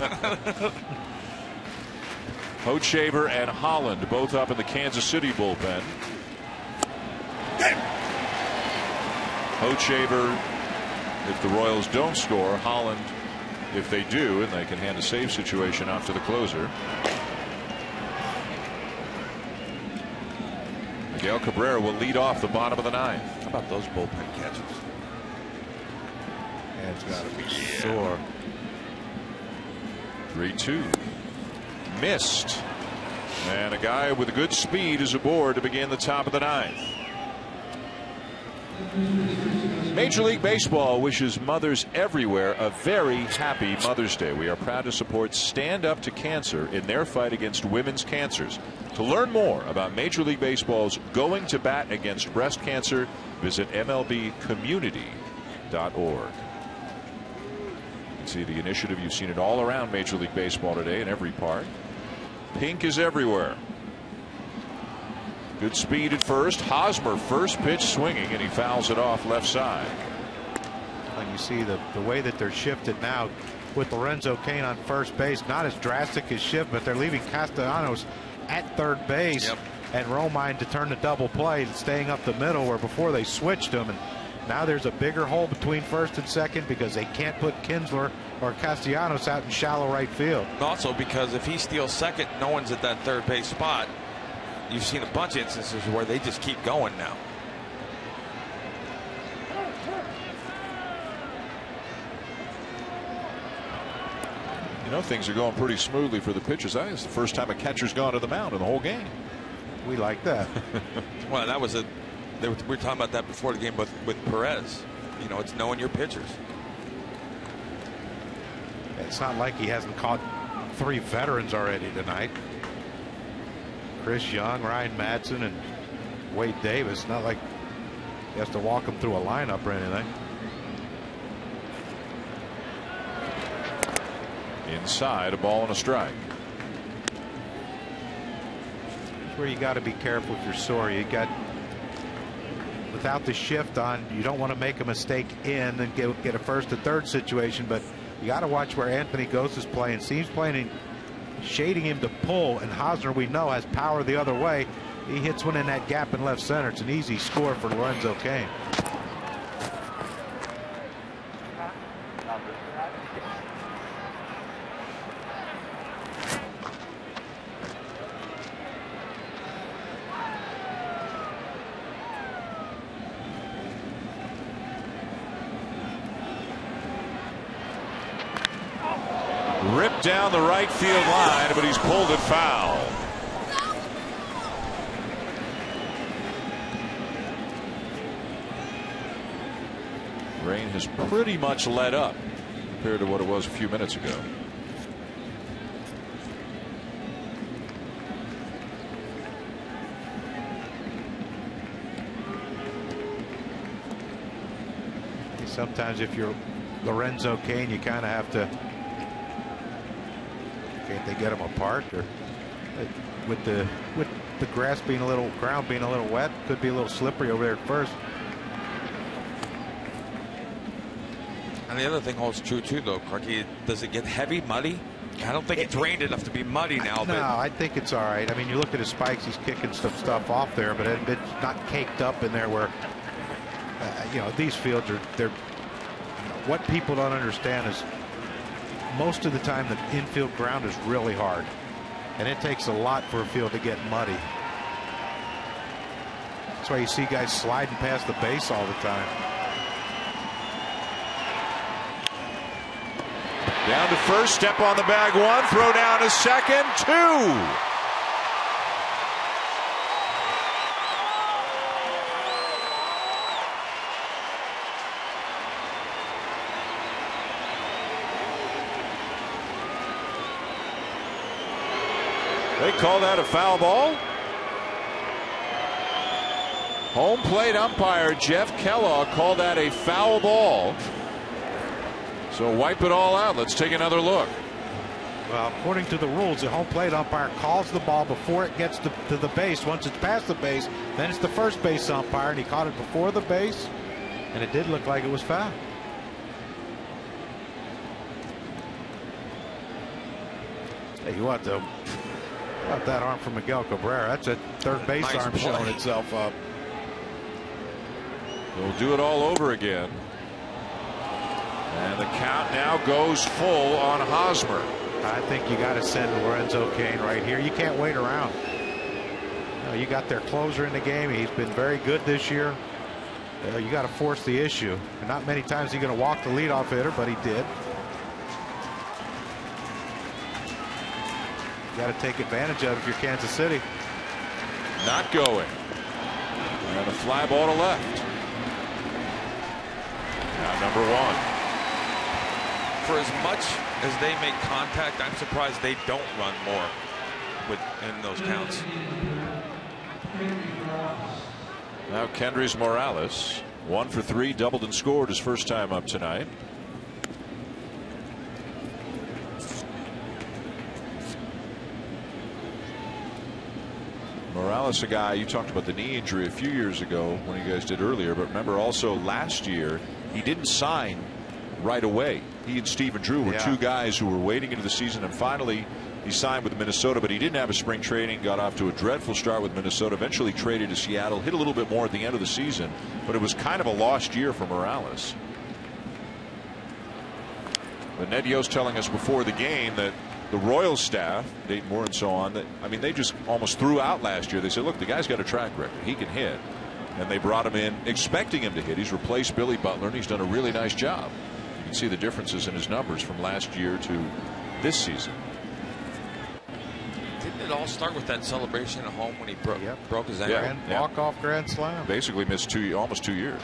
Hochhaver and Holland both up in the Kansas City bullpen. Hochhaver, if the Royals don't score, Holland, if they do, and they can hand a save situation out to the closer. Miguel Cabrera will lead off the bottom of the 9th. How about those bullpen catches? Yeah, it's got to be sore. 3-2. Missed. And a guy with good speed is aboard to begin the top of the 9th. Major League Baseball wishes mothers everywhere a very happy Mother's Day. We are proud to support Stand Up to Cancer in their fight against women's cancers. To learn more about Major League Baseball's Going to Bat Against Breast Cancer, visit MLBcommunity.org. You can see the initiative. You've seen it all around Major League Baseball today in every park. Pink is everywhere. Good speed at first. Hosmer first pitch swinging, and he fouls it off left side. And you see the way that they're shifted now with Lorenzo Cain on first base. Not as drastic as shift, but they're leaving Castellanos at third base. Yep. And Romine to turn the double play, staying up the middle, where before they switched him. And now there's a bigger hole between first and second because they can't put Kinsler or Castellanos out in shallow right field. Also because if he steals second, no one's at that third base spot. You've seen a bunch of instances where they just keep going now. You know, things are going pretty smoothly for the pitchers. I think it's the first time a catcher's gone to the mound in the whole game. We like that. Well, that was we were talking about that before the game with Perez. You know, it's knowing your pitchers. It's not like he hasn't caught 3 veterans already tonight. Chris Young, Ryan Madsen, and Wade Davis. Not like he has to walk them through a lineup or anything. Inside, a ball and a strike. That's where you got to be careful if you're sore. You got, without the shift on, you don't want to make a mistake in and get a first to third situation, but you got to watch where Anthony Gose is playing. Seems playing shading him to pull, and Hosmer, we know, has power the other way. He hits one in that gap in left center. It's an easy score for Lorenzo Cain. Ripped down the right field line, but he's pulled it foul. Rain has pretty much let up compared to what it was a few minutes ago. Sometimes if you're Lorenzo Cain, you kind of have to. Can't they get them apart? Or With the grass being ground being a little wet, could be a little slippery over there at first. And the other thing holds true too, though, Clarky. Does it get heavy, muddy? I don't think it's rained enough to be muddy now. No, I think it's all right. I mean, you look at his spikes; he's kicking some stuff off there, but it's not caked up in there. Where these fields they're. What people don't understand is most of the time the infield ground is really hard, and it takes a lot for a field to get muddy. That's why you see guys sliding past the base all the time. Down to first, step on the bag one, throw down to second, two. They call that a foul ball. Home plate umpire Jeff Kellogg called that a foul ball. So wipe it all out. Let's take another look. Well, according to the rules, the home plate umpire calls the ball before it gets to the base. Once it's past the base, then it's the first base umpire, and he caught it before the base, and it did look like it was foul. Hey, you want that arm from Miguel Cabrera? That's a third base nice arm play. showing itself up. We'll do it all over again. And the count now goes full on Hosmer. I think you got to send Lorenzo Cain right here. You can't wait around. You got their closer in the game. He's been very good this year. You got to force the issue. And not many times he's going to walk the leadoff hitter, but he did. You got to take advantage of it if you're Kansas City. Not going. And a fly ball to left. Now number one. For as much as they make contact, I'm surprised they don't run more in those counts. Now Kendrys Morales, 1 for 3, doubled and scored his first time up tonight. Morales, a guy you talked about the knee injury a few years ago when you guys did earlier, but remember also last year he didn't sign right away. He and Stephen Drew were two guys who were waiting into the season, and finally he signed with Minnesota, but he didn't have a spring training, got off to a dreadful start with Minnesota, eventually traded to Seattle, hit a little bit more at the end of the season, but it was kind of a lost year for Morales. But Ned Yost telling us before the game that the Royals staff, Dayton Moore and so on, that I mean they just almost threw out last year. They said, look, the guy's got a track record, he can hit, and they brought him in expecting him to hit. He's replaced Billy Butler, and he's done a really nice job. You can see the differences in his numbers from last year to this season. Didn't it all start with that celebration at home when he broke his ankle? Yeah. Walk-off grand slam. Basically missed almost 2 years.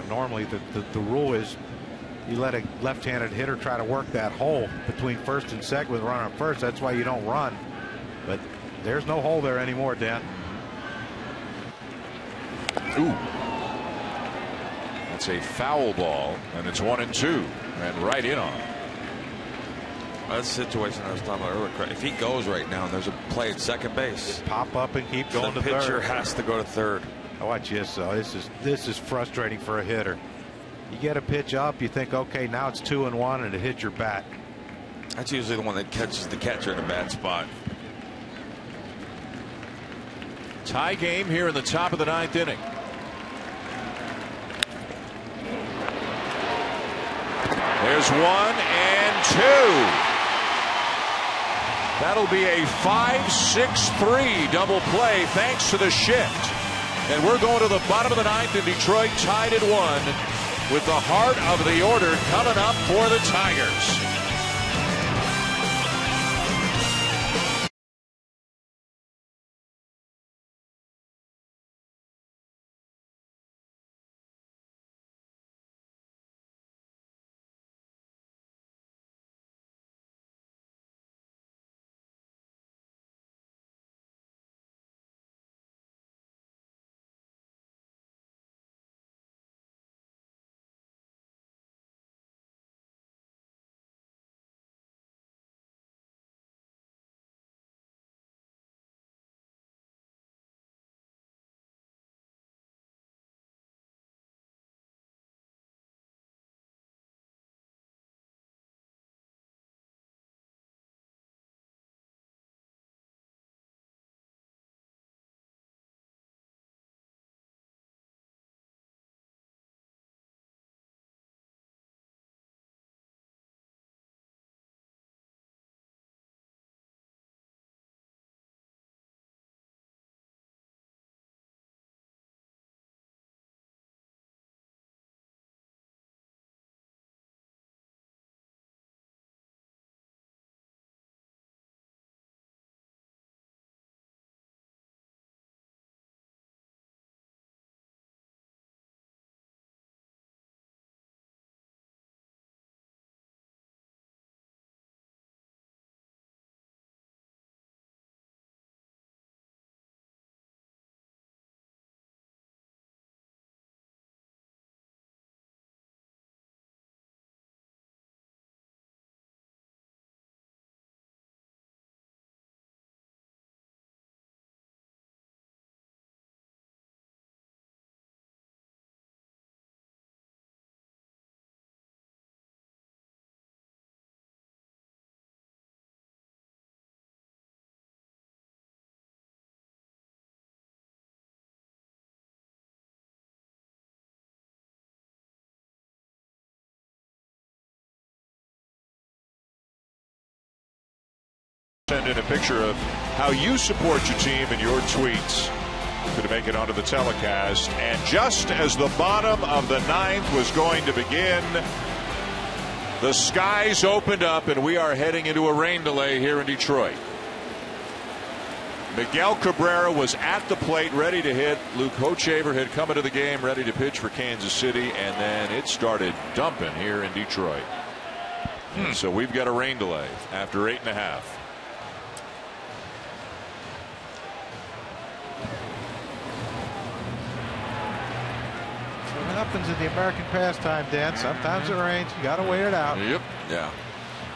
Normally the rule is you let a left-handed hitter try to work that hole between first and second with a runner on first. That's why you don't run. But there's no hole there anymore, Dan. Ooh. That's a foul ball, and it's 1-2, and right in on. That's the situation I was talking about earlier. If he goes right now and there's a play at second base, just pop up and keep going to third. The pitcher has to go to third. Watch this. This is frustrating for a hitter. You get a pitch up, you think, okay, now it's 2-1, and it hits your bat. That's usually the one that catches the catcher in a bad spot. Tie game here in the top of the 9th inning. There's 1 and 2. That'll be a 5-6-3 double play thanks to the shift. And we're going to the bottom of the 9th, and Detroit tied at 1 with the heart of the order coming up for the Tigers. Send in a picture of how you support your team in your tweets to make it onto the telecast. And just as the bottom of the ninth was going to begin, the skies opened up and we are heading into a rain delay here in Detroit. Miguel Cabrera was at the plate ready to hit. Luke Hochevar had come into the game ready to pitch for Kansas City, and then it started dumping here in Detroit. So we've got a rain delay after 8.5. Happens in the American pastime, Dan. Sometimes it rains. You got to wait it out. Yep. Yeah.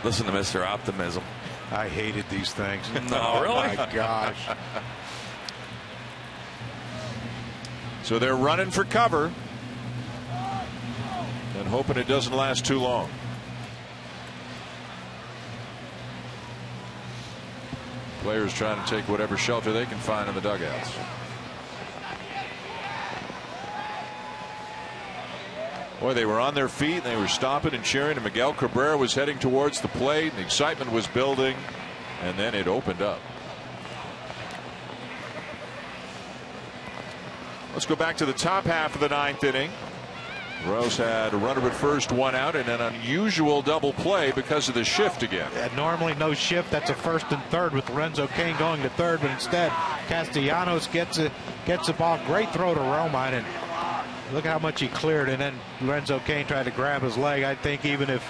Listen to Mr. Optimism. I hated these things. No, really? Oh, my gosh. So they're running for cover and hoping it doesn't last too long. Players trying to take whatever shelter they can find in the dugouts. Boy, they were on their feet and they were stomping and cheering, and Miguel Cabrera was heading towards the plate and the excitement was building, and then it opened up. Let's go back to the top half of the ninth inning. Rose had a runner at first, one out, and an unusual double play because of the shift again. Normally no shift. That's a first and third with Lorenzo Cain going to third, but instead Castellanos gets the ball. Great throw to Romine, and look how much he cleared, and then Lorenzo Cain tried to grab his leg. I think even if,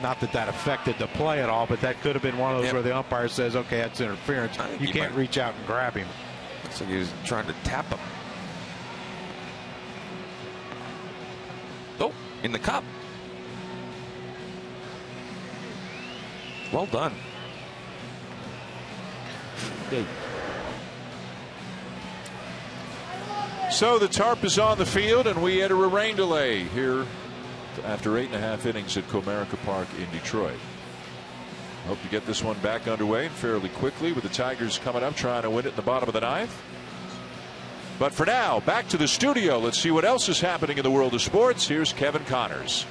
not that that affected the play at all, but that could have been one of those where the umpire says, okay, that's interference. You can't reach out and grab him. Looks like he was trying to tap him. Oh, in the cup. Well done. So the tarp is on the field, and we enter a rain delay here after 8.5 innings at Comerica Park in Detroit. Hope to get this one back underway fairly quickly with the Tigers coming up trying to win it in the bottom of the ninth. But for now, back to the studio. Let's see what else is happening in the world of sports. Here's Kevin Connors.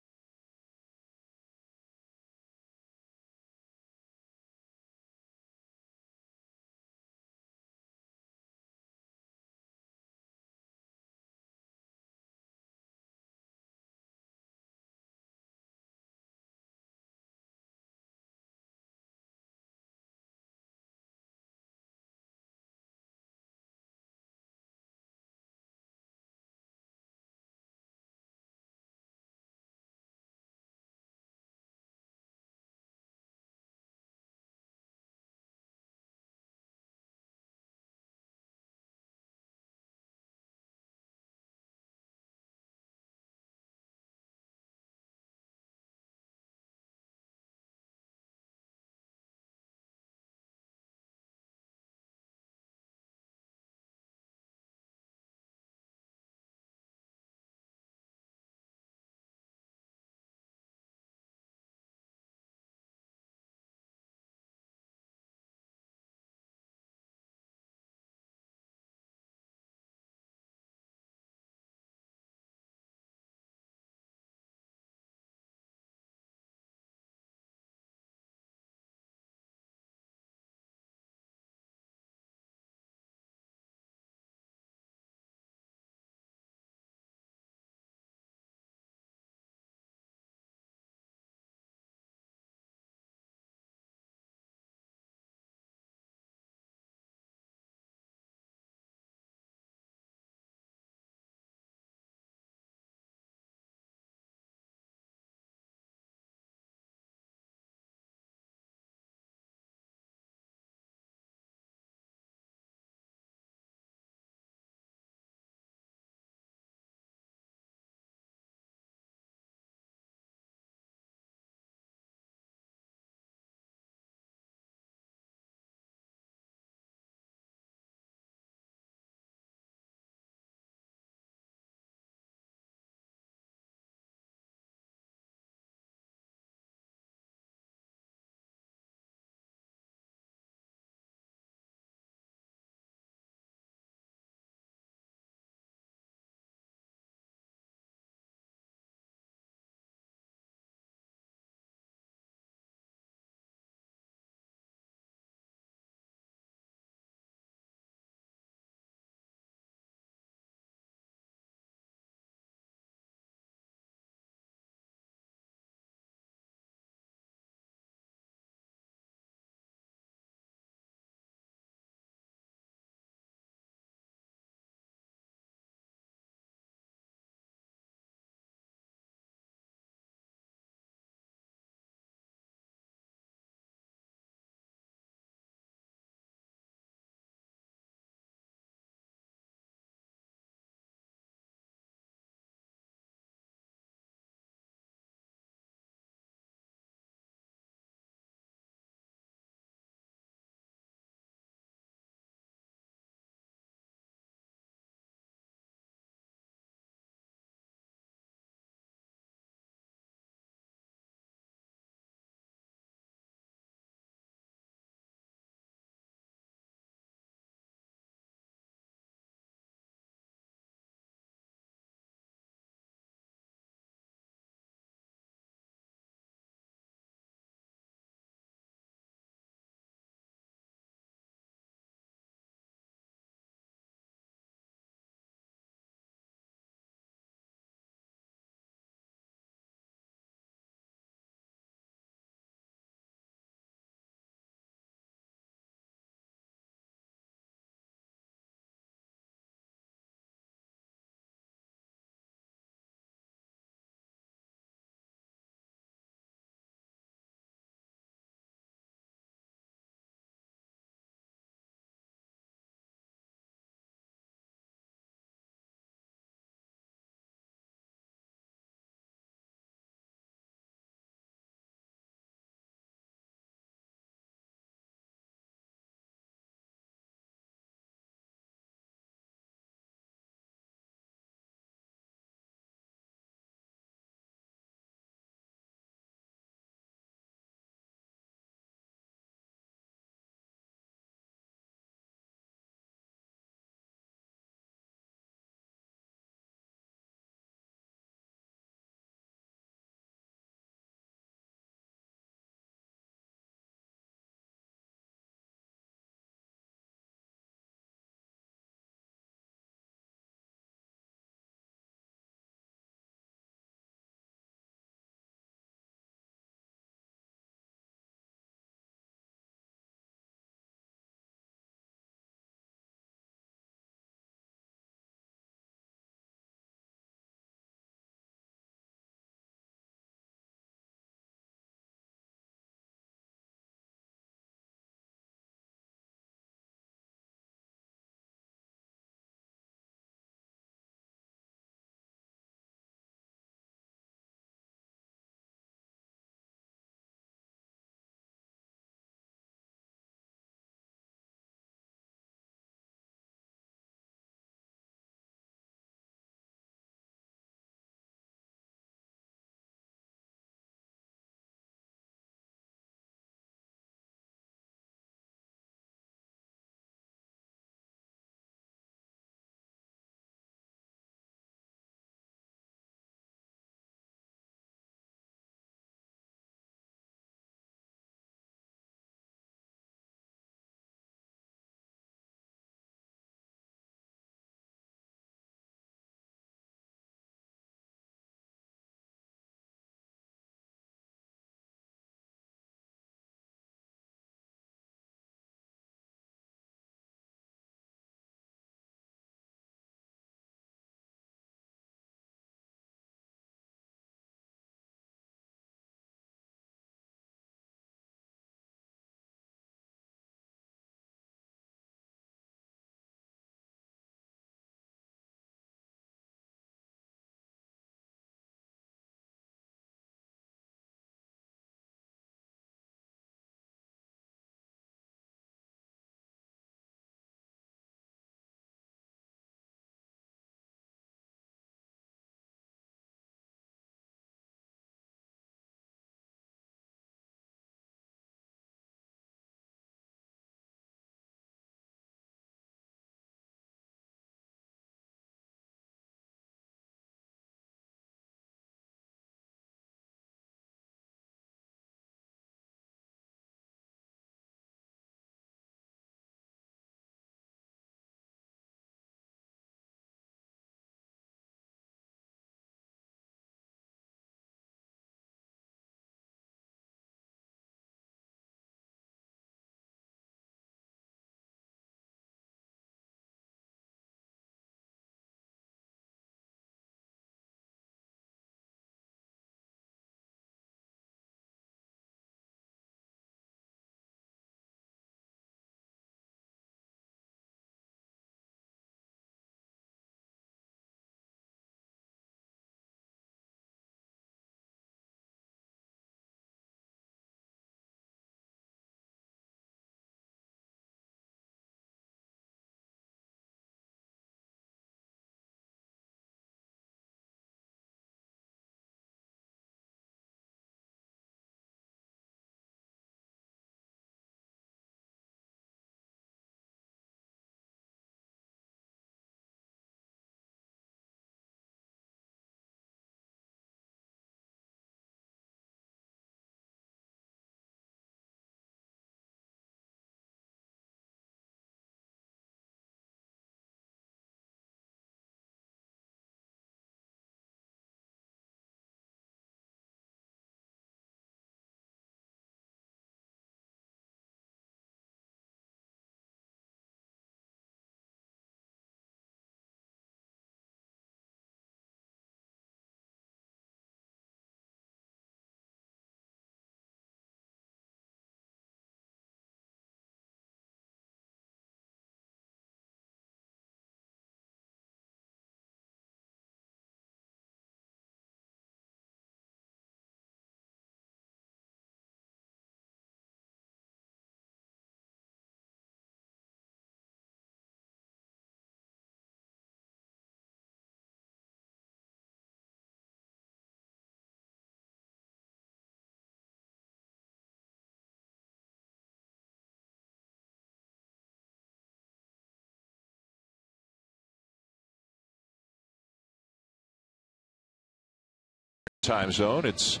time zone. It's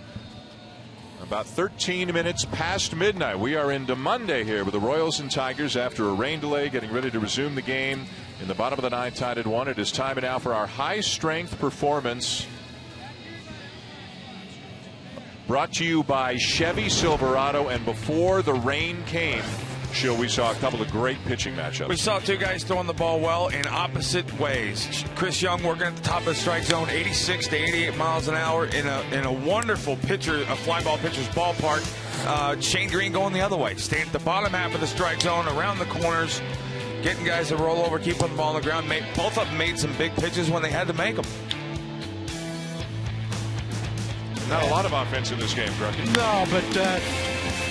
about 13 minutes past midnight. We are into Monday here with the Royals and Tigers after a rain delay, getting ready to resume the game in the bottom of the ninth, tied at 1. It is time now for our high strength performance, brought to you by Chevy Silverado. And before the rain came, we saw a couple of great pitching matchups. We saw two guys throwing the ball well in opposite ways. Chris Young working at the top of the strike zone, 86 to 88 miles an hour in a wonderful pitcher, a fly ball pitcher's ballpark. Shane Green going the other way, staying at the bottom half of the strike zone, around the corners, getting guys to roll over, keep on the ball on the ground. Both of them made some big pitches when they had to make them. Not a lot of offense in this game, Drucky. No, but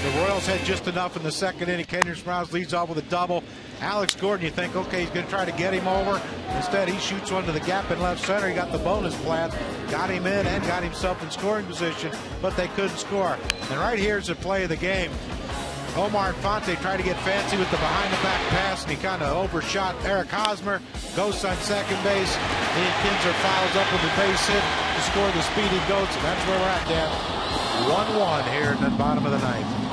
the Royals had just enough in the second inning. Kendrick Sprouse leads off with a double. Alex Gordon, you think, okay, he's going to try to get him over. Instead, he shoots one to the gap in left center. He got the bonus plant, got him in, and got himself in scoring position, but they couldn't score. And right here's the play of the game. Omar Infante tried to get fancy with the behind-the-back pass, and he kind of overshot Eric Hosmer. Ghosts on second base. Ian Kinsler fouls up with the base hit to score the speedy Goats, and that's where we're at, Dan. 1-1 here in the bottom of the ninth.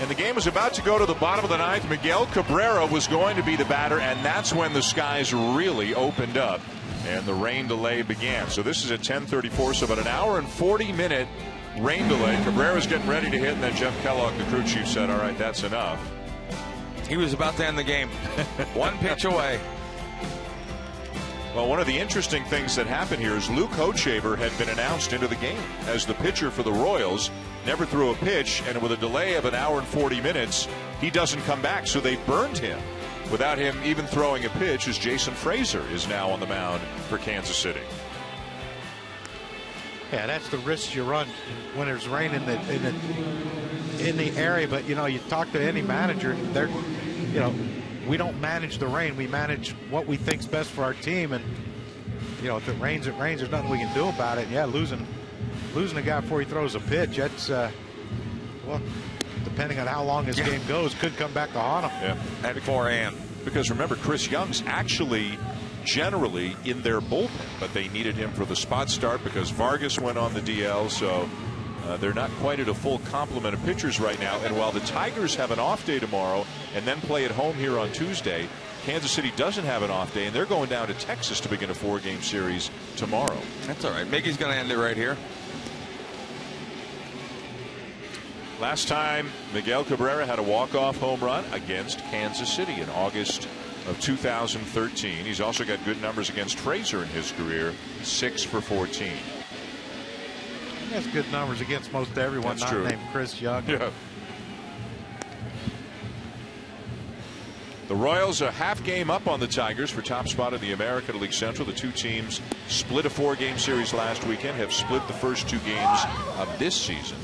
And the game was about to go to the bottom of the ninth. Miguel Cabrera was going to be the batter, and that's when the skies really opened up and the rain delay began. So this is at 10:34, so about an hour and 40-minute rain delay. Cabrera's getting ready to hit, and then Jeff Kellogg, the crew chief, said, all right, that's enough. He was about to end the game. One pitch away. Well, one of the interesting things that happened here is Luke Hochevar had been announced into the game as the pitcher for the Royals. Never threw a pitch, and with a delay of an hour and 40 minutes, he doesn't come back, so they burned him without him even throwing a pitch, as Jason Frazier is now on the mound for Kansas City. Yeah, that's the risk you run when there's rain in the area. But you know, you talk to any manager, they're, you know, we don't manage the rain. We manage what we think's best for our team. And you know, if it rains, it rains. There's nothing we can do about it. And yeah, losing a guy before he throws a pitch, that's well, depending on how long this game goes, could come back to haunt him. Yeah, at 4 a.m. Because remember, Chris Young's actually generally in their bullpen, but they needed him for the spot start because Vargas went on the DL, so they're not quite at a full complement of pitchers right now. And while the Tigers have an off day tomorrow and then play at home here on Tuesday, Kansas City doesn't have an off day, and they're going down to Texas to begin a 4-game series tomorrow. That's all right. Miggy's going to end it right here. Last time Miguel Cabrera had a walk-off home run against Kansas City in August of 2013. He's also got good numbers against Frazier in his career, 6 for 14. He has good numbers against most everyone. That's not named Chris Young. Yeah. The Royals a half game up on the Tigers for top spot in the American League Central. The two teams split a 4-game series last weekend, have split the first 2 games of this season,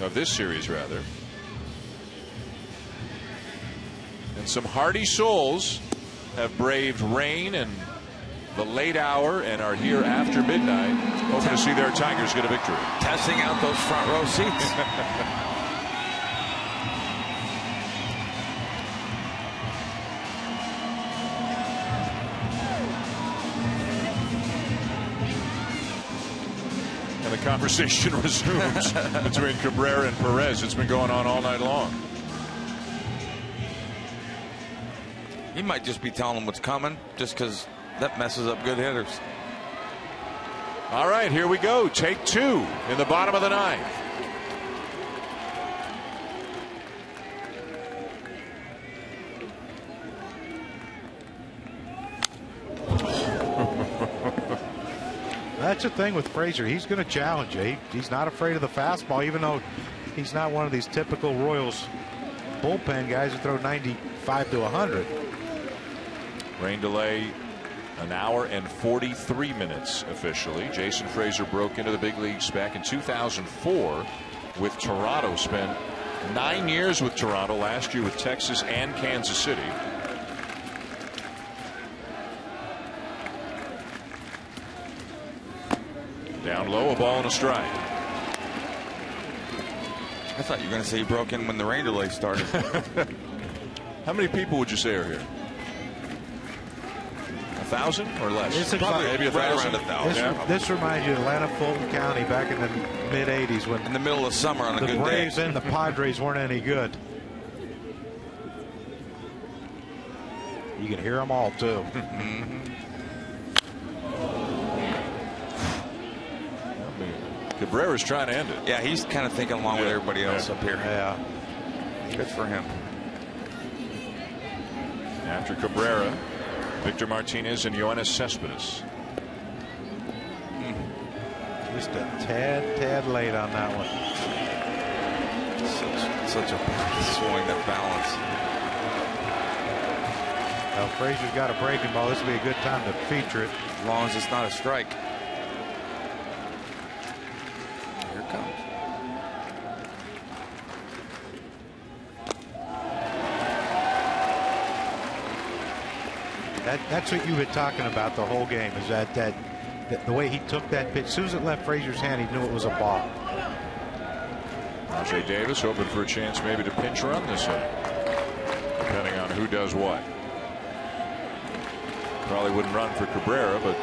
of this series rather. And some hardy souls have braved rain and the late hour and are here after midnight, hoping to see their Tigers get a victory. Testing out those front row seats. And the conversation resumes between Cabrera and Perez. It's been going on all night long. He might just be telling them what's coming, just because that messes up good hitters. All right, here we go. Take 2 in the bottom of the ninth. That's the thing with Frazier. He's going to challenge you. He's not afraid of the fastball, even though he's not one of these typical Royals bullpen guys who throw 95 to 100. Rain delay, an hour and 43 minutes officially. Jason Frazier broke into the big leagues back in 2004 with Toronto. Spent 9 years with Toronto, last year with Texas and Kansas City. Down low, a ball and a strike. I thought you were going to say he broke in when the rain delay started. How many people would you say are here? 1,000 or less? This is probably maybe 1,000. Around 1,000. This reminds you of Atlanta, Fulton County back in the mid-'80s when in the middle of summer on a good day. The Braves and the Padres weren't any good. You can hear them all too. Cabrera's trying to end it. Yeah, he's kind of thinking along with everybody else up here. Yeah. Good for him. After Cabrera, Victor Martinez and Yoenis Cespedes. Just a tad late on that one. Such a swing, that balance. Well, Frazier's got a breaking ball. This would be a good time to feature it. As long as it's not a strike. Here it comes. That's what you've been talking about the whole game, is that the way he took that pitch. As soon as it left Frazier's hand, he knew it was a ball. Rajai Davis hoping for a chance maybe to pinch run this inning, depending on who does what. Probably wouldn't run for Cabrera, but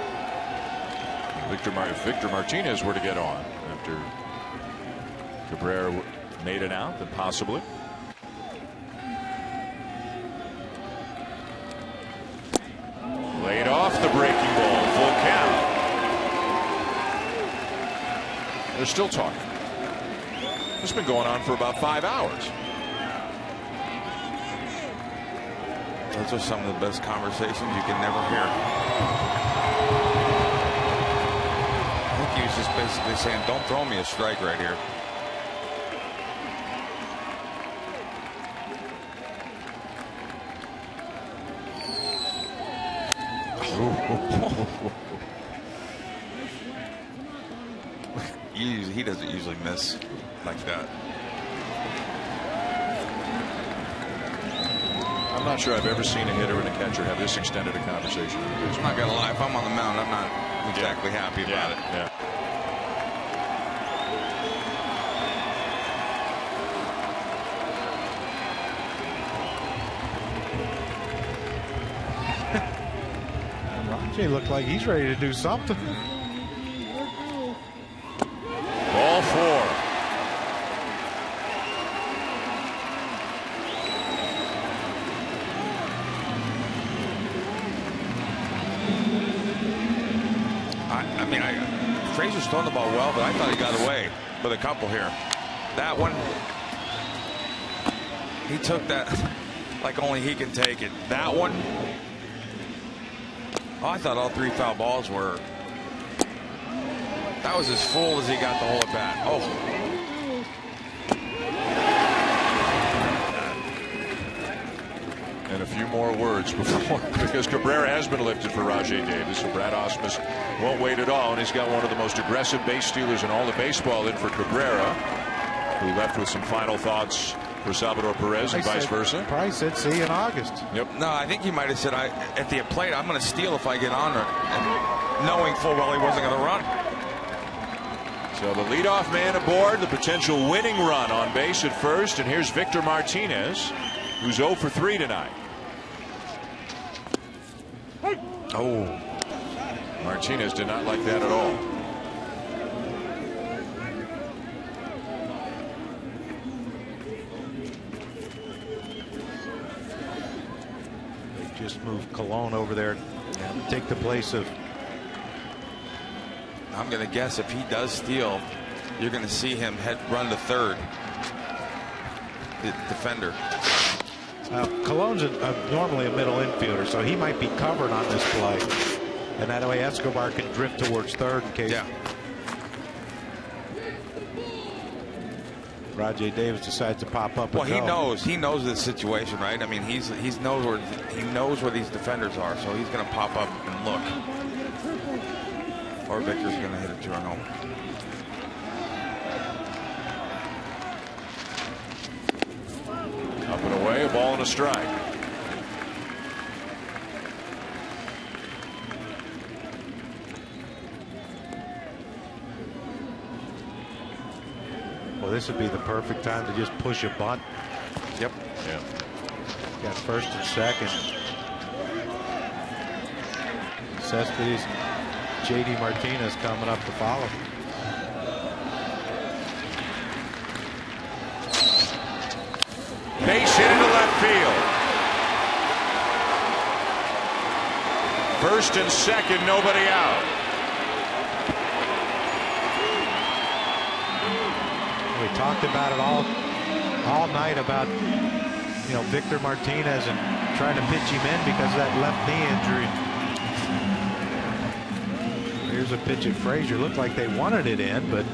if Victor Martinez were to get on after Cabrera made it out, then possibly. Laid off the breaking ball, full count. They're still talking. This has been going on for about 5 hours. Those are some of the best conversations you can never hear. I think he was just basically saying, don't throw me a strike right here. He doesn't usually miss like that. I'm not sure I've ever seen a hitter and a catcher have this extended a conversation. I'm not gonna lie, if I'm on the mound, I'm not exactly happy about it. Yeah. Rajai looked like he's ready to do something. Ball 4. Frazier's throwing the ball well, but I thought he got away with a couple here. That one, he took that like only he can take it. That one, oh, I thought all 3 foul balls were. That was as full as he got the whole at bat. Oh. And a few more words before, because Cabrera has been lifted for Rajai Davis, so Brad Ausmus won't wait at all, and he's got one of the most aggressive base stealers in all the baseball in for Cabrera, who left with some final thoughts for Salvador Perez and vice versa. Probably said see you in August. Yep. No, I think he might have said, at the plate, I'm going to steal if I get on her, and knowing full well he wasn't going to run. So the leadoff man aboard, the potential winning run on base at first, and here's Victor Martinez, who's 0 for 3 tonight. Oh. Martinez did not like that at all. They just moved Colon over there to take the place of. I'm going to guess if he does steal, you're going to see him run to third. The defender. Colon's normally a middle infielder, so he might be covered on this play. And that way Escobar can drift towards third in case Rajai Davis decides to pop up. Well, he knows this situation, right? I mean, he knows where these defenders are, so he's going to pop up and look. Or Victor's going to hit a 2-run home. Up and away, a ball and a strike. Well, this would be the perfect time to just push a bunt. Yep. Yeah. Got first and second. Cespedes, J.D. Martinez coming up to follow. Base hit into left field. First and second, nobody out. We talked about it all night about, you know, Victor Martinez and trying to pitch him in because of that left knee injury. Here's a pitch at Frazier. Looked like they wanted it in, but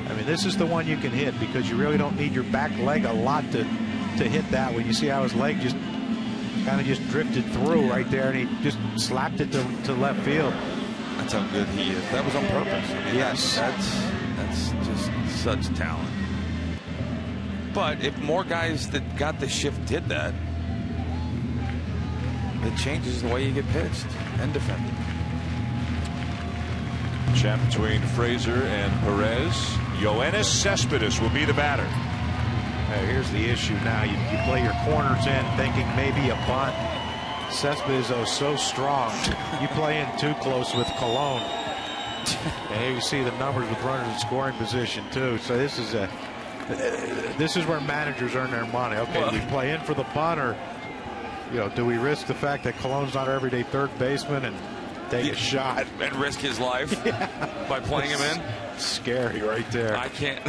I mean, this is the one you can hit because you really don't need your back leg a lot to hit that one. You see how his leg just kind of just drifted through right there, and he just slapped it to left field. That's how good he is. That was on purpose. I mean, yes, that's just such talent. But if more guys that got the shift did that, it changes the way you get pitched and defended. Chat between Frazier and Perez. Yoenis Cespedes will be the batter. Here's the issue now. You play your corners in thinking maybe a bunt. Cespedes is so strong. You play in too close with Colon. And here you see the numbers with runners in scoring position too. So this is where managers earn their money. Okay, do we play in for the bunt, or do we risk the fact that Colon's not our everyday third baseman and take a shot and risk his life by playing him in? Scary right there. I can't.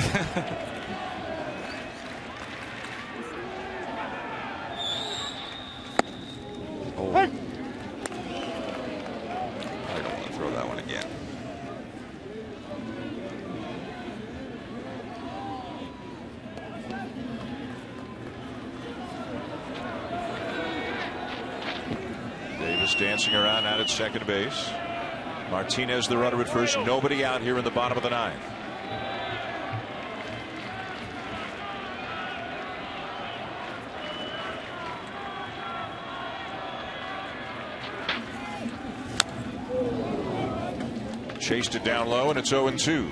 Oh. I don't want to throw that one again. Davis dancing around out at second base. Martinez the runner at first. Nobody out here in the bottom of the ninth. Chased it down low, and it's 0-2.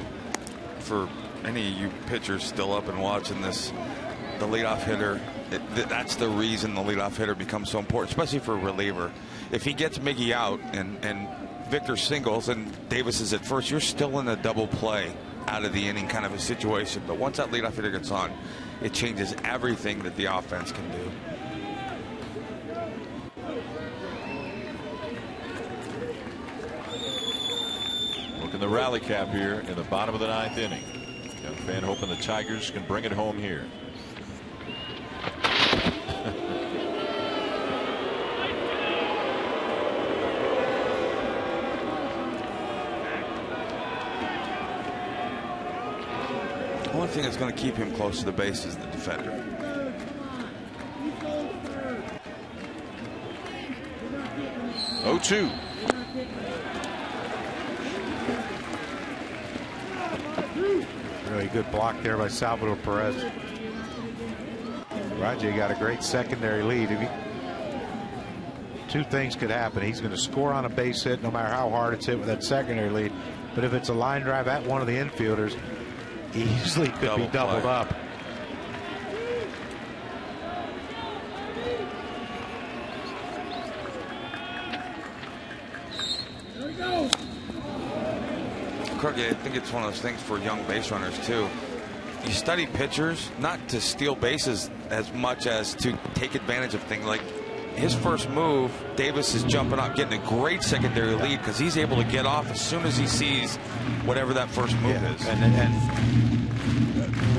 For any of you pitchers still up and watching this, the leadoff hitter, that's the reason the leadoff hitter becomes so important, especially for a reliever. If he gets Miggy out and Victor singles and Davis is at first, you're still in a double play out of the inning kind of a situation. But once that leadoff hitter gets on, it changes everything that the offense can do. Looking the rally cap here in the bottom of the ninth inning. Young fan hoping the Tigers can bring it home here. The only thing that's going to keep him close to the base is the defender. Oh-2. Really good block there by Salvador Perez. Rajay got a great secondary lead. Two things could happen. He's going to score on a base hit no matter how hard it's hit with that secondary lead. But if it's a line drive at one of the infielders, he easily could be doubled up. I think it's one of those things for young base runners too. You study pitchers not to steal bases as much as to take advantage of things. Like his first move, Davis is jumping up, getting a great secondary lead because he's able to get off as soon as he sees whatever that first move is. And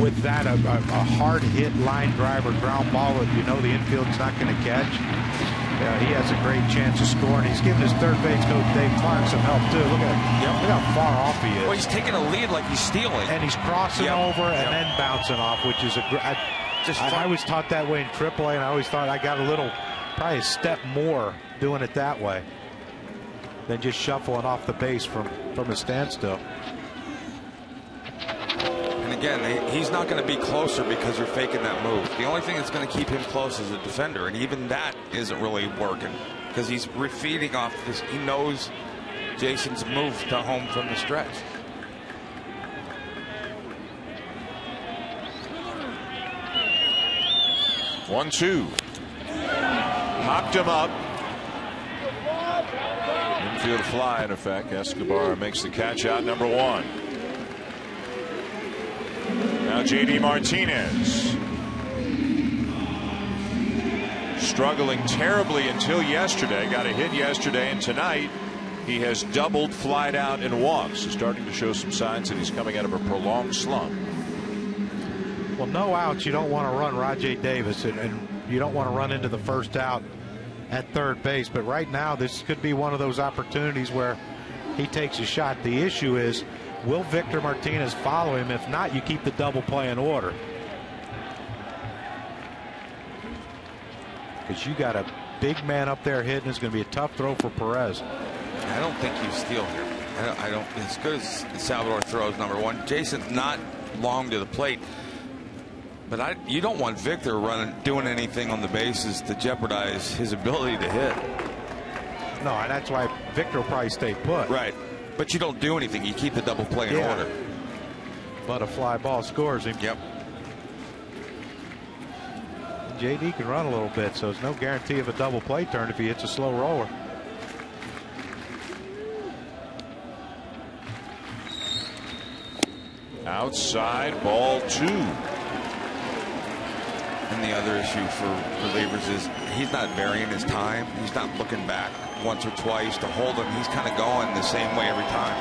with that, a hard hit line drive or ground ball that the infield's not going to catch. He has a great chance of scoring. He's giving his third base coach Dave Clark some help too. Look how far off he is. Well, he's taking a lead like he's stealing, and he's crossing over and then bouncing off, which is I was taught that way in AAA, and I always thought I got probably a step more doing it that way than just shuffling off the base from a standstill. And again, he's not going to be closer because you're faking that move. The only thing that's going to keep him close is a defender, and even that isn't really working because he's feeding off this. He knows Jason's move to home from the stretch. One, two. Hopped him up. Infield fly, in effect. Escobar makes the catch out, number 1. Now J.D. Martinez. Struggling terribly until yesterday. Got a hit yesterday, and tonight he has doubled, flied out, and walks. He's starting to show some signs that he's coming out of a prolonged slump. Well, no outs. You don't want to run Rajay Davis, and you don't want to run into the first out at third base. But right now, this could be one of those opportunities where he takes a shot. The issue is, will Victor Martinez follow him? If not, you keep the double play in order. Because you got a big man up there hitting. It's going to be a tough throw for Perez. I don't think you steal here. I don't. As good as Salvador throws, number 1, Jason's not long to the plate. But you don't want Victor doing anything on the bases to jeopardize his ability to hit. No, and that's why Victor will probably stay put. Right. But you don't do anything. You keep the double play in order. But a fly ball scores him. Yep. JD can run a little bit, so there's no guarantee of a double play turn if he hits a slow roller. Outside, ball 2. And the other issue for relievers is he's not varying his time. He's not looking back once or twice to hold him. He's kind of going the same way every time.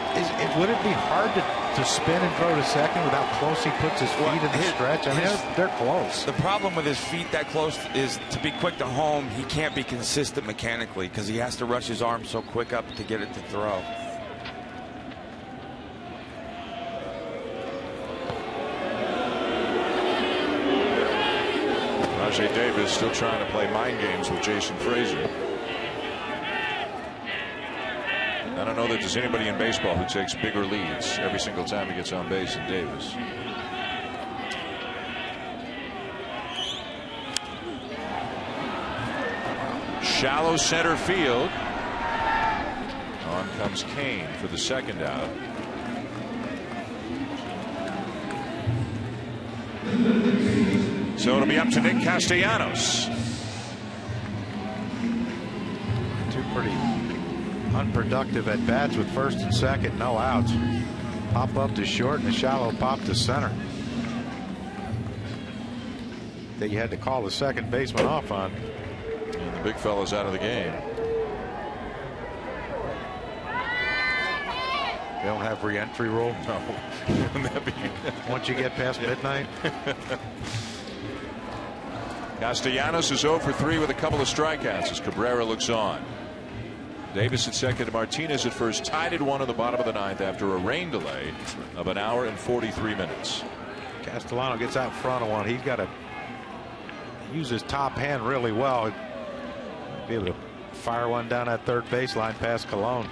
Would it be hard to spin and throw to second with how close he puts his feet in the stretch? I mean, they're close. The problem with his feet that close is to be quick to home, he can't be consistent mechanically because he has to rush his arm so quick up to get it to throw. Rajay Davis still trying to play mind games with Jason Frazier. I don't know that there's anybody in baseball who takes bigger leads every single time he gets on base than Davis. Shallow center field. On comes Cain for the second out. So it'll be up to Nick Castellanos. Two pretty unproductive at bats with first and second, no outs. Pop up to short and a shallow pop to center. That you had to call the second baseman off on. And the big fella's out of the game. They don't have re-entry rule? No. Once you get past midnight? Castellanos is 0 for 3 with a couple of strikeouts as Cabrera looks on. Davis at second, Martinez at first, tied at 1 in the bottom of the 9th after a rain delay of 1 hour and 43 minutes. Castellano gets out in front of one. He's got to use his top hand really well. Be able to fire one down that third baseline past Colon.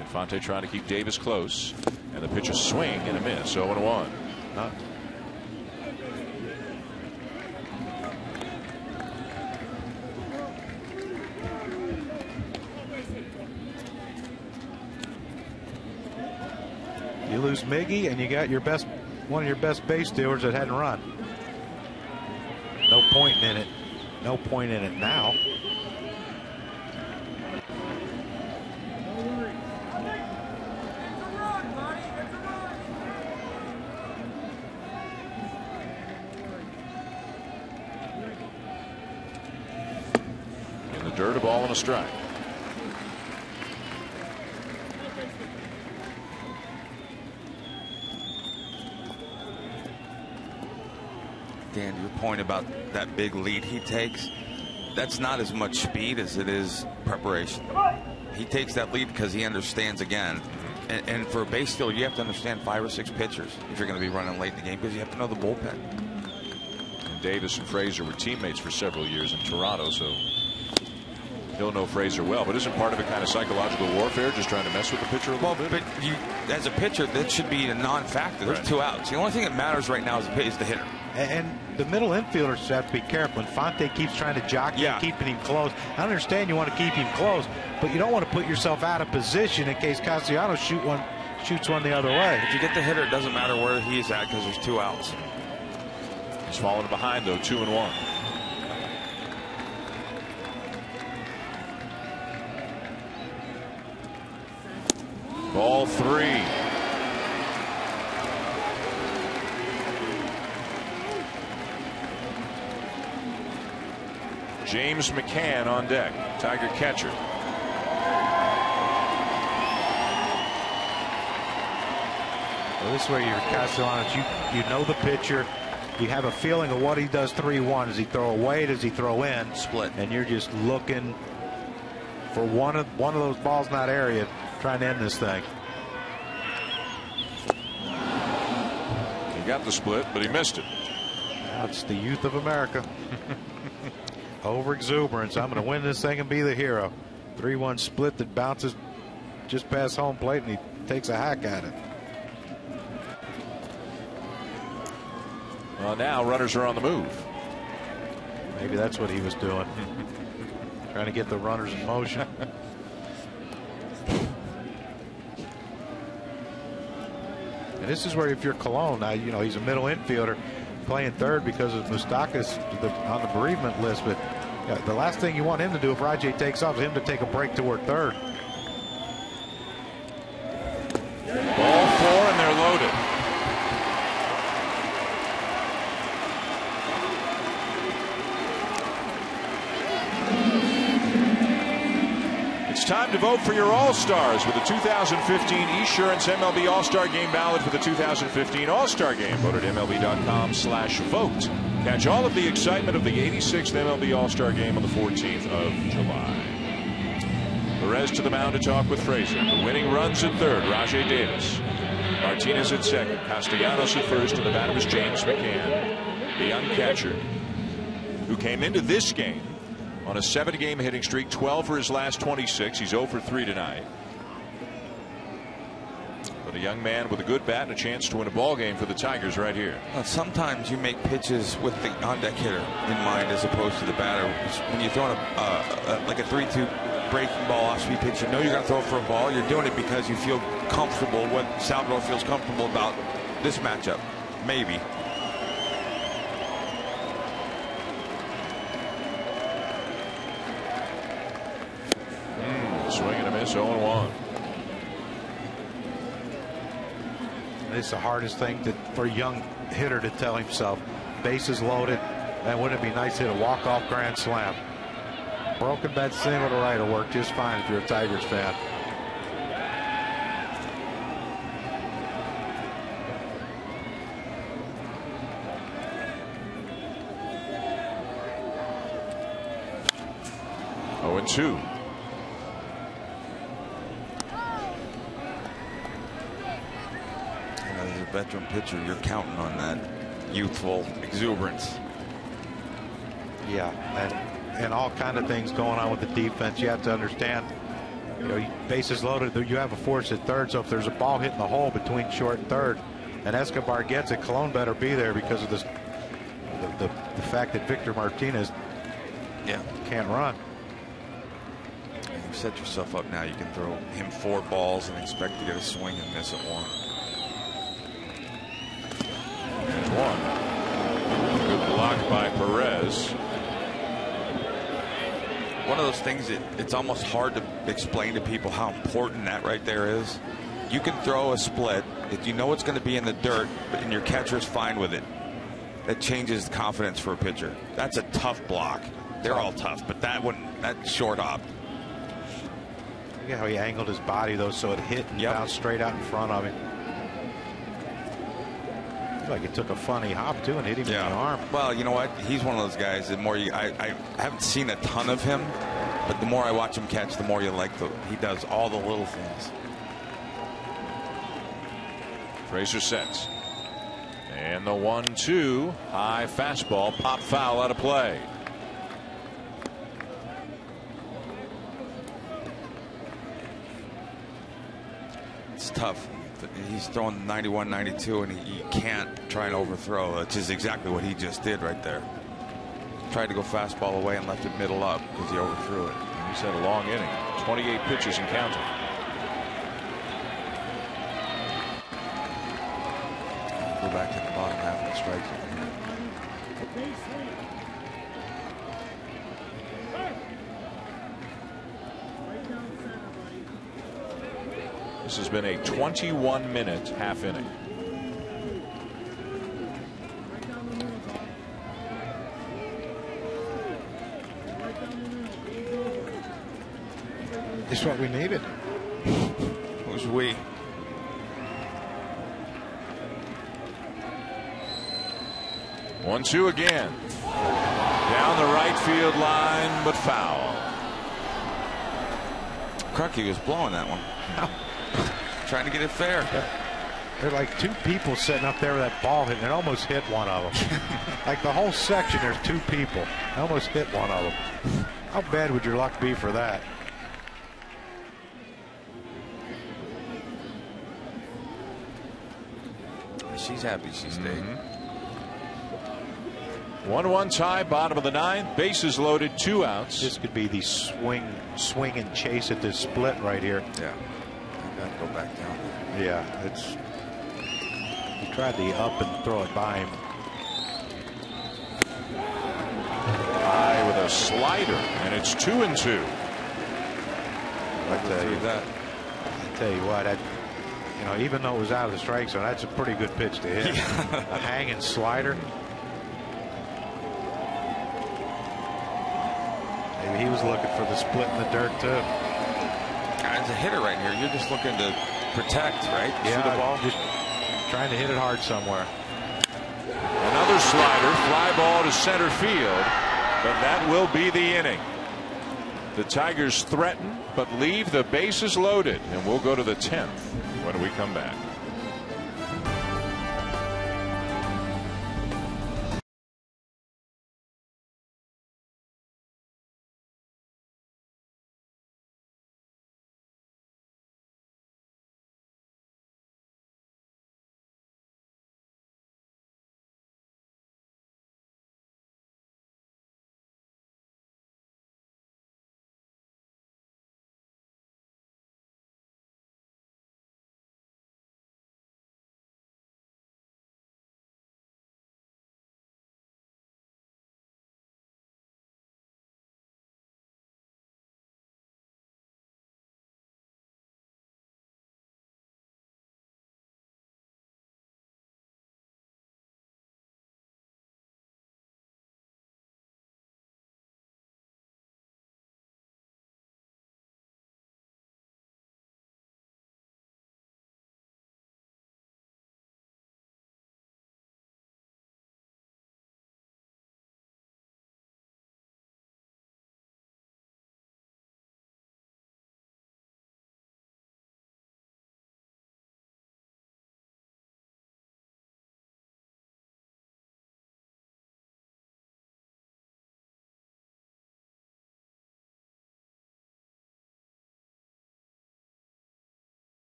Infante trying to keep Davis close, and the pitch a swing and a miss. 0-1. Not. You lose Miggy, and you got your best, one of your best base stealers that hadn't run. No point in it. No point in it now. In the dirt, a ball and a strike. Dan, your point about that big lead he takes, that's not as much speed as it is preparation. He takes that lead because he understands again. And for a base stealer, you have to understand 5 or 6 pitchers if you're going to be running late in the game because you have to know the bullpen. And Davis and Frazier were teammates for several years in Toronto, so he'll know Frazier well. But isn't part of it kind of psychological warfare, just trying to mess with the pitcher a little bit? But you, as a pitcher, that should be a non-factor. There's 2 outs. The only thing that matters right now is the hitter. And the middle infielders have to be careful. Infante keeps trying to jockey and keeping him close. I understand you want to keep him close, but you don't want to put yourself out of position in case Castellanos shoots one the other way. If you get the hitter, it doesn't matter where he's at because there's 2 outs. He's falling behind, though, 2-1. Ball 3. James McCann on deck, Tiger catcher. Well, this is where you're Castellanos. You know the pitcher. You have a feeling of what he does 3-1. Does he throw away? Does he throw in? Split. And you're just looking for one of those balls in that area, trying to end this thing. He got the split, but he missed it. That's the youth of America. Over exuberance. I'm going to win this thing and be the hero. 3-1 split that bounces just past home plate, and he takes a hack at it. Well, now runners are on the move. Maybe that's what he was doing. Trying to get the runners in motion. And this is where, if you're Colon, now, you know, he's a middle infielder playing third because of Moustakas on the bereavement list. But the last thing you want him to do if Rajay takes off is him to take a break toward third. Ball 4, and they're loaded. It's time to vote for your All-Stars with the 2015 Esurance MLB All-Star Game ballot for the 2015 All-Star Game. Vote at MLB.com/vote. Catch all of the excitement of the 86th MLB All-Star Game on the 14th of July. Perez to the mound to talk with Frazier. The winning runs at third, Rajay Davis. Martinez at second. Castellanos at first, and the batter was James McCann, the young catcher, who came into this game on a 7-game hitting streak, 12 for his last 26. He's 0 for 3 tonight. But a young man with a good bat and a chance to win a ball game for the Tigers right here. Sometimes you make pitches with the on-deck hitter in mind as opposed to the batter. When you're throwing like a 3-2 breaking ball off-speed pitch, you know you're going to throw for a ball. You're doing it because you feel comfortable. What Salvador feels comfortable about this matchup, maybe. Swing and a miss, 0-1. It's the hardest thing for a young hitter to tell himself. Bases loaded, and wouldn't it be nice to hit a walk-off grand slam? Broken bat single to right will work just fine if you're a Tigers fan. Oh, and 2. As a veteran pitcher, you're counting on that youthful exuberance. Yeah, and all kind of things going on with the defense. You have to understand, you know, bases loaded, you have a force at third, so if there's a ball hitting the hole between short and third and Escobar gets it, Colon better be there because of this, the fact that Victor Martinez can't run. You set yourself up now. You can throw him 4 balls and expect to get a swing and miss at 1. And 1. Good block by Perez. One of those things that it's almost hard to explain to people how important that right there is. You can throw a split if you know it's going to be in the dirt, and your catcher's fine with it. That changes confidence for a pitcher. That's a tough block. They're all tough, but that one, that's short hop. Look at how he angled his body though, so it hit and bounced straight out in front of him. Like it took a funny hop too and hit him in the arm. Well, you know what? He's one of those guys. The more I haven't seen a ton of him, but the more I watch him catch, the more you like he does all the little things. Frazier sets. And the 1-2 high fastball, pop foul out of play. It's tough. He's throwing 91, 92, and he can't try and overthrow, which is exactly what he just did right there. Tried to go fastball away and left it middle up because he overthrew it. He's had a long inning, 28 pitches and counting. Go back to the bottom half of the strike zone. This has been a 21-minute half inning. It's what we needed. Who's we? One, two again. Down the right field line, but foul. Crucky was blowing that one. Trying to get it fair. There are like two people sitting up there with that ball hit, and it almost hit one of them. Like the whole section, there's two people. It almost hit one of them. How bad would your luck be for that? She's happy she stayed. 1-1 tie, bottom of the ninth. Bases loaded, 2 outs. This could be the swing and chase at this split right here. Yeah. I got to go back down. Yeah, it's. He tried the up and throw it by him. High with a slider, and it's 2-2. I tell you what, you know, even though it was out of the strike zone, that's a pretty good pitch to hit. A hanging slider. Maybe he was looking for the split in the dirt too. As a hitter right here, you're just looking to protect, right? Yeah, shoot the ball. Just trying to hit it hard somewhere. Another slider, fly ball to center field, but that will be the inning. The Tigers threaten, but leave the bases loaded, and we'll go to the 10th when we come back.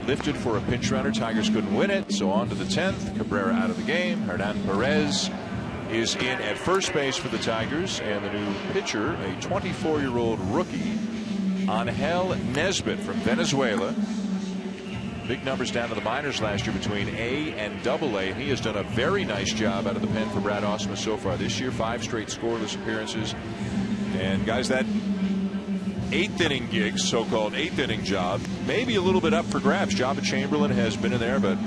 Lifted for a pinch runner. Tigers couldn't win it, so on to the 10th. Cabrera out of the game. Hernan Perez is in at first base for the Tigers, and the new pitcher, a 24-year-old rookie, Angel Nesbitt from Venezuela. Big numbers down to the minors last year between A and AA, and he has done a very nice job out of the pen for Brad Ausmus so far this year. 5 straight scoreless appearances. And guys, that 8th inning gig, so-called 8th inning job, maybe a little bit up for grabs. Jabba Chamberlain has been in there, but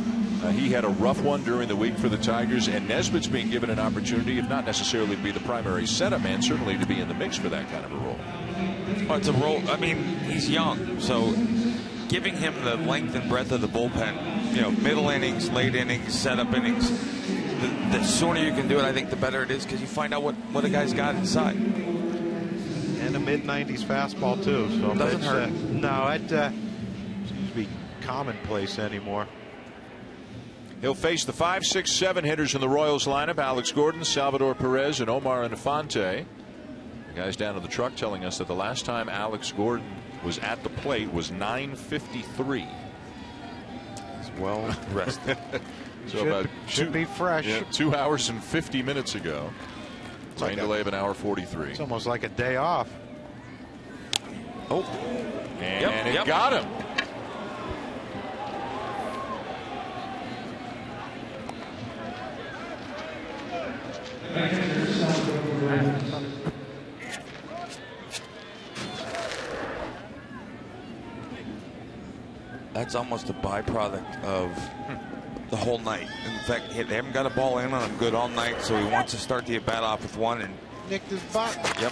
he had a rough one during the week for the Tigers, and Nesbitt's being given an opportunity, if not necessarily to be the primary setup man, certainly to be in the mix for that kind of a role. Well, it's a role. I mean, he's young, so giving him the length and breadth of the bullpen, you know, middle innings, late innings, setup innings, the sooner you can do it, I think the better it is, because you find out what a guy's got inside. And a mid-90s fastball too, so doesn't hurt. No, it seems to be commonplace anymore. He'll face the 5, 6, 7 hitters in the Royals lineup: Alex Gordon, Salvador Perez, and Omar Infante. The guys down to the truck telling us that the last time Alex Gordon was at the plate was 9:53. He's well rested. So should be fresh. Yeah, 2 hours and 50 minutes ago. Rain delay of an hour 43. It's almost like a day off. Oh, and it got him. That's almost a byproduct of the whole night. In fact, they haven't got a ball in on him good all night, so he wants to start the at-bat off with one. And nicked his butt. Yep.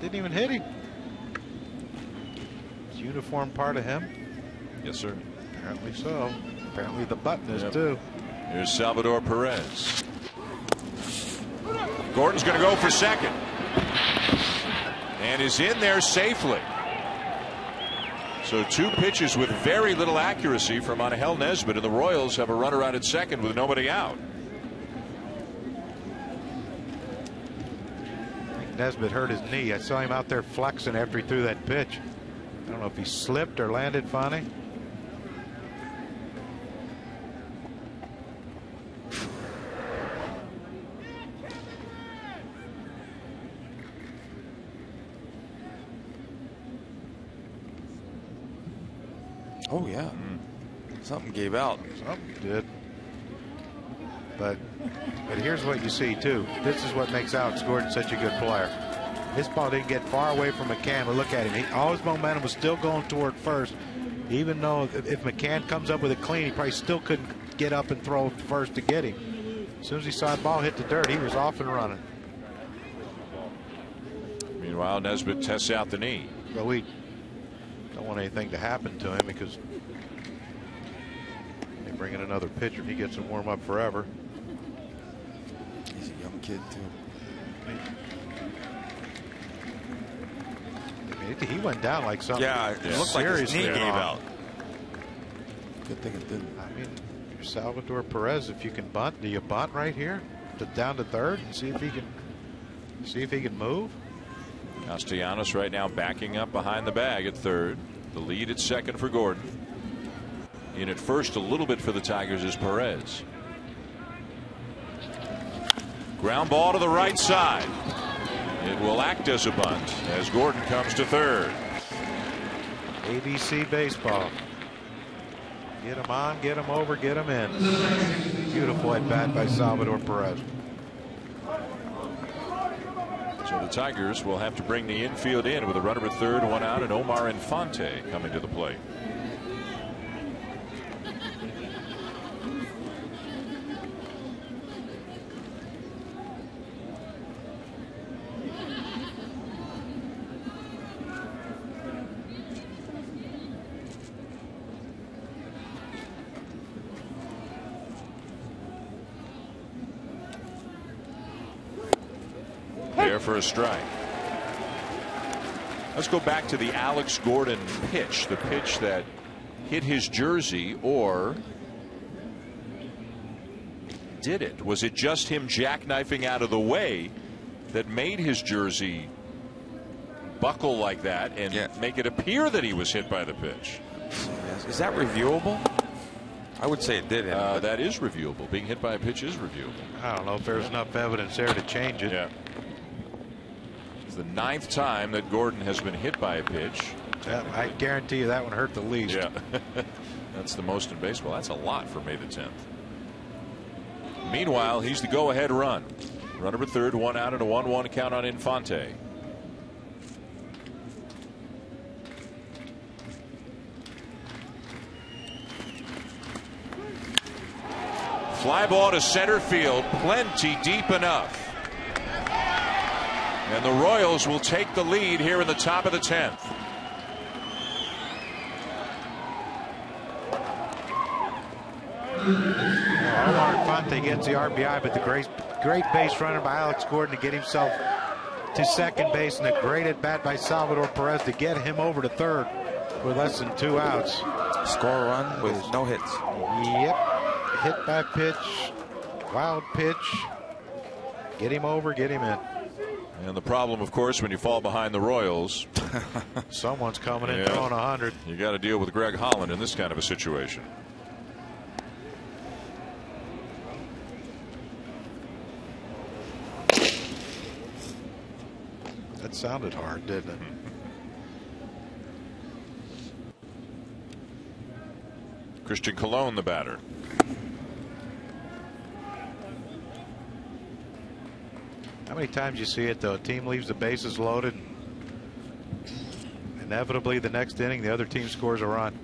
Didn't even hit him. Is uniform part of him? Yes, sir. Apparently so. Apparently the button is too. Here's Salvador Perez. Gordon's going to go for second. And is in there safely. So 2 pitches with very little accuracy from Angel Nesbitt, and the Royals have a runner out at second with nobody out. I think Nesbitt hurt his knee. I saw him out there flexing after he threw that pitch. I don't know if he slipped or landed funny. oh yeah, something gave out. Something did. But here's what you see too. This is what makes Alex Gordon such a good player. This ball didn't get far away from McCann, but look at him. All his momentum was still going toward first, even though if McCann comes up with it clean, he probably still couldn't get up and throw first to get him. As soon as he saw the ball hit the dirt, he was off and running. Meanwhile, Nesbitt tests out the knee. But we don't want anything to happen to him because they bring in another pitcher. He gets to warm up forever. He's a young kid too. He went down like something. Yeah, it looked like his knee gave out. Good thing it didn't. I mean, Salvador Perez, if you can bunt, do you bunt right here down to third and see if he can move? Castellanos right now backing up behind the bag at third. The lead at second for Gordon. In at first a little bit for the Tigers is Perez. Ground ball to the right side. It will act as a bunt as Gordon comes to third. ABC baseball. Get him on, get him over, get him in. Beautiful at bat by Salvador Perez. So the Tigers will have to bring the infield in with a runner at third, one out, and Omar Infante coming to the plate. There for a strike. Let's go back to the Alex Gordon pitch, the pitch that hit his jersey, or did it? Was it just him jackknifing out of the way that made his jersey buckle like that and make it appear that he was hit by the pitch? Is that reviewable? I would say it did hit him. That is reviewable. Being hit by a pitch is reviewable. I don't know if there's enough evidence there to change it. Yeah. It's the 9th time that Gordon has been hit by a pitch. Yeah, I guarantee you that one hurt the least. Yeah. That's the most in baseball. That's a lot for May the 10th. Meanwhile, he's the go-ahead run. Runner at third, one out, and a 1-1 count on Infante. Fly ball to center field, plenty deep enough. And the Royals will take the lead here in the top of the 10th. Omar Infante gets the RBI, but the great base runner by Alex Gordon to get himself to second base, and a great at bat by Salvador Perez to get him over to third with less than 2 outs. Score a run with no hits. Yep. Hit by pitch, wild pitch. Get him over, get him in. And the problem, of course, when you fall behind the Royals, someone's coming in throwing 100. You got to deal with Greg Holland in this kind of a situation. That sounded hard, didn't it? Christian Colon, the batter. How many times you see it, though? A team leaves the bases loaded. Inevitably, the next inning, the other team scores a run.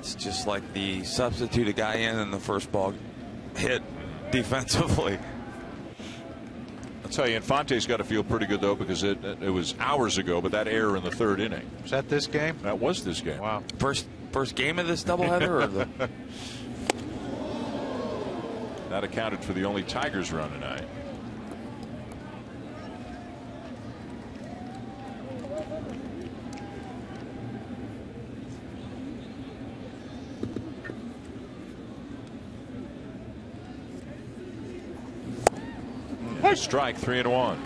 It's just like the substitute a guy in the first ball hit defensively. I'll tell you, Infante's got to feel pretty good, though, because it was hours ago, but that error in the third inning. Was that this game? That was this game. Wow. First game of this doubleheader? Or the... That accounted for the only Tigers run tonight. Strike, 3-1.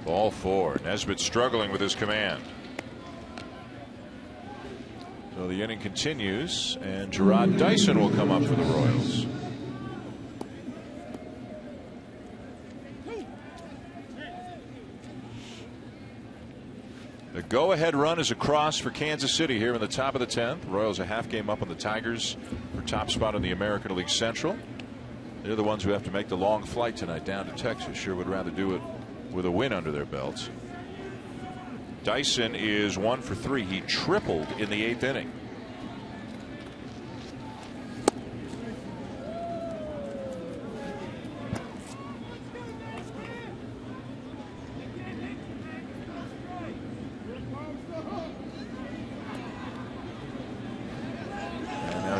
Ball 4. Nesbitt struggling with his command. So the inning continues, and Gerard Dyson will come up for the Royals. The go-ahead run is across for Kansas City here in the top of the 10th. Royals a half game up on the Tigers for top spot in the American League Central. They're the ones who have to make the long flight tonight down to Texas. Sure would rather do it with a win under their belts. Dyson is 1 for 3. He tripled in the 8th inning.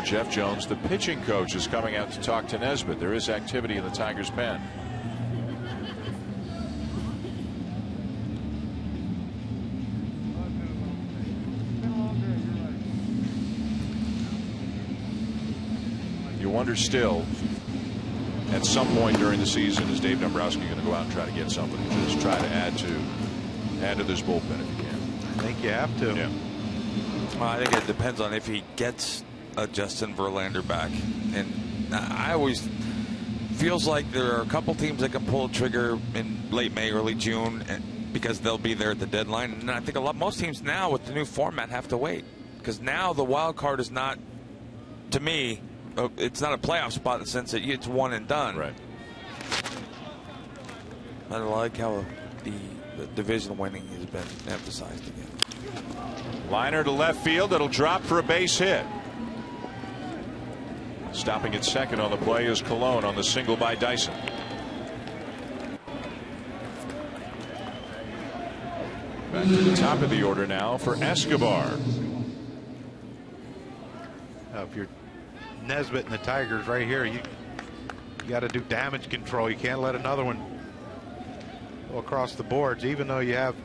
Jeff Jones, the pitching coach, is coming out to talk to Nesbitt. There is activity in the Tigers' pen. You wonder still, at some point during the season, is Dave Dombrowski going to go out and try to get somebody, just try to add to this bullpen if you can? I think you have to. Yeah. Well, I think it depends on if he gets a Justin Verlander back, and I always feels like there are a couple teams that can pull a trigger in late May, early June, because they'll be there at the deadline. And I think most teams now with the new format have to wait, because now the wild card is not, to me, it's not a playoff spot in the sense that it's one and done. Right. I like how the division winning has been emphasized again. Liner to left field. It'll drop for a base hit. Stopping at second on the play is Colon on the single by Dyson. Back to the top of the order now for Escobar. Now, if you're Nesbitt and the Tigers right here, you got to do damage control. You can't let another one go across the boards, even though you have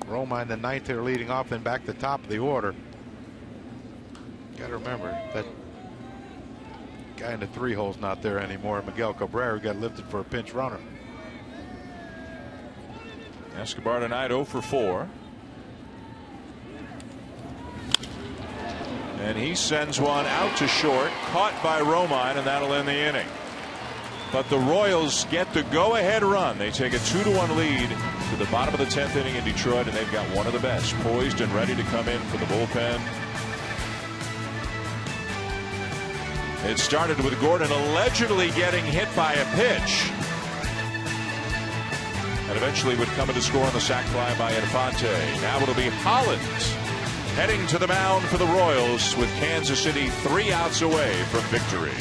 Romine the ninth here leading off, then back to the top of the order. You got to remember that guy in the 3 hole's not there anymore. Miguel Cabrera got lifted for a pinch runner. Escobar tonight 0 for 4. And he sends one out to short, caught by Romine, and that'll end the inning. But the Royals get the go-ahead run. They take a 2-1 lead to the bottom of the 10th inning in Detroit, and they've got one of the best poised and ready to come in for the bullpen. It started with Gordon allegedly getting hit by a pitch, and eventually would come in to score on the sac fly by Infante. Now it'll be Hollins heading to the mound for the Royals, with Kansas City 3 outs away from victory.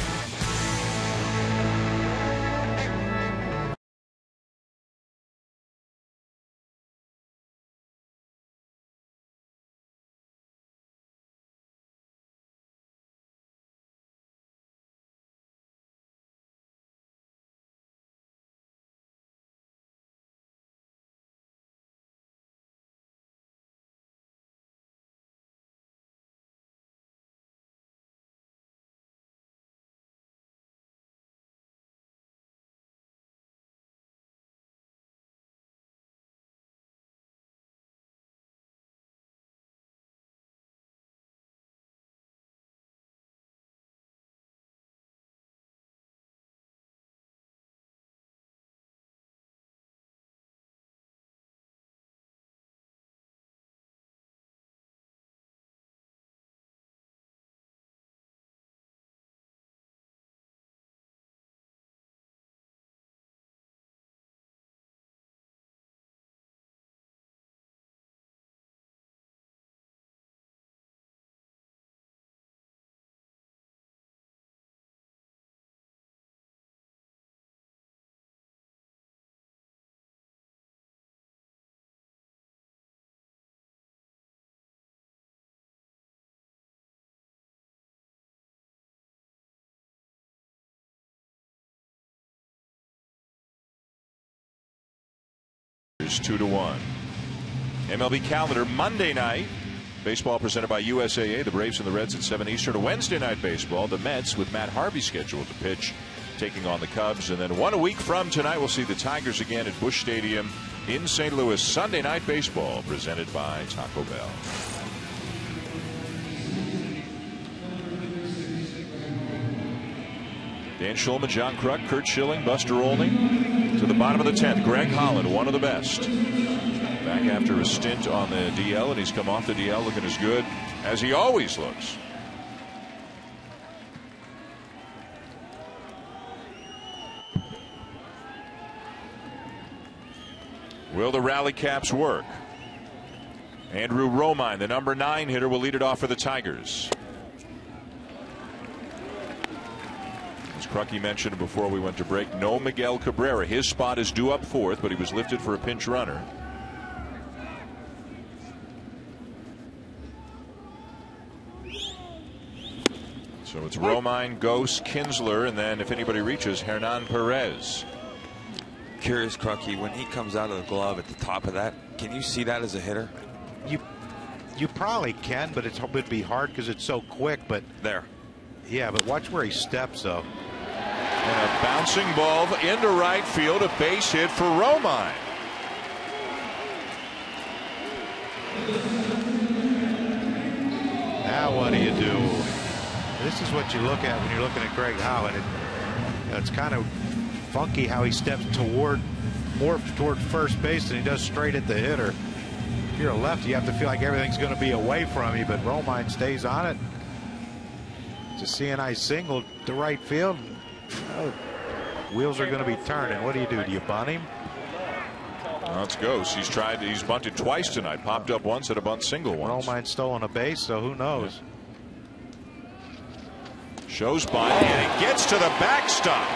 Braves 2-1. MLB calendar Monday night. Baseball presented by USAA. The Braves and the Reds at 7 Eastern. Wednesday night baseball. The Mets with Matt Harvey scheduled to pitch, taking on the Cubs. And then 1 week from tonight, we'll see the Tigers again at Busch Stadium in St. Louis. Sunday night baseball presented by Taco Bell. Dan Shulman, John Kruk, Kurt Schilling, Buster Olney. To the bottom of the 10th, Greg Holland, one of the best. Back after a stint on the DL, and he's come off the DL looking as good as he always looks. Will the rally caps work? Andrew Romine, the number 9 hitter, will lead it off for the Tigers. As Crucky mentioned before we went to break, no Miguel Cabrera. His spot is due up 4th, but he was lifted for a pinch runner. So it's Romine, Ghost, Kinsler, and then if anybody reaches, Hernan Perez. Curious, Crucky, when he comes out of the glove at the top of that, can you see that as a hitter? You probably can, but it would be hard because it's so quick. But there, yeah, but watch where he steps though. And a bouncing ball into right field, a base hit for Romine. Now what do you do? This is what you look at when you're looking at Greg Holland. It's kind of funky how he steps toward first base than he does straight at the hitter. If you're a lefty, you have to feel like everything's going to be away from you, but Romine stays on it. It's a CNI single to right field. Oh, wheels are going to be turning. What do? Do you bunt him? Let's go. He's bunted twice tonight. Popped up once at a bunt single once. Romine stolen a base, so who knows? Shows bunt, and it gets to the backstop.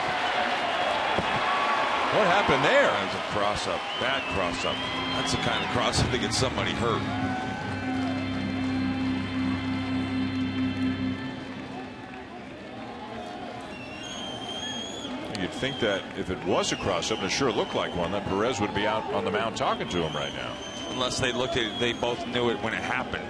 What happened there? That was a cross-up. Bad cross-up. That's the kind of cross-up that gets somebody hurt. You'd think that if it was a cross-up, and it sure looked like one, that Perez would be out on the mound talking to him right now. Unless they looked at it, they both knew it when it happened.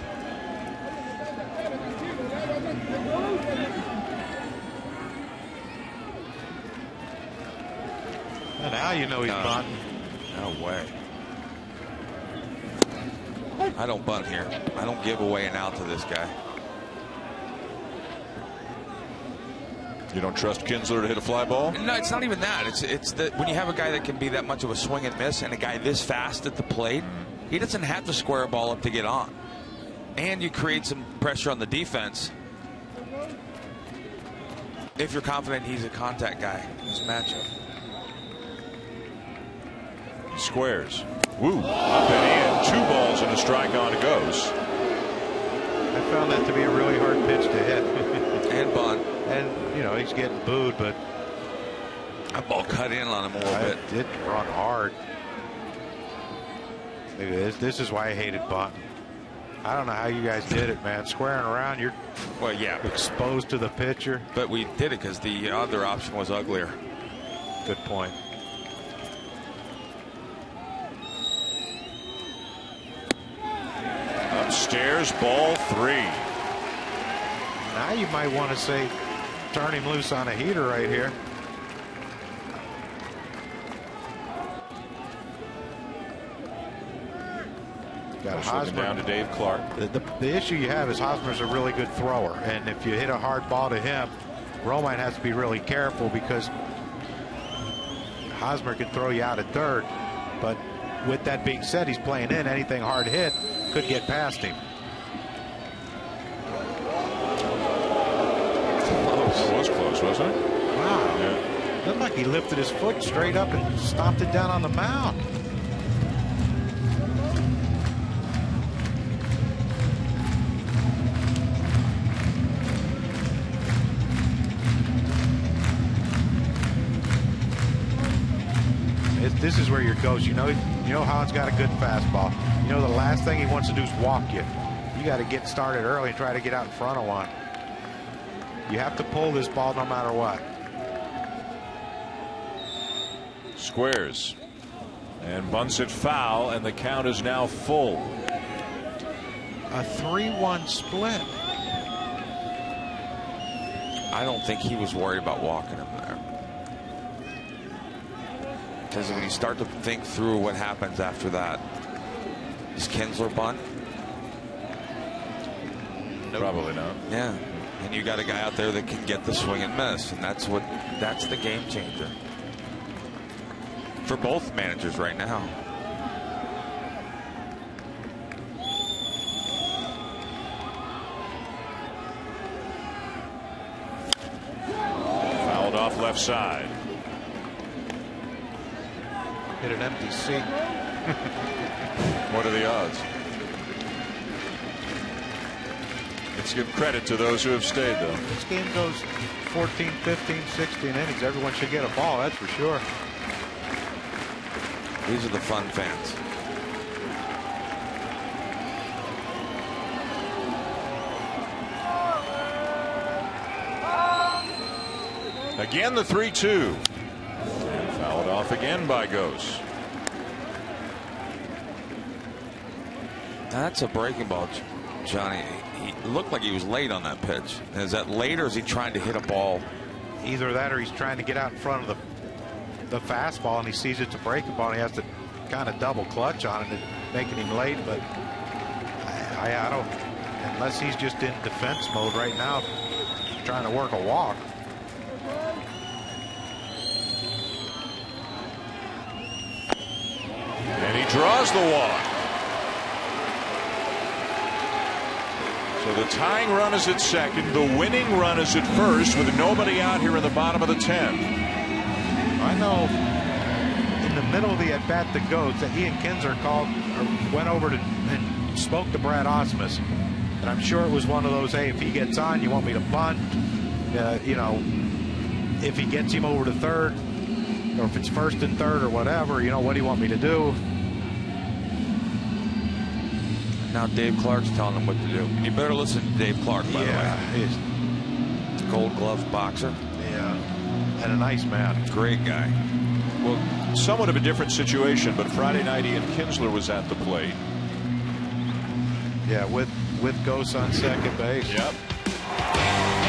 And now you know he's bunting. No way. I don't bunt here. I don't give away an out to this guy. You don't trust Kinsler to hit a fly ball? No, it's not even that. It's that when you have a guy that can be that much of a swing and miss, and a guy this fast at the plate, he doesn't have to square a ball up to get on. And you create some pressure on the defense if you're confident he's a contact guy in this matchup. Squares. Woo. Up and in. 2 balls and a strike on to Ghost. I found that to be a really hard pitch to hit. And bunt. And, you know, he's getting booed, but that ball cut in on him a little bit. It did run hard. Look at this. This is why I hated bunting. I don't know how you guys did it, man. Squaring around, you're exposed to the pitcher. But we did it because the other option was uglier. Good point. Upstairs, ball 3. Now you might want to say, turn him loose on a heater right here. Got Hosmer down to Dave Clark. The issue you have is Hosmer's a really good thrower, and if you hit a hard ball to him, Romine has to be really careful because Hosmer can throw you out at third. But with that being said, he's playing in. Anything hard hit could get past him. It was close, wasn't it? Wow. Yeah. Looked like he lifted his foot straight up and stomped it down on the mound. This is where your Ghost. You know Holland's got a good fastball. You know the last thing he wants to do is walk you. You got to get started early and try to get out in front of one. You have to pull this ball no matter what. Squares. And bunts it foul, and the count is now full. A 3-1 split. I don't think he was worried about walking him there. Because when you start to think through what happens after that, is Kinsler bunt? Nope. Probably not. Yeah. And you got a guy out there that can get the swing and miss, and that's the game changer for both managers right now. Fouled off left side. Hit an empty seat. What are the odds? Let's give credit to those who have stayed, though. This game goes 14, 15, 16 innings. Everyone should get a ball, that's for sure. These are the fun fans. Again, the 3-2. And fouled off again by Ghost. That's a breaking ball, Johnny. He looked like he was late on that pitch. Is that late, or is he trying to hit a ball? Either that, or he's trying to get out in front of the fastball, and he sees it's a breaking ball, and he has to kind of double clutch on it, making him late. But I don't, unless he's just in defense mode right now, trying to work a walk. And he draws the walk. So the tying run is at second. The winning run is at first with nobody out here in the bottom of the 10th. I know in the middle of the at-bat that goes that Ian Kinsler went over and spoke to Brad Ausmus. And I'm sure it was one of those, hey, if he gets on, you want me to bunt? You know, if he gets him over to third, or if it's first and third or whatever, you know, what do you want me to do? Now Dave Clark's telling him what to do. You better listen to Dave Clark, by the way. He's Gold Glove boxer. Yeah, and a nice man. Great guy. Well, somewhat of a different situation, but Friday night Ian Kinsler was at the plate. Yeah, with Ghost on second base. Yep.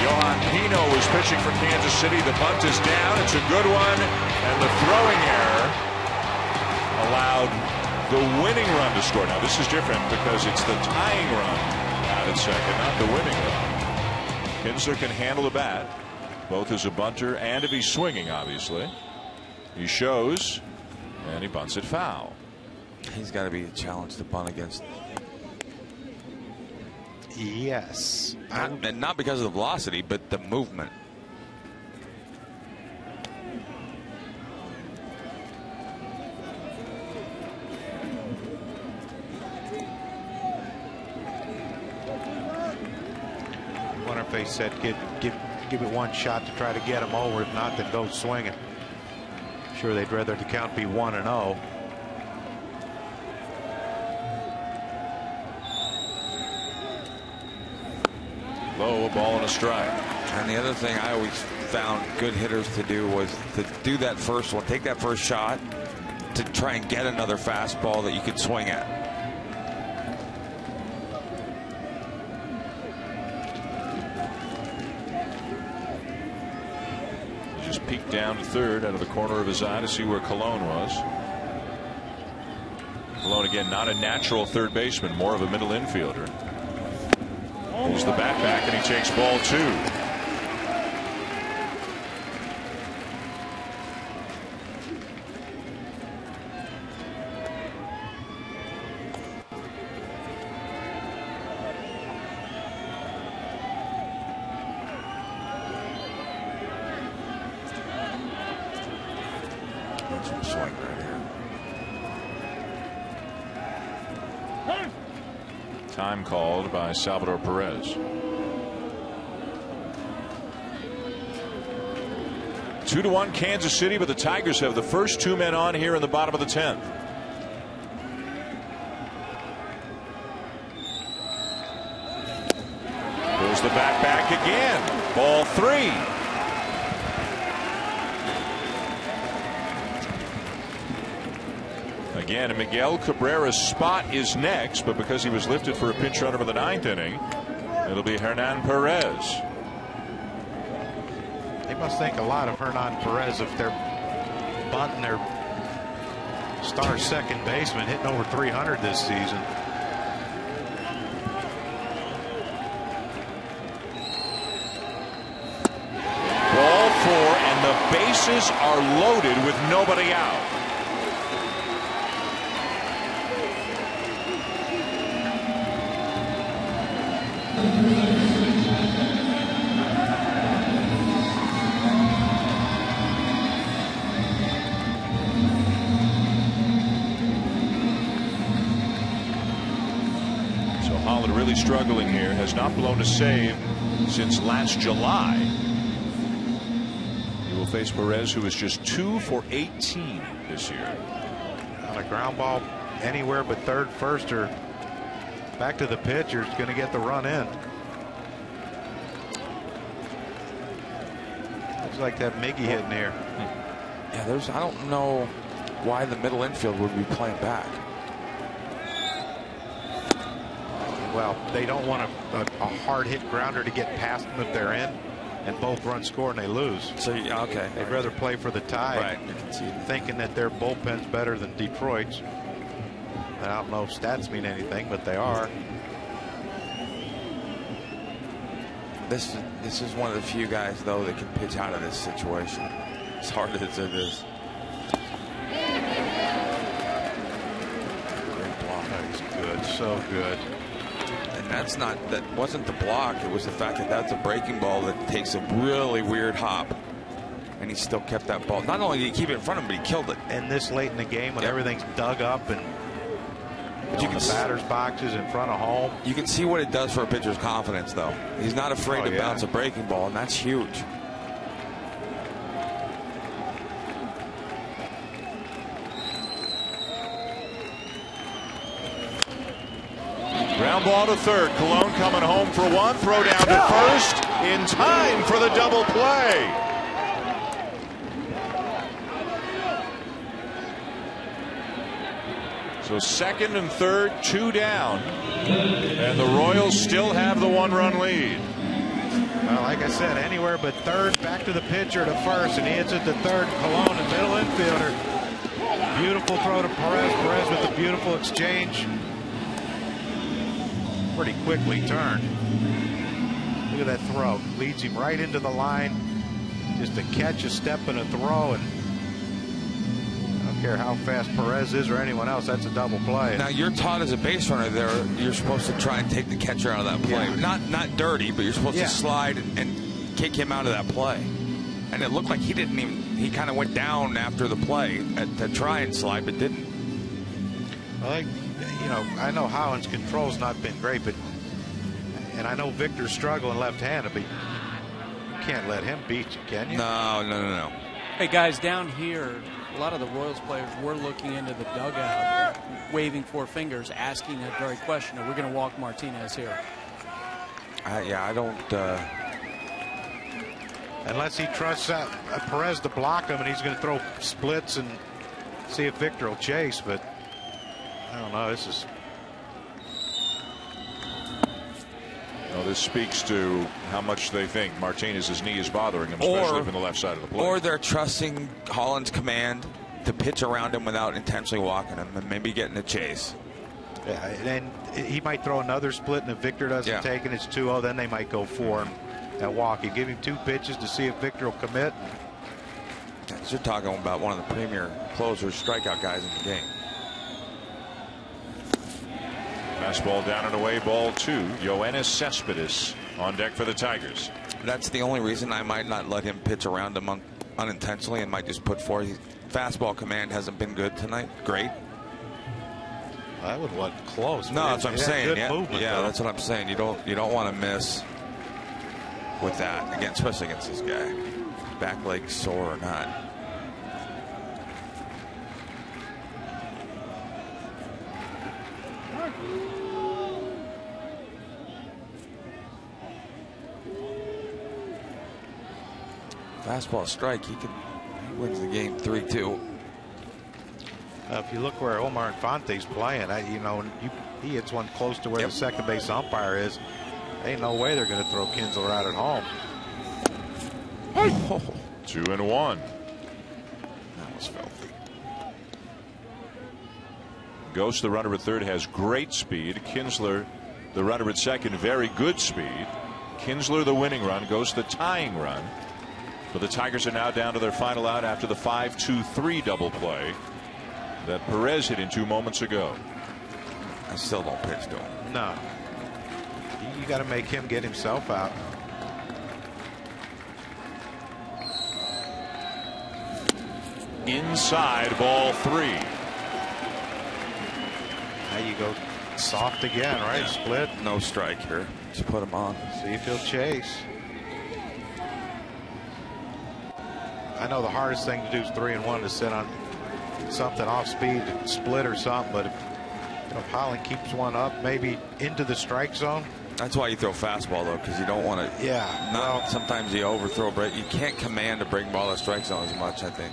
Johan Pino was pitching for Kansas City. The bunt is down. It's a good one, and the throwing error allowed the winning run to score. Now this is different because it's the tying run out at second, not the winning run. Kinsler can handle the bat, both as a bunter and if he's swinging, obviously. He shows, and he bunts it foul. He's got to be a challenge to bunt against. Yes. And not because of the velocity, but the movement. I wonder if they said give it one shot to try to get him over. If not, then go swinging. Sure, they'd rather the count be 1-0. Low, a ball and a strike. And the other thing I always found good hitters to do was to do that first one, take that first shot to try and get another fastball that you could swing at. He just peeked down to third out of the corner of his eye to see where Colon was. Colon again, not a natural third baseman, more of a middle infielder. Pulls the bat back and he takes ball 2. That's some swing right here. Time called by Salvador Perez. 2-1 Kansas City, but the Tigers have the first 2 men on here in the bottom of the 10th. Pulls the bat back again. Ball 3. again. And Miguel Cabrera's spot is next, but because he was lifted for a pinch runner for the 9th inning, it'll be Hernan Perez. They must think a lot of Hernan Perez if they're bunting their star second baseman, hitting over 300 this season. Ball 4, and the bases are loaded with nobody out. Really struggling here, has not blown a save since last July. He will face Perez, who is just 2 for 18 this year. On a ground ball anywhere but third, first, or back to the pitcher is going to get the run in. Looks like that Miggy hitting here. Yeah, I don't know why the middle infield would be playing back. Well, they don't want a hard hit grounder to get past them if they're in, and both runs score and they lose. So okay, they'd rather play for the tie, right? Thinking that their bullpen's better than Detroit's. I don't know if stats mean anything, but they are. This is one of the few guys though that can pitch out of this situation. As hard as it is. Great block. Oh, he's good, so good. That wasn't the block. It was the fact that that's a breaking ball that takes a really weird hop, and he still kept that ball. Not only did he keep it in front of him, but he killed it. And this late in the game, when everything's dug up and you can the batter's boxes in front of home, you can see what it does for a pitcher's confidence, though. He's not afraid to bounce a breaking ball, and that's huge. Ground ball to third. Colon coming home for one. Throw down to first in time for the double play. So second and third, 2 down. And the Royals still have the 1-run lead. Well, like I said, anywhere but third, back to the pitcher to first, and he hits it to third. Colon, the middle infielder. Beautiful throw to Perez. Perez with a beautiful exchange. Pretty quickly turned. Look at that throw. Leads him right into the line. Just a catch, a step, and a throw. And I don't care how fast Perez is or anyone else, that's a double play. Now you're taught as a base runner there, you're supposed to try and take the catcher out of that play. Yeah. Not dirty, but you're supposed to slide and kick him out of that play. And it looked like he didn't even. He kind of went down after the play to try and slide, but didn't. Well, I know Howland's control's not been great, and I know Victor's struggling left-handed, but you can't let him beat you, can you? No. Hey, guys, down here, a lot of the Royals players were looking into the dugout, waving 4 fingers, asking that very question: are we going to walk Martinez here? I don't. Unless he trusts Perez to block him, and he's going to throw splits and see if Victor will chase, but I don't know. This speaks to how much they think Martinez's knee is bothering him, especially from the left side of the plate. Or they're trusting Holland's command to pitch around him without intentionally walking him and maybe getting a chase. Yeah, and he might throw another split, and if Victor doesn't take it, it's 2-0. Then they might go for him and walk. You give him 2 pitches to see if Victor will commit. You're talking about one of the premier closers, strikeout guys in the game. Fastball down and away, ball 2. Yoenis Cespedes on deck for the Tigers. That's the only reason I might not let him pitch around him unintentionally and might just put forward. Fastball command hasn't been good tonight. Great. I would want close. No, that's what I'm saying. Yeah, that's what I'm saying. You don't want to miss with that again, especially against this guy. Back leg sore or not. Fastball strike. He wins the game 3-2. If you look where Omar Infante's playing, he hits one close to where the second base umpire is. Ain't no way they're going to throw Kinsler out at home. 2-1. That was filthy. Ghost, the runner at third, has great speed. Kinsler, the runner at second, very good speed. Kinsler, the winning run, Ghost, the tying run. But the Tigers are now down to their final out after the 5-2-3 double play that Perez hit in 2 moments ago. I still don't pitch to him. No. You got to make him get himself out. Inside, ball 3. Now you go soft again, right? Split. No strike here. Just put him on. See if he'll chase. I know the hardest thing to do is 3-1 to sit on something off speed, split or something. But if Holland keeps one up, maybe into the strike zone. That's why you throw fastball, though, because you don't want to. Yeah. Sometimes you overthrow break. You can't command a breaking ball or strike zone as much, I think.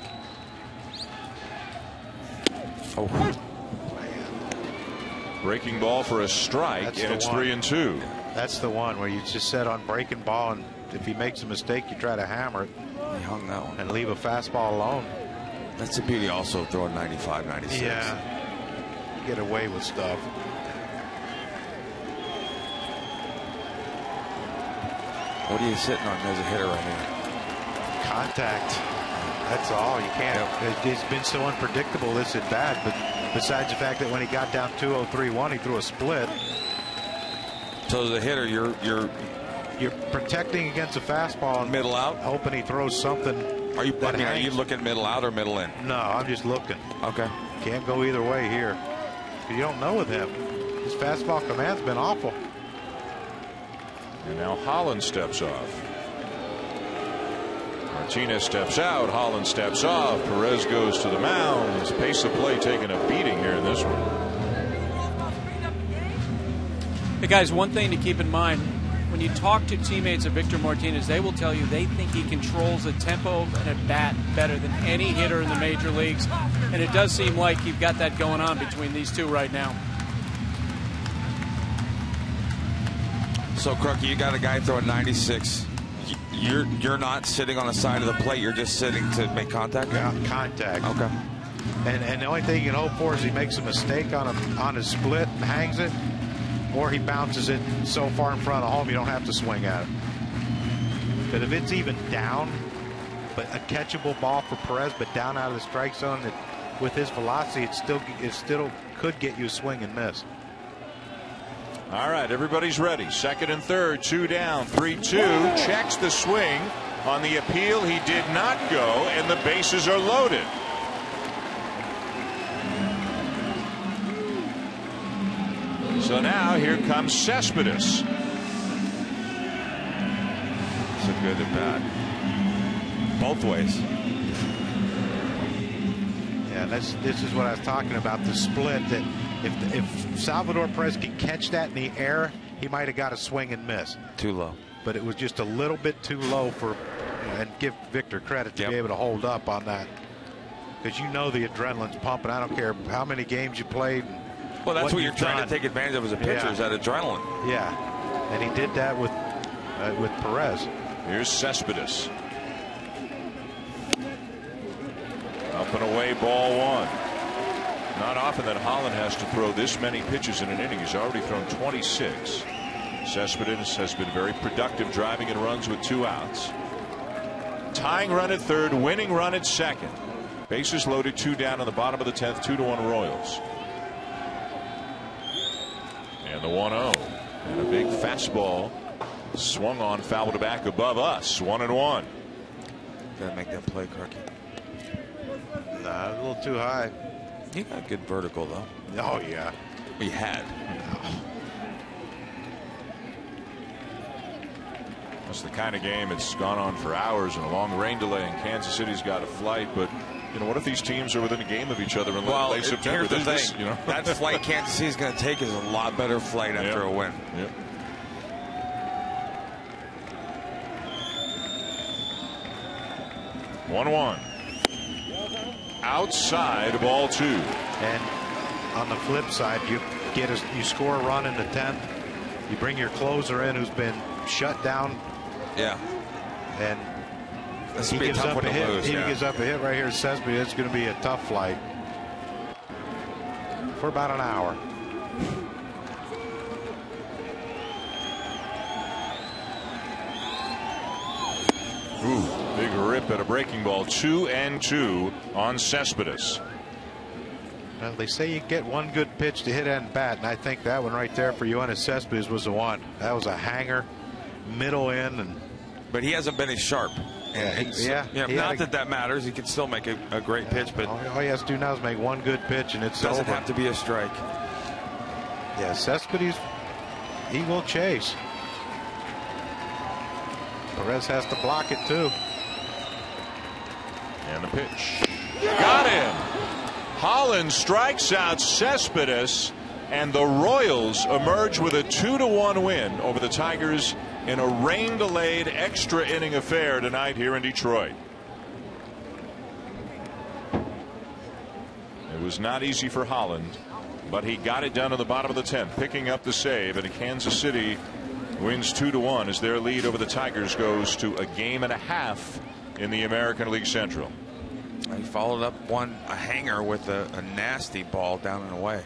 Oh. Breaking ball for a strike, and it's 3-2. That's the one where you just set on breaking ball, and if he makes a mistake, you try to hammer it. He hung that one. And leave a fastball alone. That's the beauty also of throwing 95, 96. Yeah. Get away with stuff. What are you sitting on as a hitter right here? Contact. That's all. You can't. It's been so unpredictable this at bat, but besides the fact that when he got down 2-0-3-1, he threw a split. So as a hitter, you're protecting against a fastball and middle out, hoping he throws something. Are you looking middle out or middle in? No, I'm just looking. Okay. Can't go either way here. You don't know with him. His fastball command's been awful. And now Holland steps off. Martinez steps out. Holland steps off. Perez goes to the mound. His pace of play taking a beating here in this one. Hey guys, one thing to keep in mind, when you talk to teammates of Victor Martinez, they will tell you they think he controls the tempo and at bat better than any hitter in the major leagues. And it does seem like you've got that going on between these two right now. So, Crookie, you got a guy throwing 96. You're not sitting on the side of the plate. You're just sitting to make contact? Yeah, contact. Okay. And the only thing you can hope for is he makes a mistake on his split and hangs it, or he bounces it so far in front of home you don't have to swing at it. But if it's even down, but a catchable ball for Perez, but down out of the strike zone, with his velocity, it still could get you a swing and miss. All right, everybody's ready. Second and third, 2 down, 3-2. Checks the swing. On the appeal, he did not go, and the bases are loaded. So now here comes Cespedes. It's a good at bat. Both ways. Yeah, this is what I was talking about, the split, that if Salvador Perez could catch that in the air, he might have got a swing and miss. Too low. But it was just a little bit too low for, and give Victor credit to be able to hold up on that. Because you know the adrenaline's pumping. I don't care how many games you played. Well, that's what you're trying to take advantage of as a pitcher, is that adrenaline. Yeah, and he did that with Perez. Here's Cespedes. Up and away, ball 1. Not often that Holland has to throw this many pitches in an inning. He's already thrown 26. Cespedes has been very productive, driving in runs with 2 outs. Tying run at third, winning run at second. Bases loaded, 2 down in the bottom of the 10th, 2-1 Royals. And the 1-0. And a big fastball swung on, foul to back above us. 1-1. Gotta make that play, Crookie. Nah, a little too high. He got good vertical, though. Oh, yeah. He had. That's the kind of game it's gone on for hours, and a long rain delay, and Kansas City's got a flight. But, you know, what if these teams are within a game of each other in late September? Here's the thing. That flight Kansas City's going to take is a lot better flight after a win. Yep. One outside, ball 2. And on the flip side, you score a run in the 10th. You bring your closer in, who's been shut down. Yeah. And he gives up a hit. He gives up a hit right here. Cespedes. It's going to be a tough flight for about an hour. Ooh, big rip at a breaking ball. 2-2 on Cespedes. Well, they say you get one good pitch to hit and bat, and I think that one right there for Yoenis Cespedes was the one. That was a hanger, middle in, but he hasn't been as sharp. Not that matters. He can still make a great pitch, but all he has to do now is make one good pitch, and it's doesn't over. have to be a strike. Yeah, Cespedes, he will chase. Perez has to block it too. And the pitch. Got him. Holland strikes out Cespedes, and the Royals emerge with a 2-1 win over the Tigers in a rain-delayed extra inning affair tonight here in Detroit. It was not easy for Holland, but he got it done in the bottom of the 10th, picking up the save, and Kansas City wins 2-1 as their lead over the Tigers goes to a game and a half in the American League Central. He followed up a hanger with a nasty ball down and away.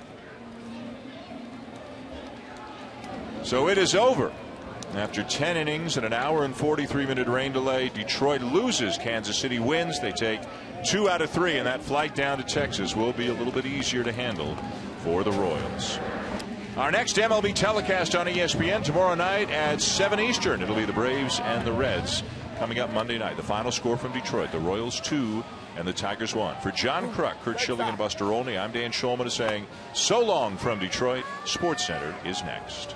So it is over. After 10 innings and an hour and 43-minute rain delay, Detroit loses. Kansas City wins. They take 2 out of 3, and that flight down to Texas will be a little bit easier to handle for the Royals. Our next MLB telecast on ESPN tomorrow night at 7 Eastern. It'll be the Braves and the Reds coming up Monday night. The final score from Detroit, the Royals 2 and the Tigers 1. For John Kruk, Kurt Schilling, and Buster Olney, I'm Dan Shulman saying so long from Detroit. SportsCenter is next.